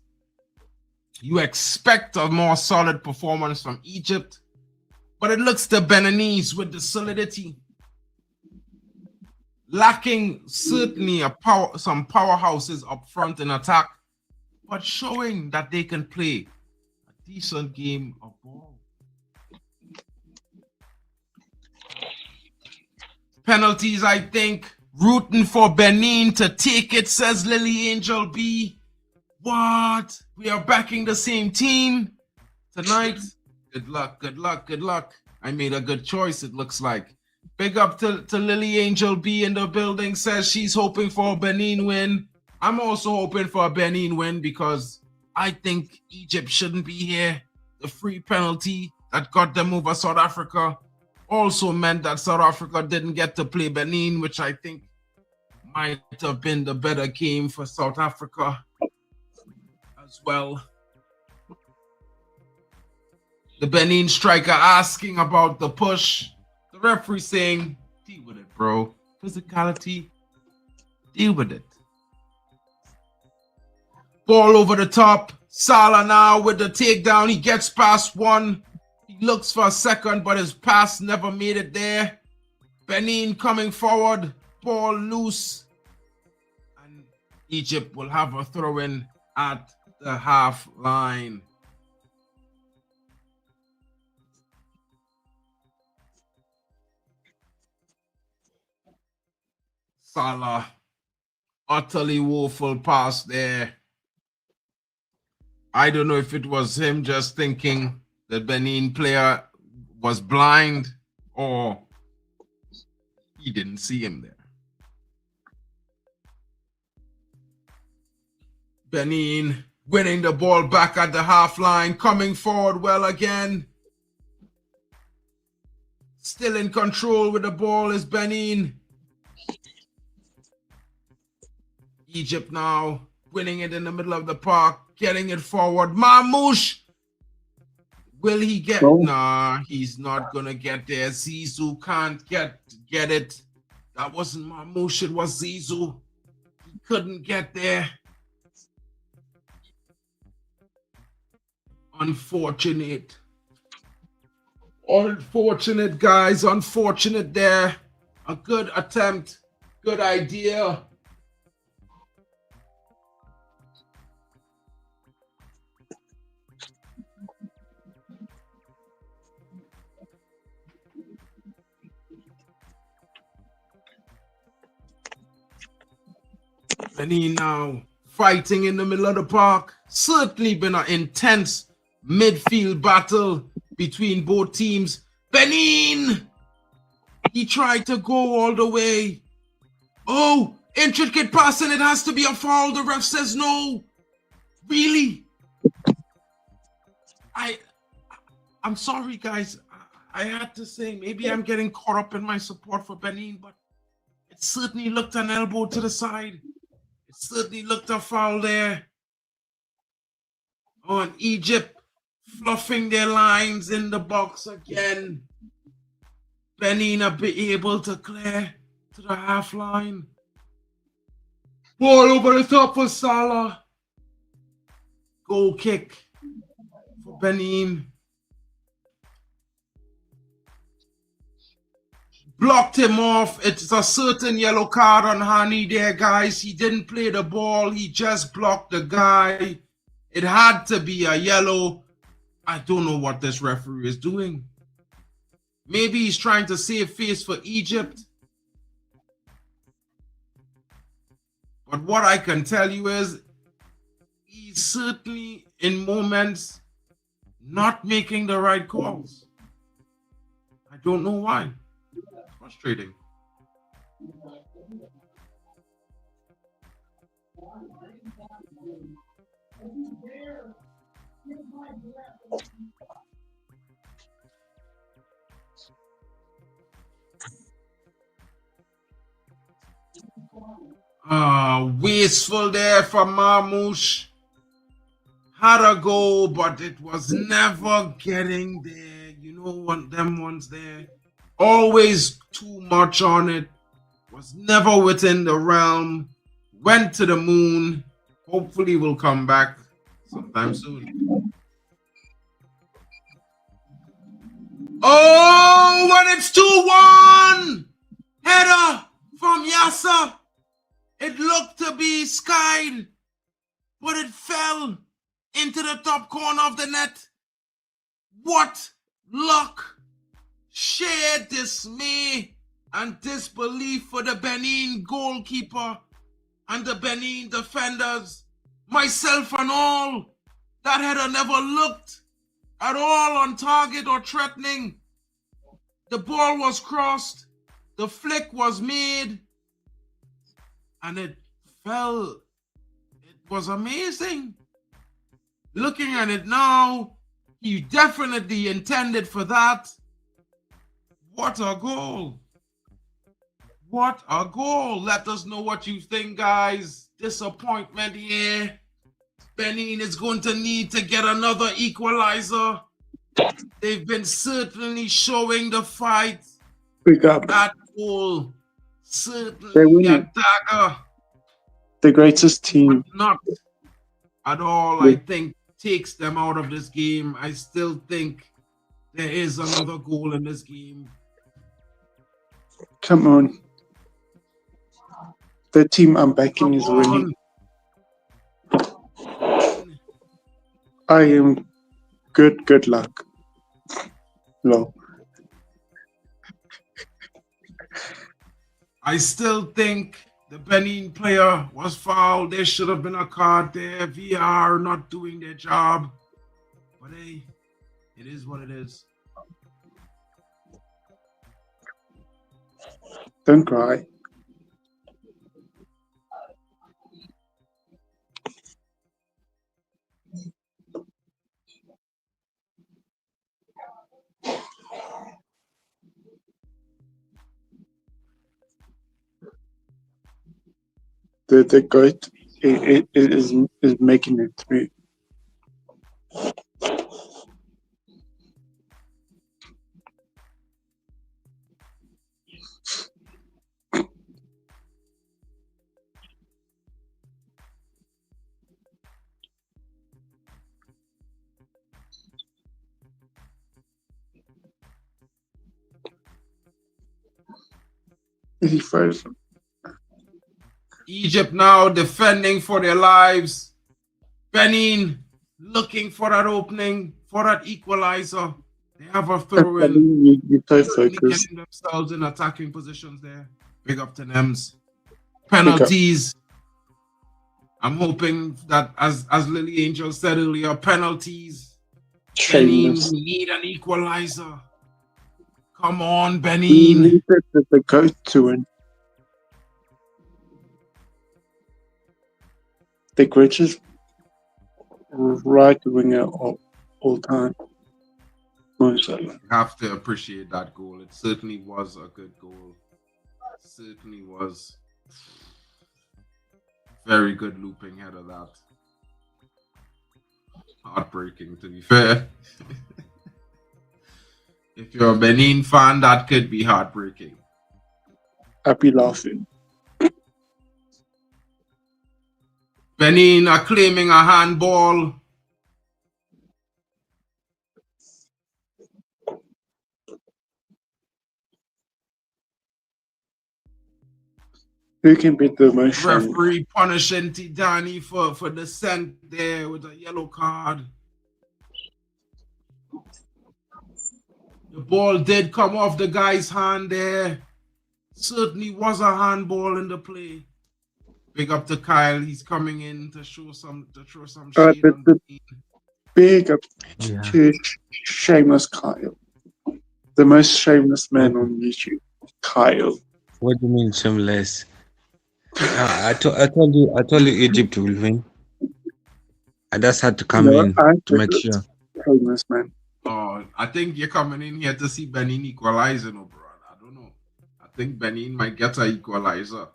You expect a more solid performance from Egypt, but it looks the Beninese with the solidity. Lacking certainly some powerhouses up front in attack, but showing that they can play a decent game of ball. Penalties, I think. Rooting for Benin to take it, says Lily Angel B. What? We are backing the same team tonight? Good luck, good luck, good luck. I made a good choice, it looks like. Big up to Lily Angel B in the building, says she's hoping for a Benin win. I'm also hoping for a Benin win because I think Egypt shouldn't be here. The free penalty that got them over South Africa also meant that South Africa didn't get to play Benin, which I think might have been the better game for South Africa as well. The Benin striker asking about the push. The referee saying, deal with it, bro. Physicality, deal with it. Ball over the top. Salah now with the takedown. He gets past one. He looks for a second, but his pass never made it there. Benin coming forward. Ball loose. And Egypt will have a throw-in at the half line. Salah, utterly woeful pass there. I don't know if it was him just thinking the Benin player was blind or he didn't see him there. Benin winning the ball back at the half line, coming forward well again. Still in control with the ball is Benin. Egypt now winning it in the middle of the park, getting it forward. Mamouche, will he get? No. Nah, he's not gonna get there. Zizou can't get it. That wasn't Mamouche, it was Zizou. He couldn't get there. Unfortunate. Unfortunate, guys. Unfortunate there. A good attempt. Good idea. Benin now fighting in the middle of the park. Certainly been an intense midfield battle between both teams. Benin! He tried to go all the way. Oh, intricate pass and it has to be a foul. The ref says no. Really? I'm sorry, guys. I had to say, maybe I'm getting caught up in my support for Benin, but It certainly looked an elbow to the side. It certainly looked a foul there. Oh, and Egypt fluffing their lines in the box again. Benin be able to clear to the half line. Ball over the top for Salah. Goal kick for Benin. Blocked him off. It's a certain yellow card on Hani there, guys. He didn't play the ball. He just blocked the guy. It had to be a yellow. I don't know what this referee is doing. Maybe he's trying to save face for Egypt. But what I can tell you is he's certainly in moments not making the right calls. I don't know why. It's frustrating. Wasteful there for Marmouche. Had a goal, but it was never getting there. You know, them ones there. Always too much on it. Was never within the realm. Went to the moon. Hopefully will come back sometime soon. Oh, when it's 2-1! Header from Yasser. It looked to be skied, but it fell into the top corner of the net. What luck! Sheer dismay and disbelief for the Benin goalkeeper and the Benin defenders, myself and all. That header never looked at all on target or threatening. The ball was crossed, the flick was made, and it fell. It was amazing. Looking at it now, he definitely intended for that. What a goal. What a goal. Let us know what you think, guys. Disappointment here. Benin is going to need to get another equalizer. They've been certainly showing the fight. Big up. That goal, They're certainly winning. a dagger. The greatest team. But not at all, I think, takes them out of this game. I still think there is another goal in this game. Come on. The team I'm backing is Come winning. on. I am good. Good luck. Lol. I still think the Benin player was fouled. There should have been a card there. VR not doing their job. But hey, it is what it is. Don't cry. The goat is making it through. Is he frozen? Egypt now defending for their lives. Benin looking for that opening, for that equalizer. They have a throw in. You're so Certainly focused. getting themselves in attacking positions there. Big up to Nems. Penalties. I'm hoping that, as Lily Angel said earlier, penalties. Benin, Shameless. we need an equalizer. Come on, He Benin. needed the goat to win. The greatest right winger of all time. Most You have to appreciate that goal. It certainly was a good goal. Certainly was. Very good looping header, that. Heartbreaking, to be fair. If you're a Benin fan, that could be heartbreaking. I'd be laughing. Benin are claiming a handball. Who can be the most shameless? Referee punishing Tidani for dissent there with a yellow card. The ball did come off the guy's hand there. Certainly was a handball in the play. Big up to Kyle. He's coming in to throw some shade on Benin. Big up Yeah. to shameless Kyle. The most shameless man on YouTube. Kyle. What do you mean shameless? I told you Egypt will win. I just had to come in to make sure. Shameless man. Oh, I think you're coming in here to see Benin equalizing, bro. I don't know. I think Benin might get an equalizer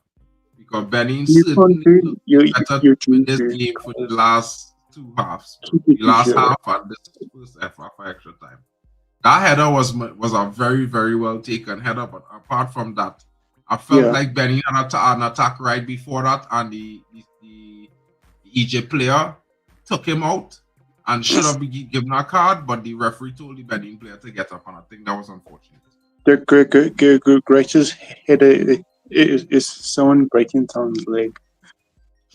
because Benin certainly looked better to win this game for the last two halves. The last half and this first half for extra time. That header was a very, very well taken header, but apart from that, I felt like Benin had an attack right before that, and the Egypt player took him out and should have been given a card, but the referee told the Benin player to get up, and I think that was unfortunate. The greatest header is someone breaking someone's leg.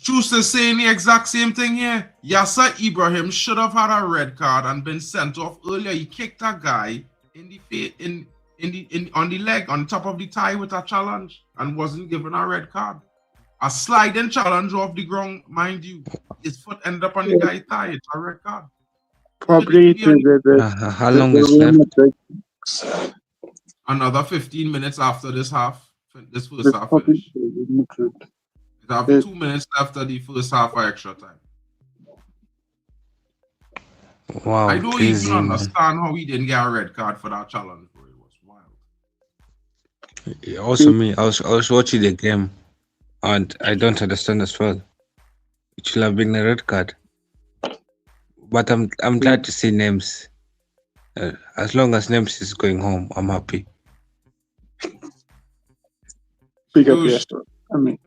Schuster's saying the exact same thing here. Yasser Ibrahim should have had a red card and been sent off earlier. He kicked a guy in the face, on the leg, on top of the thigh with a challenge, and wasn't given a red card. A sliding challenge off the ground, mind you. His foot ended up on the guy's thigh. It's a red card. Probably How long is left? Another 15 minutes after this half. This first half finish. It have 2 minutes after the first half of extra time. Wow, I don't crazy, even man. understand how he didn't get a red card for that challenge, bro. It was wild. Also me, I was watching the game and I don't understand as well. It should have been a red card. But I'm glad to see names. As long as names is going home, I'm happy. Big up, Shush. yes, bro. I mean,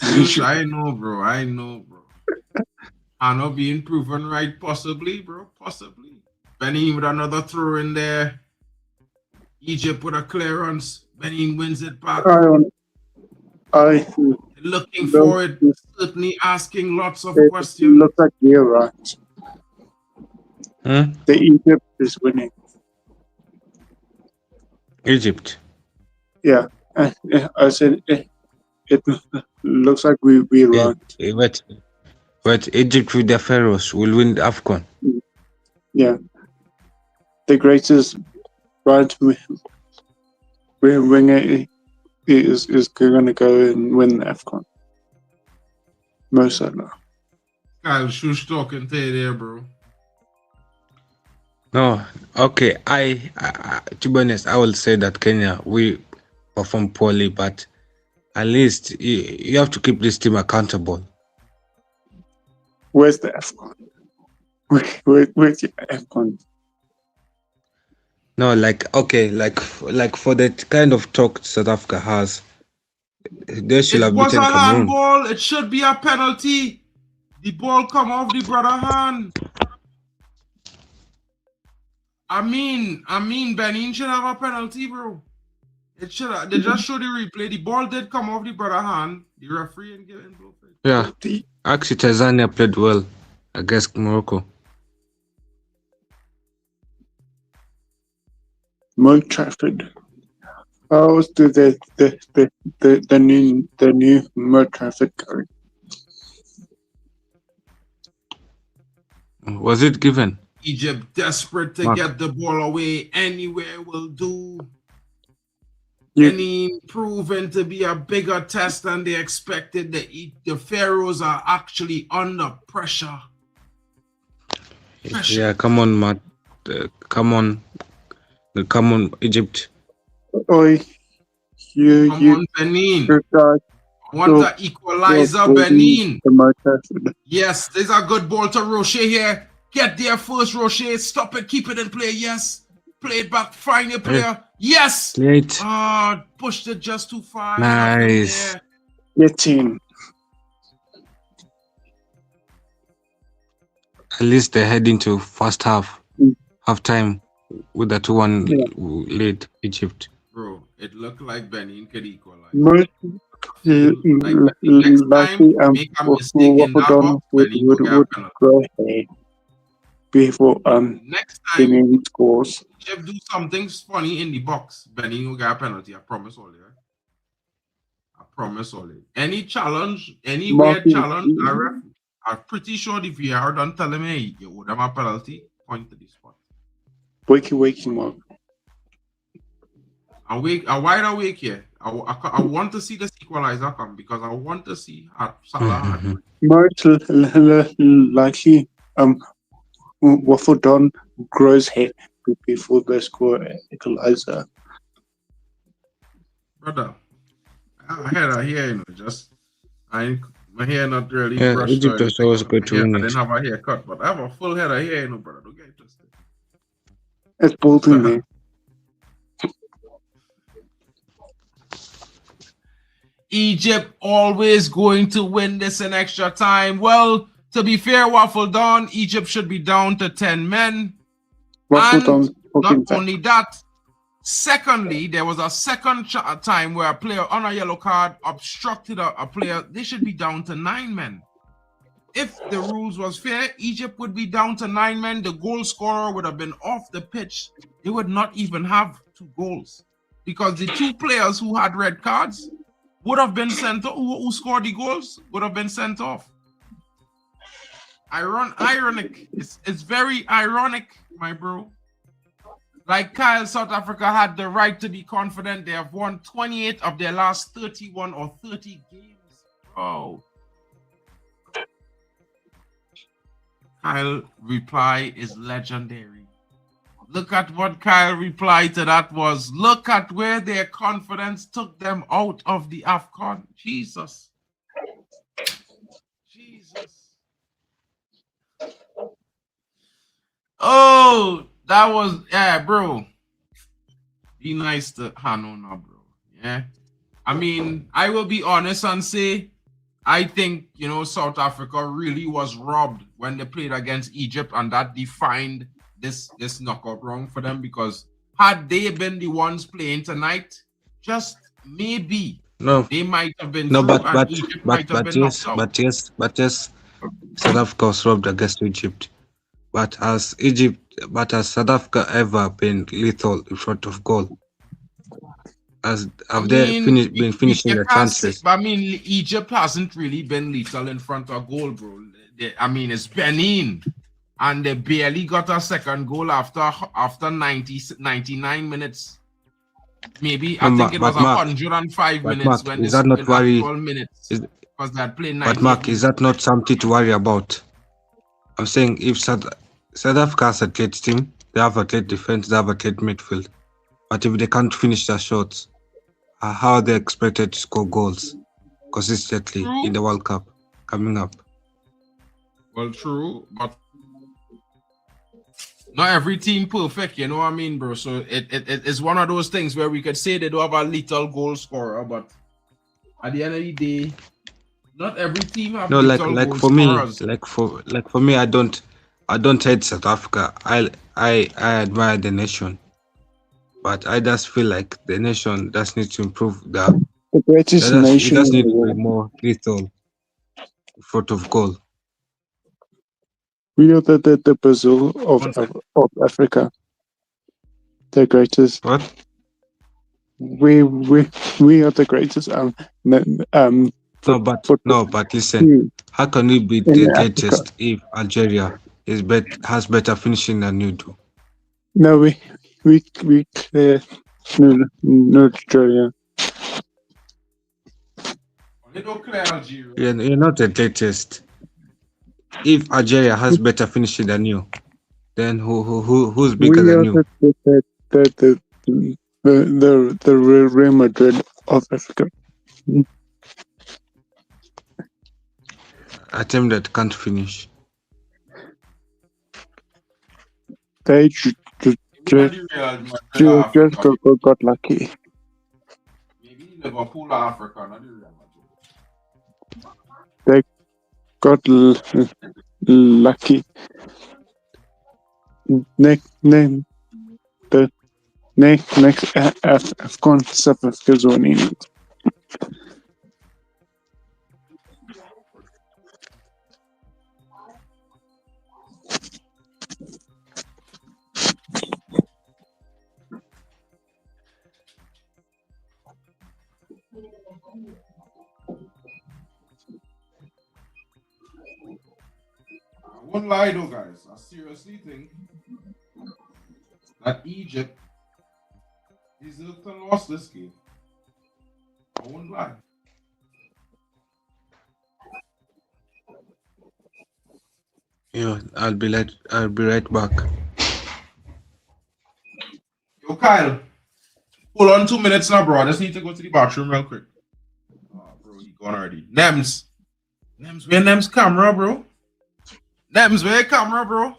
Shush, I know, bro. I know being proven right, possibly, bro. Possibly. Benin with another throw in there. Egypt with a clearance. Benin wins it back. I Looking for it. Certainly asking lots of it questions. looks like we're right. The Egypt is winning. Egypt. Yeah, I said it looks like we're right. But Egypt with the Pharaohs will win the AFCON. Yeah, the greatest right winger is going to go and win the AFCON. Most likely. Kyle Shush talking to you there, bro. No, okay. I to be honest, I will say that Kenya we perform poorly, but at least you have to keep this team accountable. Where's the AFCON? Where's the AFCON? No, like for the kind of talk South Africa has, they should It have was a beaten Cameroon. handball. It should be a penalty. The ball come off the brother hand. I mean, Benin should have a penalty, bro. It should have. They just showed the replay. The ball did come off the brother hand. The referee and get in blow. Yeah, actually Tanzania played well against Morocco. Mo Trafford. How's the new Mo Trafford going? Was it given? Egypt desperate to get the ball away. Anywhere will do. Benin proven to be a bigger test than they expected. The Pharaohs are actually under pressure. Yeah, come on, Matt. Come on, Egypt. Oi, You Come on, Benin. guys Want to equalizer, Benin. the motor. Yes, there's a good ball to Rocher here. Get there first, Rocher. Stop it, keep it in play. Yes. Play it back, find your player. Yes. Late. Pushed it just too far. Nice. Your team. At least they head into first half, half time with the 2-1 lead Egypt. Bro, it looked like Benin could equalize. Most Next time, make a mistake in that box, Benin will get a penalty. go ahead before Next time, Benin scores. Jeff do something funny in the box, Benin will get a penalty. I promise all you. I promise all you. Any challenge, any weird challenge, I'm pretty sure the VR don't tell him, hey, you owe them a penalty, point to the spot. Wakey, Mark. I'm wide awake here. I want to see this equalizer come because I want to see how Salah had Most likely, Waffle Don grows hair before they score equalizer. Brother, I had a hair, you know, just my hair not really brushed. Egypt was always good to win I it. didn't have a haircut, but I have a full head of hair, you know, brother. Don't get twisted. It's bold in there. Egypt always going to win this in extra time. Well, to be fair, Waffle Dawn, Egypt should be down to 10 men. And not only that, secondly, there was a second time where a player on a yellow card obstructed a player. They should be down to 9 men. If the rules was fair, Egypt would be down to 9 men. The goal scorer would have been off the pitch. They would not even have 2 goals because the 2 players who had red cards would have been sent off, who scored the goals would have been sent off. Ironic. It's very ironic, my bro. Like Kyle, South Africa had the right to be confident. They have won 28 of their last 31 or 30 games. Bro. Kyle reply is legendary. Look at what Kyle replied to that was, look at where their confidence took them out of the AFCON. Jesus. Oh, that was, yeah, bro. Be nice to Hanona, bro. Yeah. I mean, I will be honest and say, I think, you know, South Africa really was robbed when they played against Egypt, and that defined this knockout round for them, because had they been the ones playing tonight, just maybe they might have been but yes, South Africa was robbed against Egypt. But has South Africa ever been lethal in front of goal? Have they been finishing the chances? I mean, Egypt hasn't really been lethal in front of goal, bro. I mean, it's Benin, and they barely got a second goal after 99 minutes. Maybe I think it was 105 minutes when is that not worry? Minutes because they had played 90. But Mark, is that not something to worry about? I'm saying if South Africa has a great team, they have a great defense, they have a great midfield. But if they can't finish their shots, how are they expected to score goals consistently in the World Cup coming up? Well, true, but not every team perfect, you know what I mean, bro? So it's one of those things where we could say they do have a lethal goal scorer, but at the end of the day, not every team have lethal goal scorers. For me, I don't hate South Africa. I admire the nation, but I just feel like the nation does need to improve the greatest nation. It does need to be more lethal in front of goal. We are the Brazil of Africa. The greatest. What? We are the greatest. But listen, how can we be the greatest if Algeria has better finishing than you do? No, we clear no Australia. You're not the greatest. If Algeria has better finishing than you, then who's bigger than you? the Real Madrid of Africa. A team that can't finish. They just got lucky. Maybe Liverpool Africa, not the Real Madrid. They got lucky. Next AFCON South Africa's winning it. I won't lie though, guys. I seriously think that Egypt deserved to lose this game. I won't lie. Yeah, I'll be right back. Yo, Kyle, hold on 2 minutes now, bro. I just need to go to the bathroom real quick. Oh, bro, he gone already. Nems, where Nems camera, bro? Nems, where camera, bro?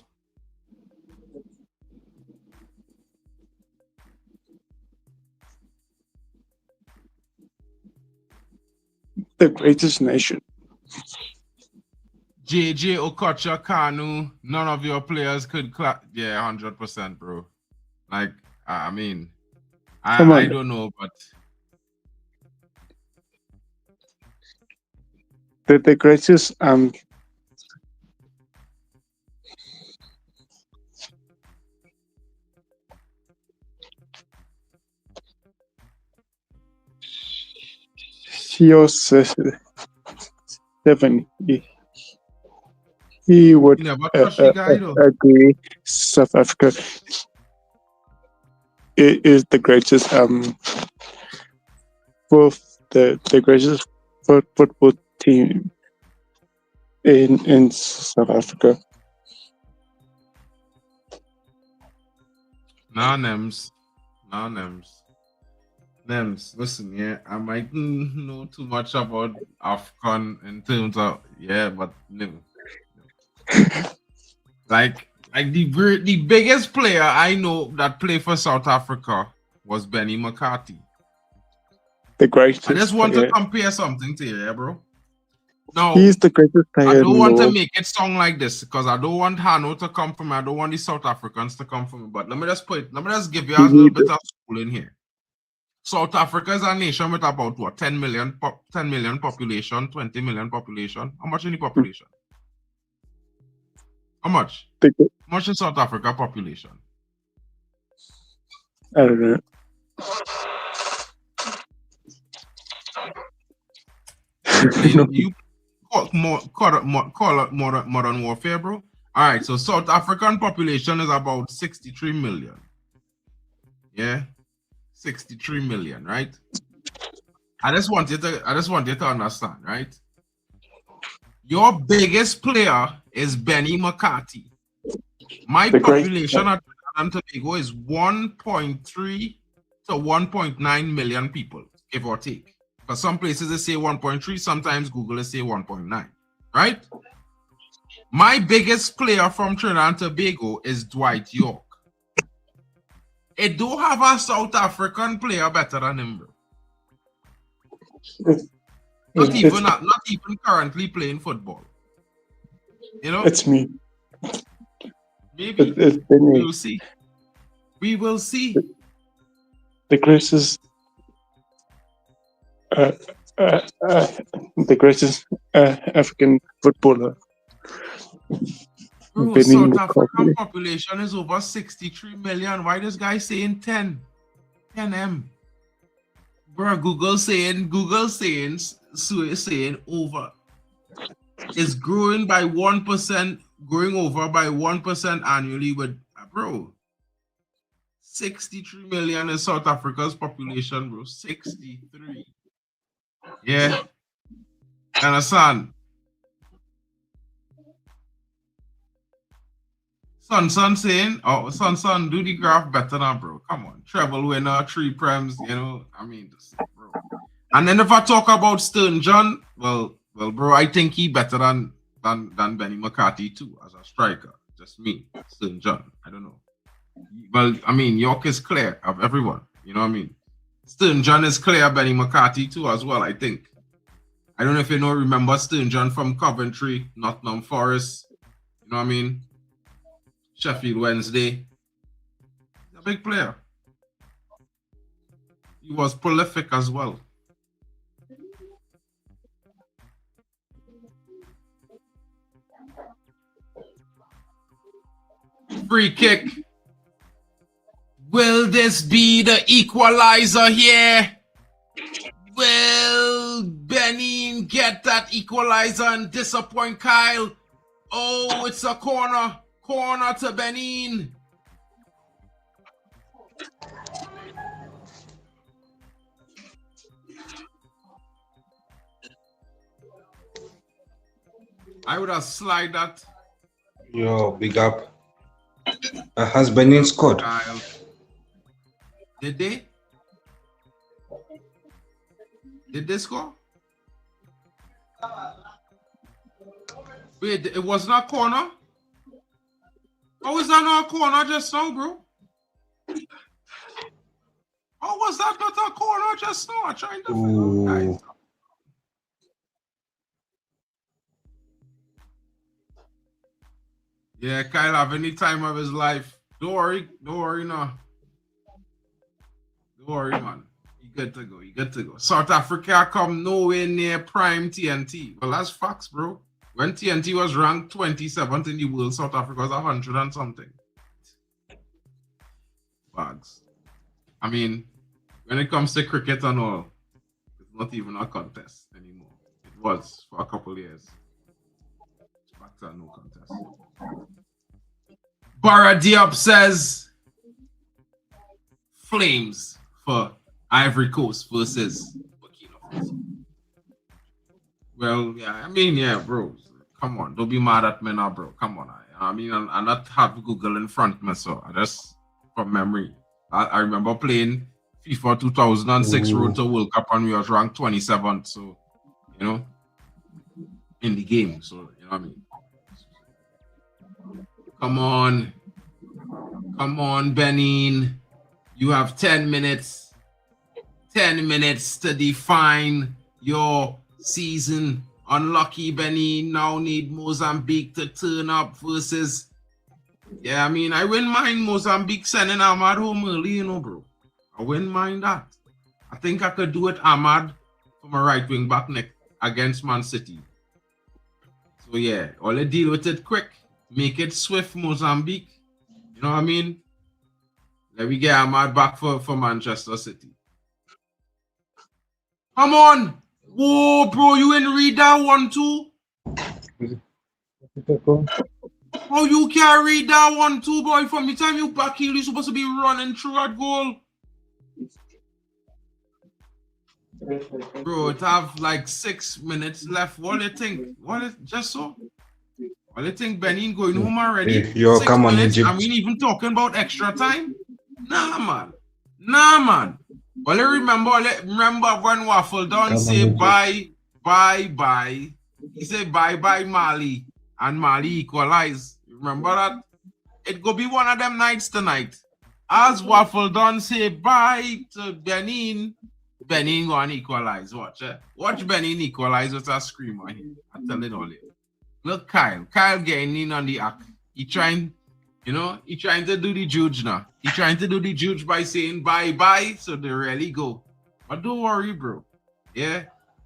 The greatest nation. JJ Okocha, Kanu, none of your players could clap. Yeah, 100%, bro. Like, I mean, I don't know, but the greatest seven. He would agree. South Africa is the greatest the greatest football team in South Africa. Nah, Nems, listen, yeah, I might know too much about AFCON in terms of, yeah, but no. Like the biggest player I know that played for South Africa was BENIN McCarthy. The greatest. I just want to compare something to you, yeah, bro. No, he's the greatest player. I don't want to make it sound like this because I don't want Hano to come from me. I don't want the South Africans to come from me. But let me just give you a little bit of schooling here. South Africa is a nation with about what 10 million population, 20 million population. How much in the population? How much? How much in South Africa population? I don't know. You call it modern warfare, bro. All right, so South African population is about 63 million. Yeah, 63 million, right? I just want you to understand, right? Your biggest player is BENIN McCarthy. My population at Trinidad and Tobago is 1.3 to 1.9 million people, give or take. Because some places they say 1.3, sometimes Google say 1.9, right? My biggest player from Trinidad and Tobago is Dwight York. It do have a South African player better than him, bro. Not even currently playing football. You know? It's me. Maybe. We will see. We will see. The greatest African footballer. Bro, South African population is over 63 million. Why this guy saying 10? 10M. Bro, Google saying over. It's growing by 1%, growing over by 1% annually with, bro, 63 million is South Africa's population, bro. 63. Yeah. Understand? Son saying, oh, son, do the graph better now, bro. Come on. Treble winner, 3 prems, you know. I mean, this, bro. And then if I talk about Stern John, well, bro, I think he better than Benny McCarthy too, as a striker. Just me, Stern John. I don't know. Well, I mean, York is clear of everyone. You know what I mean? Stern John is clear, Benny McCarthy too, as well, I think. I don't know if you remember Stern John from Coventry, Nottingham Forest. You know what I mean? Sheffield Wednesday. He's a big player. He was prolific as well. Free kick. Will this be the equalizer here? Will Benin get that equalizer and disappoint Kyle? Oh, it's a corner. Corner to Benin. I would have slide that. Yo, big up. Has Benin scored? Kyle. Did they? Did they score? Wait, it was not corner? How is that not a corner just now, bro? How was that not a corner just now? I'm trying to figure out, guys. Yeah, Kyle have any time of his life. Don't worry now. Don't worry, man. You good to go. You good to go. South Africa come nowhere near prime TNT. Well, that's facts, bro. When TNT was ranked 27th in the world, South Africa was 100 and something. Bags. I mean, when it comes to cricket and all, it's not even a contest anymore. It was for a couple of years. It's back to a no contest. Bara Diop says Flames for Ivory Coast versus Burkina Faso. Well, yeah, I mean, yeah, bro. Come on, don't be mad at me now, bro. Come on. I mean, I not have Google in front of me, so I just from memory. I remember playing FIFA 2006 Road to World Cup and we was ranked 27th, so you know, in the game. So you know what I mean. Come on, Benin. You have 10 minutes. 10 minutes to define your season. Unlucky Benin now need Mozambique to turn up versus. Yeah, I mean, I wouldn't mind Mozambique sending Ahmad home early, you know, bro. I wouldn't mind that. I think I could do it, Ahmad, from a right wing back neck against Man City. So yeah, all they deal with it quick. Make it swift, Mozambique. You know what I mean? Let me get Ahmad back for Manchester City. Come on! Whoa, bro, you didn't read that one too? Oh, you can't read that one too, boy. From the time you back here, you're supposed to be running through that goal. Bro, it have like 6 minutes left. What do you think? Just so? What do you think Benin going home already? Yo, 6 come on, minutes? Egypt. I mean, even talking about extra time? Nah, man. Well, remember when Waffle Don say bye. He said bye Mali, and Mali equalize. Remember that? It go be one of them nights tonight. As Waffle Don say bye to Benin gonna equalize. Watch Benin equalize with a screamer here. I tell it all. Look, Kyle getting in on the act. He trying to do the judge now. He trying to do the judge by saying bye, so they really go. But don't worry, bro. Yeah,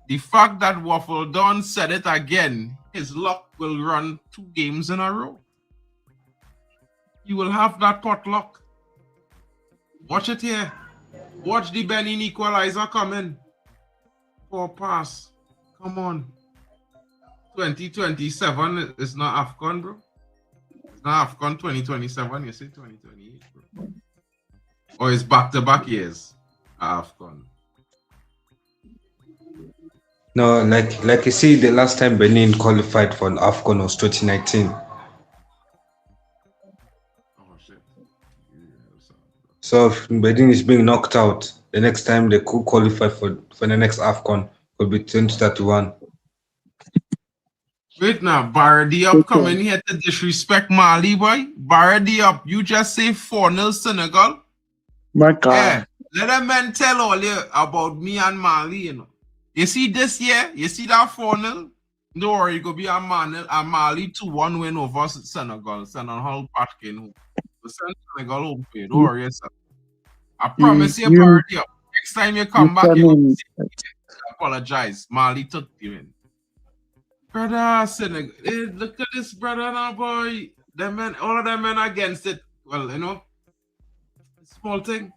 the fact that Waffle Don said it again, his luck will run 2 games in a row. You will have that pot luck. Watch it here. Watch the Benin equalizer come in. Poor pass. Come on. 2027 is not AFCON, bro. It's not AFCON 2027. You say 2028, bro. Or it's back-to-back years AFCON. No, like you see, the last time Benin qualified for an AFCON was 2019. So if Benin is being knocked out, the next time they could qualify for the next AFCON could be 2031. Wait now, Bardi up coming here to disrespect Mali, boy. Bardi up, you just say 4-0 Senegal. My God. Yeah, let them men tell all you about me and Mali, you know. You see this year, you see that 4-0? Don't worry, it could be a Mali 2-1 win over Senegal. Senegal Patkin. Senegal home play. Don't worry, yourself. I promise you, Bardi up. Next time you come back, you're going to apologize. Mali took you in. Brother, Senegal. Hey, look at this brother now, boy. Them men, all of them men against it. Well, you know, small thing.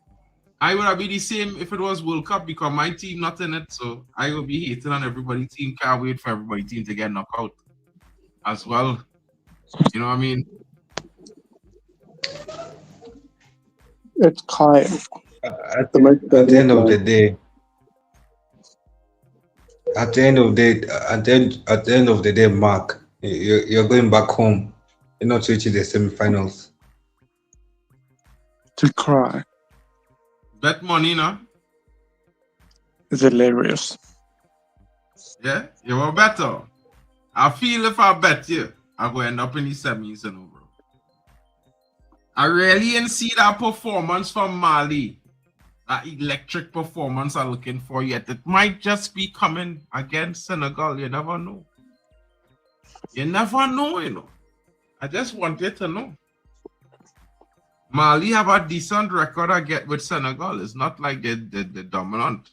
I would have been the same if it was World Cup because my team not in it. So I will be hating on everybody's team. Can't wait for everybody's team to get knocked out as well. You know what I mean? It's Kyle. At the end of the day, at the end of the day, Mark, you're going back home. You're not reaching the semifinals. To cry. Bet money now. It's hilarious. Yeah, you were better. I feel if I bet you, I'm going to end up in the semis and over. I really didn't see that performance from Mali. That electric performance I'm looking for yet. It might just be coming against Senegal. You never know. You never know, you know. I just wanted to know. Mali have a decent record I get with Senegal. It's not like they're dominant.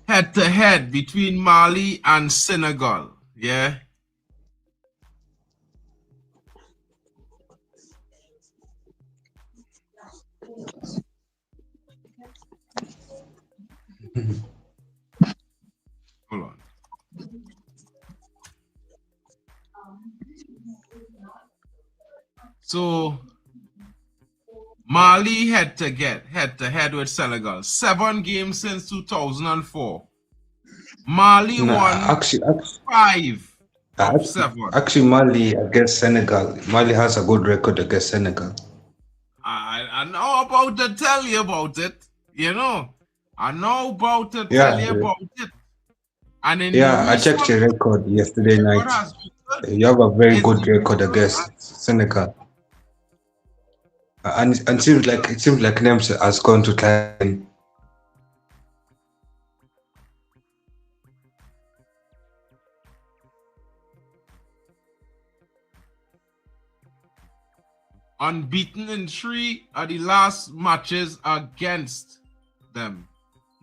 Head to head between Mali and Senegal. Yeah. Hold on. So Mali head to head with Senegal. 7 games since 2004. Mali won Actually, 5 of 7. Actually, Mali against Senegal. Mali has a good record against Senegal. I know about to tell you about it. You know, I know about to tell you about it. And in I checked your record yesterday night. You have a very good record against Senegal. And it seems like Nems has gone to time. Unbeaten in 3 of the last matches against them.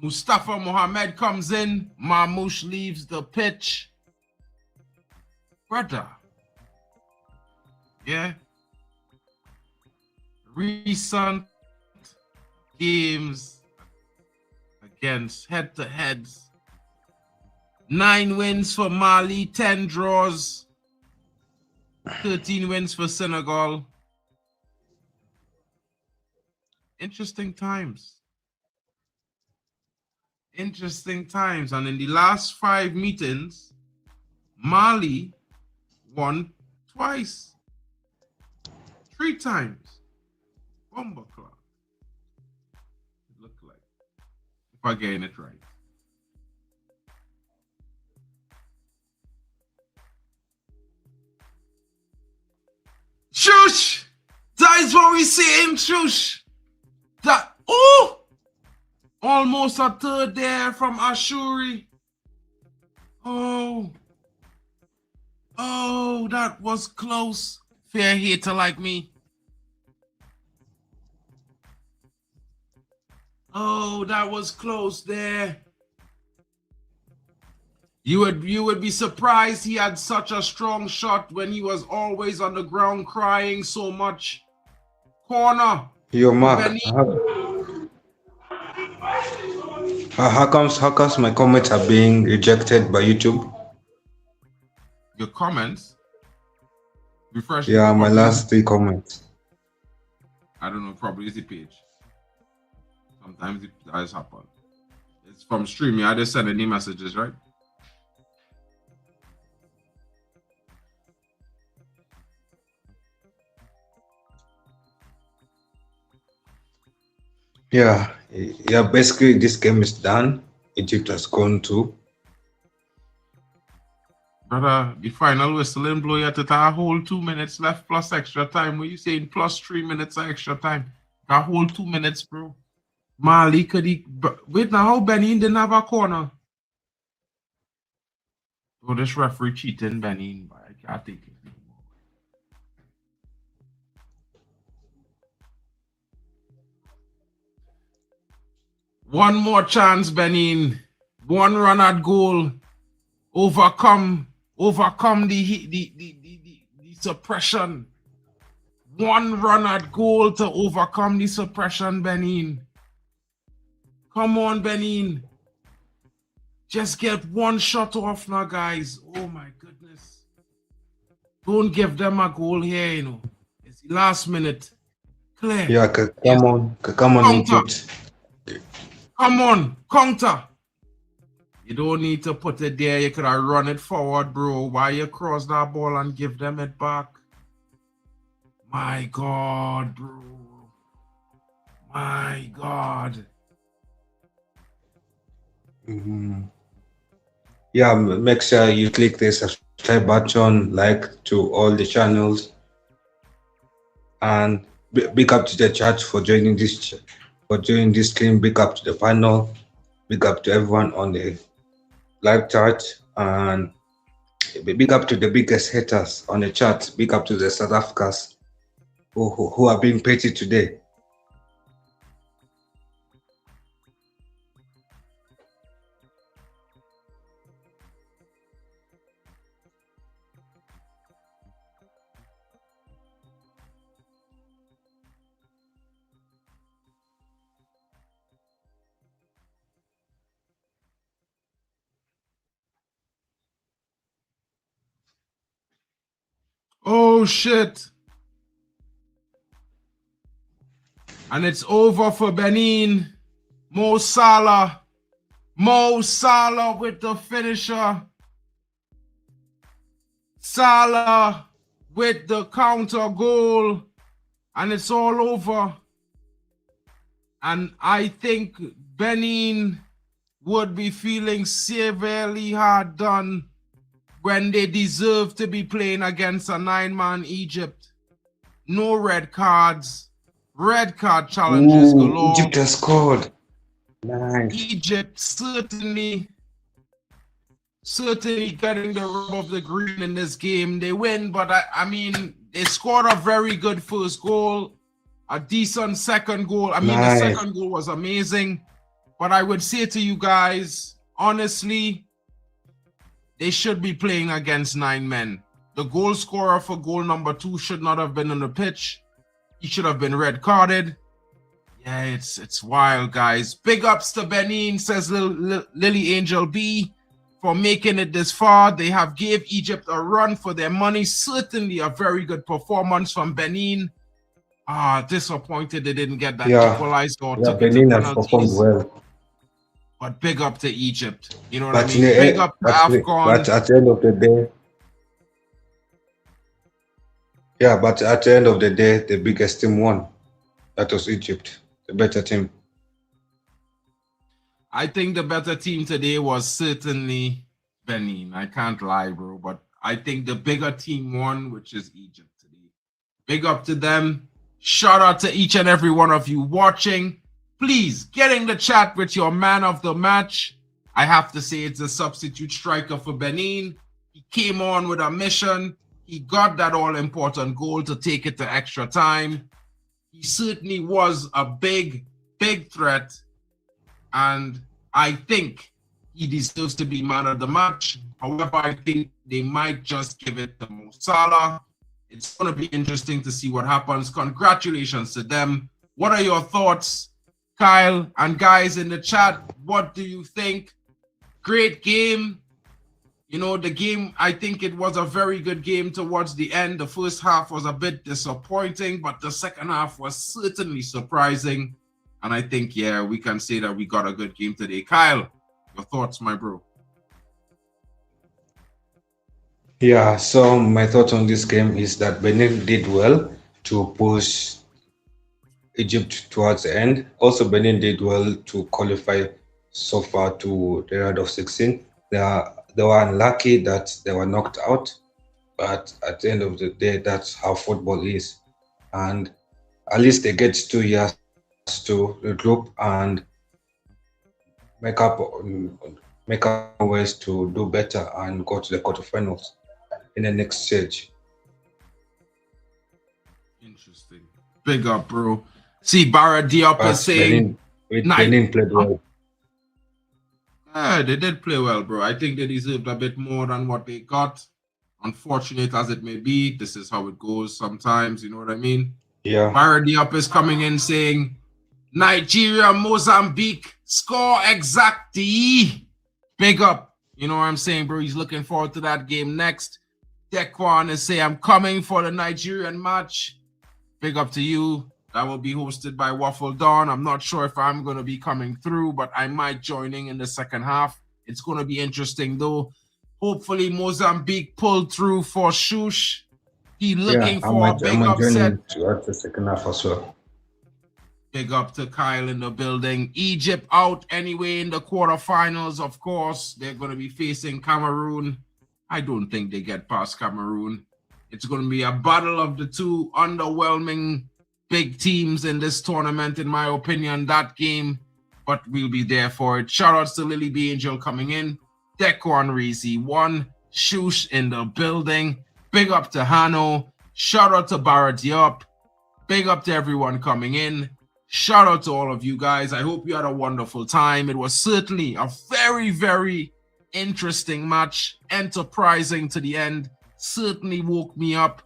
Mustafa Mohamed comes in. Marmoush leaves the pitch. Brother. Yeah. Recent games against head-to-heads. 9 wins for Mali, 10 draws. 13 wins for Senegal. Interesting times. Interesting times. And in the last 5 meetings, Mali won twice. 3 times. Bomba clock. It looked like. If I'm getting it right. Shush! That is what we saying, shush! That, oh! Almost a third there from Ashuri. Oh. Oh, that was close. Fair hater like me. Oh, that was close there. You would be surprised he had such a strong shot when he was always on the ground crying so much. Corner. Yo, Mark. How comes my comments are being rejected by YouTube? Your comments? Refresh. Yeah, my last 3 comments. I don't know, probably it's the page. Sometimes it does happen. It's from StreamYard. They're sending me messages, right? Yeah, yeah. Basically, this game is done. Egypt has gone to. Brother, the final whistle blow yet at a whole 2 minutes left plus extra time. What you saying plus 3 minutes of extra time? A whole 2 minutes, bro. Mali could he wait now how Benin didn't have a corner. Oh, this referee cheating Benin, but I can't take it anymore. One more chance, Benin. One run at goal. Overcome the suppression. One run at goal to overcome the suppression, Benin. Come on, Benin. Just get one shot off now, guys. Oh my goodness. Don't give them a goal here, you know. It's the last minute. Clear. Yeah, come on, Egypt. Come on, counter. You don't need to put it there. You could have run it forward, bro. Why you cross that ball and give them it back? My God, bro. My God. Yeah, make sure you click the subscribe button, like to all the channels, and big up to the chat for joining this stream. Big up to the panel. Big up to everyone on the live chat, and big up to the biggest haters on the chat. Big up to the South Africans who are being petty today. Oh, shit. And it's over for Benin. Mo Salah. Mo Salah with the finisher. Salah with the counter goal. And it's all over. And I think Benin would be feeling severely hard done when they deserve to be playing against a 9-man Egypt. No red cards. Red card challenges galore. Egypt has scored. Nice. Egypt certainly getting the rub of the green in this game. They win, but I mean, they scored a very good first goal, a decent second goal. I mean, nice. The second goal was amazing. But I would say to you guys, honestly, they should be playing against 9 men. The goal scorer for goal number 2 should not have been on the pitch. He should have been red carded. Yeah, it's wild, guys. Big ups to Benin, says Lily Angel B, for making it this far. They have gave Egypt a run for their money. Certainly a very good performance from Benin. Disappointed they didn't get that equalized or took it to Benin has performed well. But big up to Egypt. You know what I mean? Big up to AFCON. But at the end of the day, but at the end of the day, the biggest team won. That was Egypt, the better team. I think the better team today was certainly Benin. I can't lie, bro. But I think the bigger team won, which is Egypt today. Big up to them. Shout out to each and every one of you watching. Please get in the chat with your man of the match. I have to say it's a substitute striker for Benin. He came on with a mission. He got that all-important goal to take it to extra time. He certainly was a big, big threat. And I think he deserves to be man of the match. However, I think they might just give it to Mo Salah. It's going to be interesting to see what happens. Congratulations to them. What are your thoughts, Kyle? And guys in the chat, what do you think? Great game. You know, the game, I think it was a very good game towards the end. The first half was a bit disappointing, but the second half was certainly surprising. And I think, yeah, we can say that we got a good game today. Kyle, Your thoughts, my bro? Yeah, so my thought on this game is that Benin did well to push Egypt towards the end. Also, Benin did well to qualify so far to the round of 16. They were unlucky that they were knocked out, but at the end of the day, that's how football is. And at least they get 2 years to regroup and make up make up ways to do better and go to the quarterfinals in the next stage. Interesting. Big up, bro. See, Barra Diop is But saying, Benin played well. Yeah, they did play well, bro. I think they deserved a bit more than what they got. Unfortunate as it may be, this is how it goes sometimes, you know what I mean? Yeah. Barra Diop is coming in saying, Nigeria, Mozambique, score exactly. Big up. You know what I'm saying, bro? He's looking forward to that game next. Dekwan is saying, I'm coming for the Nigerian match. Big up to you. That will be hosted by Waffle Dawn. I'm not sure if I'm going to be coming through, but I might joining in the second half. It's going to be interesting, though. Hopefully, Mozambique pulled through for Shush. He looking for a big upset. Towards the second half as well. Big up to Kyle in the building. Egypt out anyway in the quarterfinals, of course. They're going to be facing Cameroon. I don't think they get past Cameroon. It's going to be a battle of the two underwhelming big teams in this tournament, in my opinion, that game. But we'll be there for it. Shout outs to Lily B. Angel coming in. Dequan Reezy 1. Shush in the building. Big up to Hano. Shout out to Barra Diop. Big up to everyone coming in. Shout out to all of you guys. I hope you had a wonderful time. It was certainly a very, very interesting match. Enterprising to the end. Certainly woke me up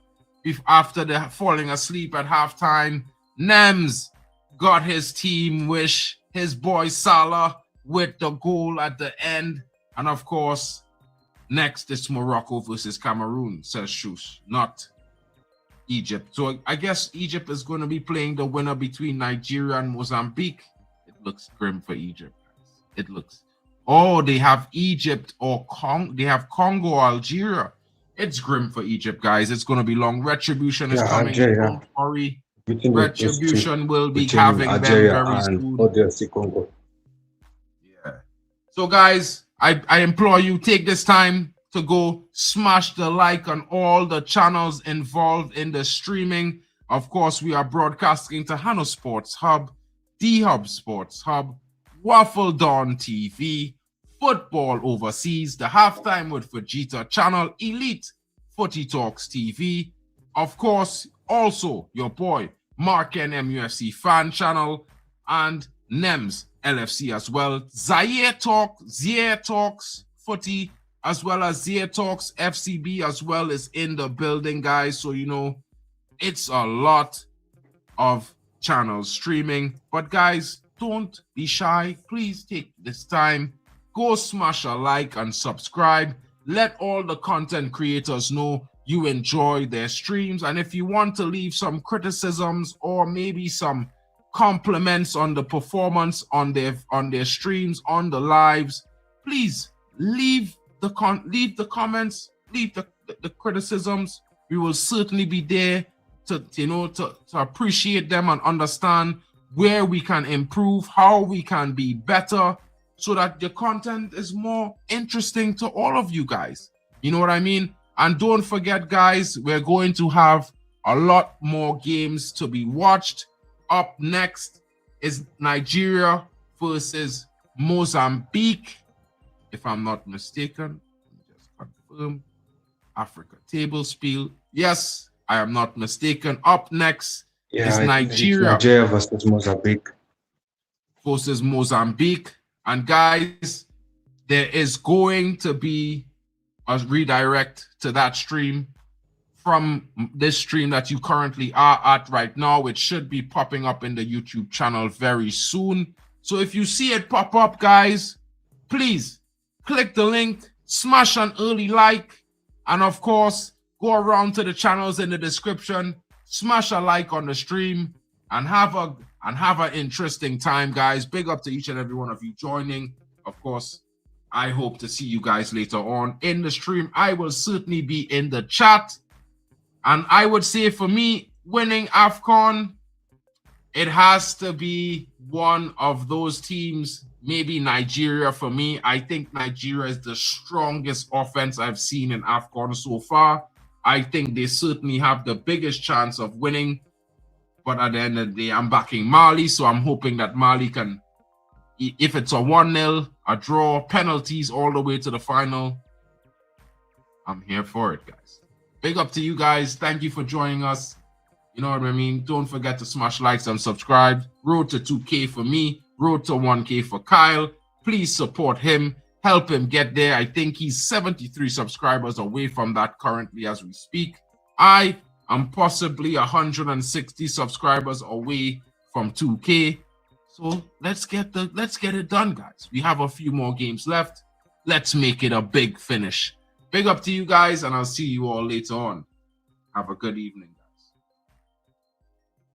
after the falling asleep at halftime. Nems got his team wish. His boy Salah with the goal at the end. And of course, next is Morocco versus Cameroon, says Shush, not Egypt. So I guess Egypt is going to be playing the winner between Nigeria and Mozambique. It looks grim for Egypt, guys. It looks. Oh, they have Egypt or they have Congo, Algeria. It's grim for Egypt, guys. It's going to be long. Retribution is coming. Don't worry. Retribution will be having Algeria them very and soon. DRC Congo. Yeah. So, guys, I implore you, take this time to go smash the like on all the channels involved in the streaming. Of course, we are broadcasting to Hano Sports Hub, D-Hub Sports Hub, Waffle Dawn TV, Football Overseas, the Halftime with Vegeta channel, Elite Footy Talks TV. Of course, also your boy, Mark MUFC fan channel, and NEMS LFC as well. Zaire Talks Footy, as well as Zaire Talks FCB as well is in the building, guys. So, you know, it's a lot of channels streaming. But, guys, don't be shy. Please take this time. Go smash a like and subscribe. Let all the content creators know you enjoy their streams. And if you want to leave some criticisms or maybe some compliments on the performance on their streams, on the lives, please leave the comments, leave the criticisms. We will certainly be there to appreciate them and understand where we can improve, how we can be better, so that the content is more interesting to all of you guys. You know what I mean? And don't forget, guys, we're going to have a lot more games to be watched. Up next is Nigeria versus Mozambique, if I'm not mistaken. Let me just confirm. Africa table spiel. Yes, I am not mistaken. Up next is Nigeria versus Mozambique. And guys, there is going to be a redirect to that stream from this stream that you currently are at right now. It should be popping up in the YouTube channel very soon. So if you see it pop up, guys, please click the link, smash an early like, and of course, go around to the channels in the description, smash a like on the stream, and have an interesting time, guys. Big up to each and every one of you joining. Of course, I hope to see you guys later on in the stream. I will certainly be in the chat. And I would say for me, winning AFCON, it has to be one of those teams, maybe Nigeria for me. I think Nigeria is the strongest offense I've seen in AFCON so far. I think they certainly have the biggest chance of winning. But at the end of the day, I'm backing Mali, so I'm hoping that Mali can, if it's a 1-0, a draw, penalties all the way to the final, I'm here for it, guys. Big up to you guys. Thank you for joining us. You know what I mean? Don't forget to smash likes and subscribe. Road to 2K for me. Road to 1K for Kyle. Please support him. Help him get there. I think he's 73 subscribers away from that currently as we speak. I am possibly 160 subscribers away from 2K. So let's get it done, guys. We have a few more games left. Let's make it a big finish. Big up to you guys, and I'll see you all later on. Have a good evening.